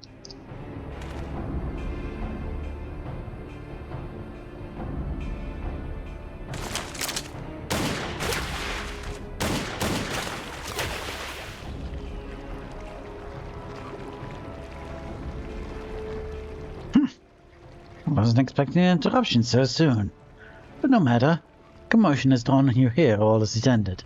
Wasn't expecting an interruption so soon. But no matter. Commotion has drawn you here, all is ended.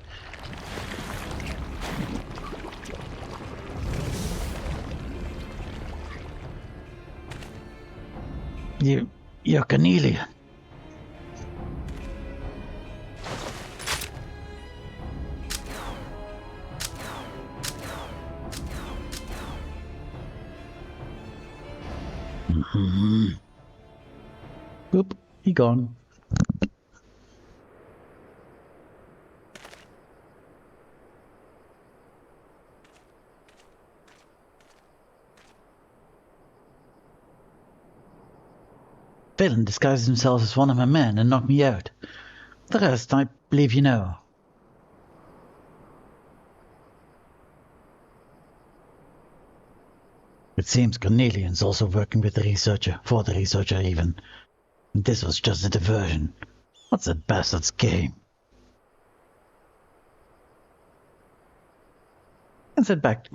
You're Cornelia. Oop, he gone. Villain disguised himself as one of my men and knocked me out. The rest, I believe you know. It seems Cornelian's also working with the researcher, for the researcher even. This was just a diversion. What's that bastard's game? And send back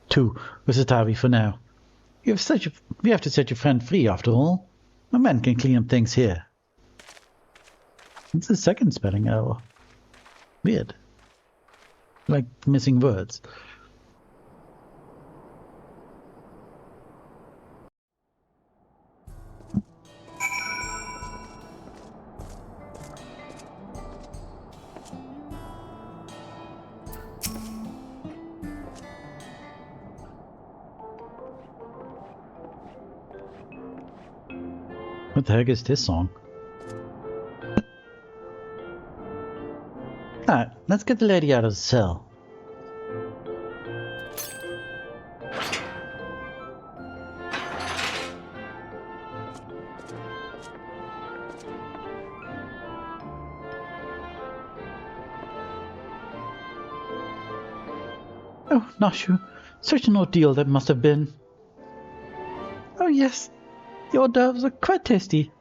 to Usatabi for now. We have to set your friend free after all. My men can clean up things here. It's the second spelling error. Weird. Like missing words. What the heck is this song? Alright, let's get the lady out of the cell. Oh, Nashu, such an ordeal that must have been. Oh yes. The hors d'oeuvres are quite tasty.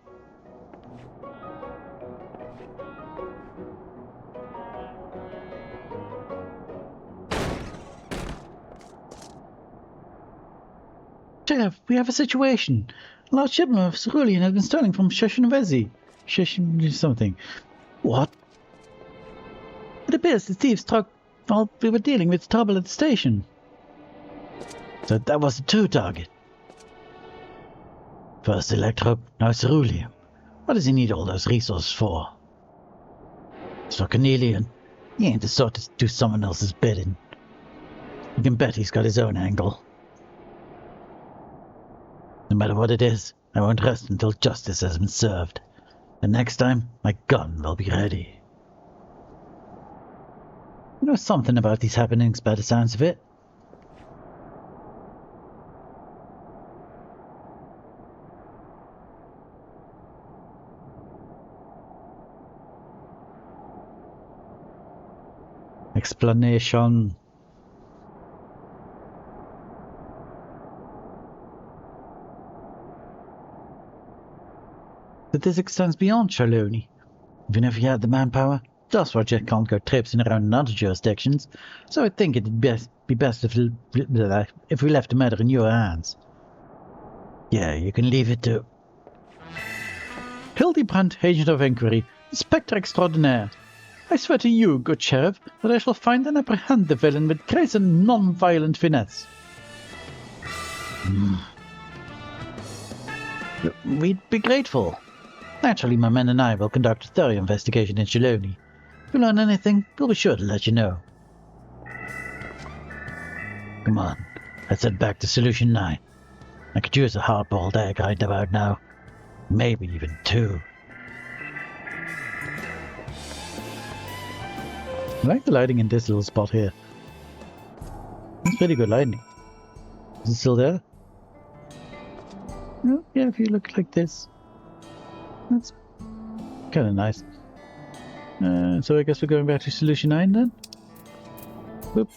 Sheriff, we have a situation. A large shipment of cerulean has been stolen from Shoshinovezi. Something. What? It appears the thieves struck while we were dealing with trouble at the station. So that was the true target. First electro, now cerulean. What does he need all those resources for? So Cornelian, he ain't the sort to do someone else's bidding. You can bet he's got his own angle. No matter what it is, I won't rest until justice has been served. And next time, my gun will be ready. You know something about these happenings by the sounds of it? Explanation. But this extends beyond Shaloni. Even if you had the manpower, Dust Project can't go traipsing around in other jurisdictions, so I think it'd be best if we left the matter in your hands. Yeah, you can leave it to... Hildibrand, Agent of Inquiry, Inspector Extraordinaire. I swear to you, good sheriff, that I shall find and apprehend the villain with grace and non-violent finesse. We'd be grateful. Naturally, my men and I will conduct a thorough investigation in Shaloni. If we learn anything, we'll be sure to let you know. Come on, let's head back to Solution 9. I could use a hard-boiled egg right about now. Maybe even 2. I like the lighting in this little spot here. It's pretty good lighting. Is it still there? Oh, yeah, if you look like this. That's kind of nice. So I guess we're going back to solution 9 then? Whoop.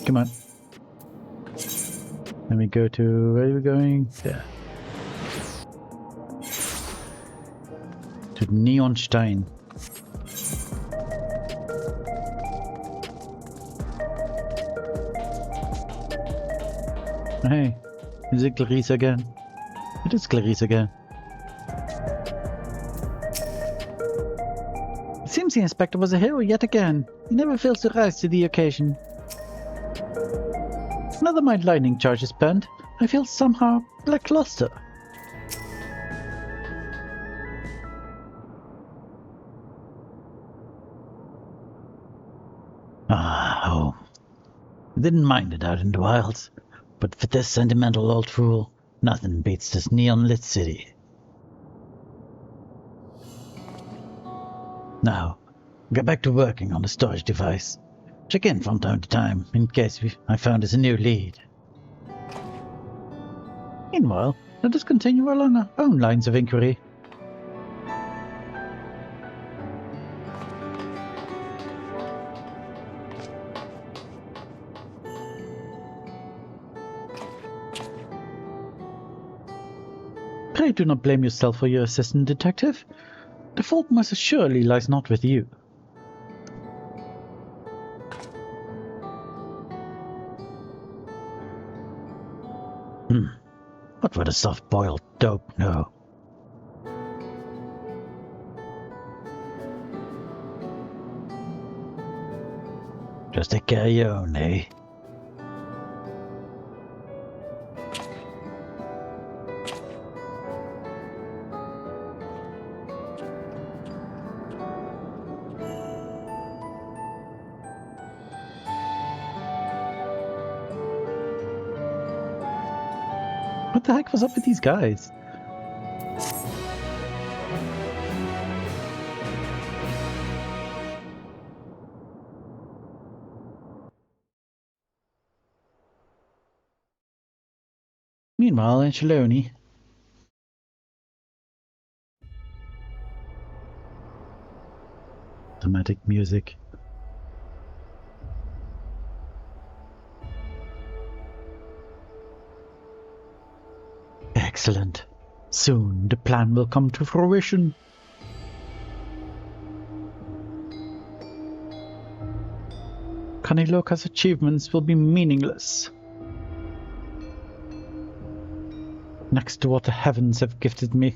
Come on. Let me go to... where are we going? There. To Neonstein. Hey, is it Clarice again? It is Clarice again. It seems the inspector was a hero yet again. He never fails to rise to the occasion. Now that my lightning charge is spent, I feel somehow lackluster. Ah, home. I didn't mind it out in the wilds, but for this sentimental old fool, nothing beats this neon-lit city. Now, get back to working on the storage device. Check in from time to time, in case I found us a new lead. Meanwhile, let us continue along our own lines of inquiry. Pray do not blame yourself for your assistant, detective. The fault most surely lies not with you. What would a soft-boiled dope know? Just take care of your own, eh? What the heck was up with these guys? Meanwhile, in Shaloni. Dramatic music. Excellent. Soon the plan will come to fruition. Kaniloka's achievements will be meaningless next to what the heavens have gifted me.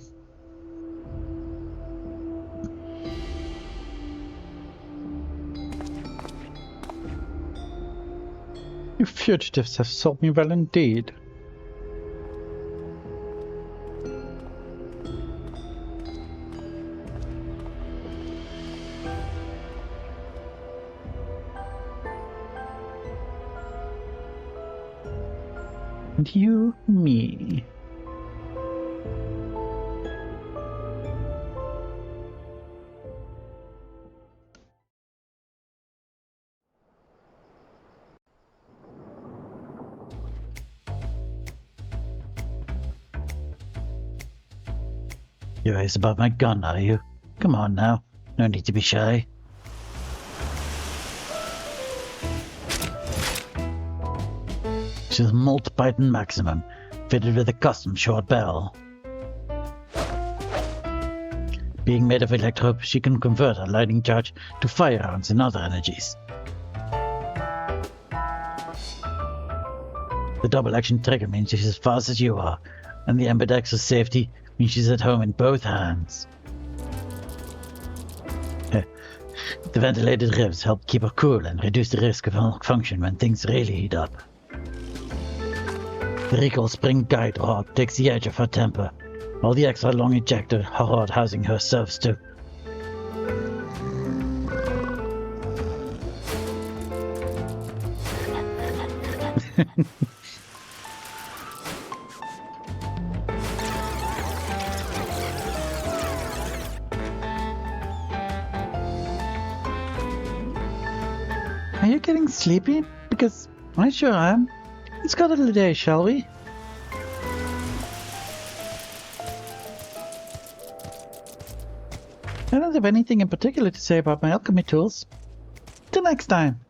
You fugitives have served me well indeed. And you, me. You're ace about my gun, are you? Come on now, no need to be shy. She's a multi-python maximum, fitted with a custom short barrel. Being made of electro, she can convert her lightning charge to fire rounds and other energies. The double action trigger means she's as fast as you are, and the ambidextrous safety means she's at home in both hands. The ventilated ribs help keep her cool and reduce the risk of malfunction when things really heat up. The recoil spring guide rod takes the edge of her temper, All the extra long ejected hard housing her serves to. Are you getting sleepy? Because I sure am. Let's call it a day, shall we? I don't have anything in particular to say about my alchemy tools. Till next time.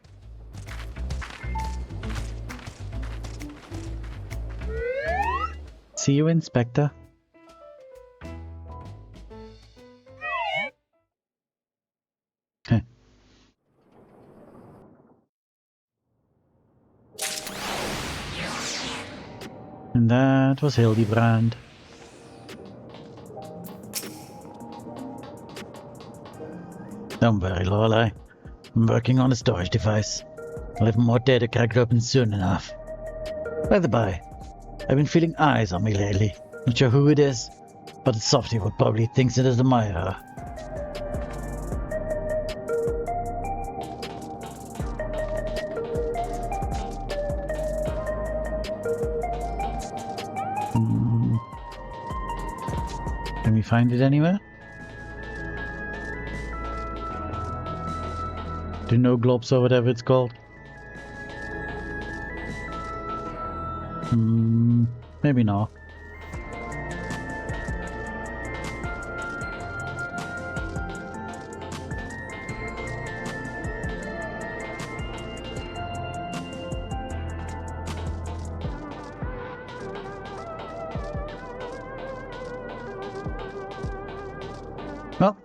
See you, Inspector. And that was Hildibrand. Don't worry, Lorelei. I'm working on a storage device. I'll have more data cracked open soon enough. By the by, I've been feeling eyes on me lately. Not sure who it is, but the softy would probably thinks it is Amira. Can we find it anywhere? Do no globs or whatever it's called? Maybe not. Well,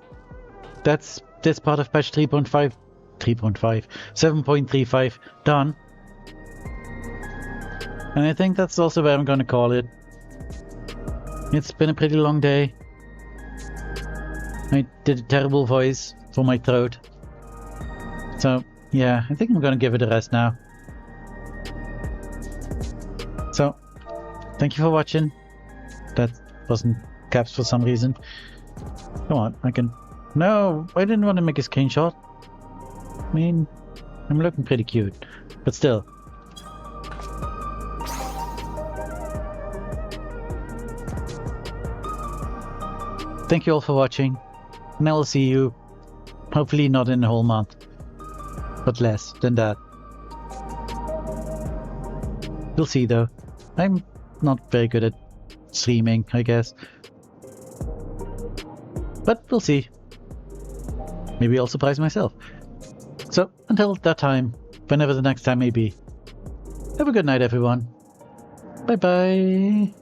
that's this part of patch 7.35 done. And I think that's also where I'm gonna call it. It's been a pretty long day. I did a terrible voice for my throat. So, yeah, I think I'm gonna give it a rest now. So, thank you for watching. That wasn't caps for some reason. Come on, I can... No, I didn't want to make a screenshot. I mean, I'm looking pretty cute, but still. Thank you all for watching, and I will see you, hopefully not in a whole month, but less than that. We'll see though. I'm not very good at streaming, I guess. But we'll see. Maybe I'll surprise myself. So, until that time, whenever the next time may be, have a good night everyone. Bye bye.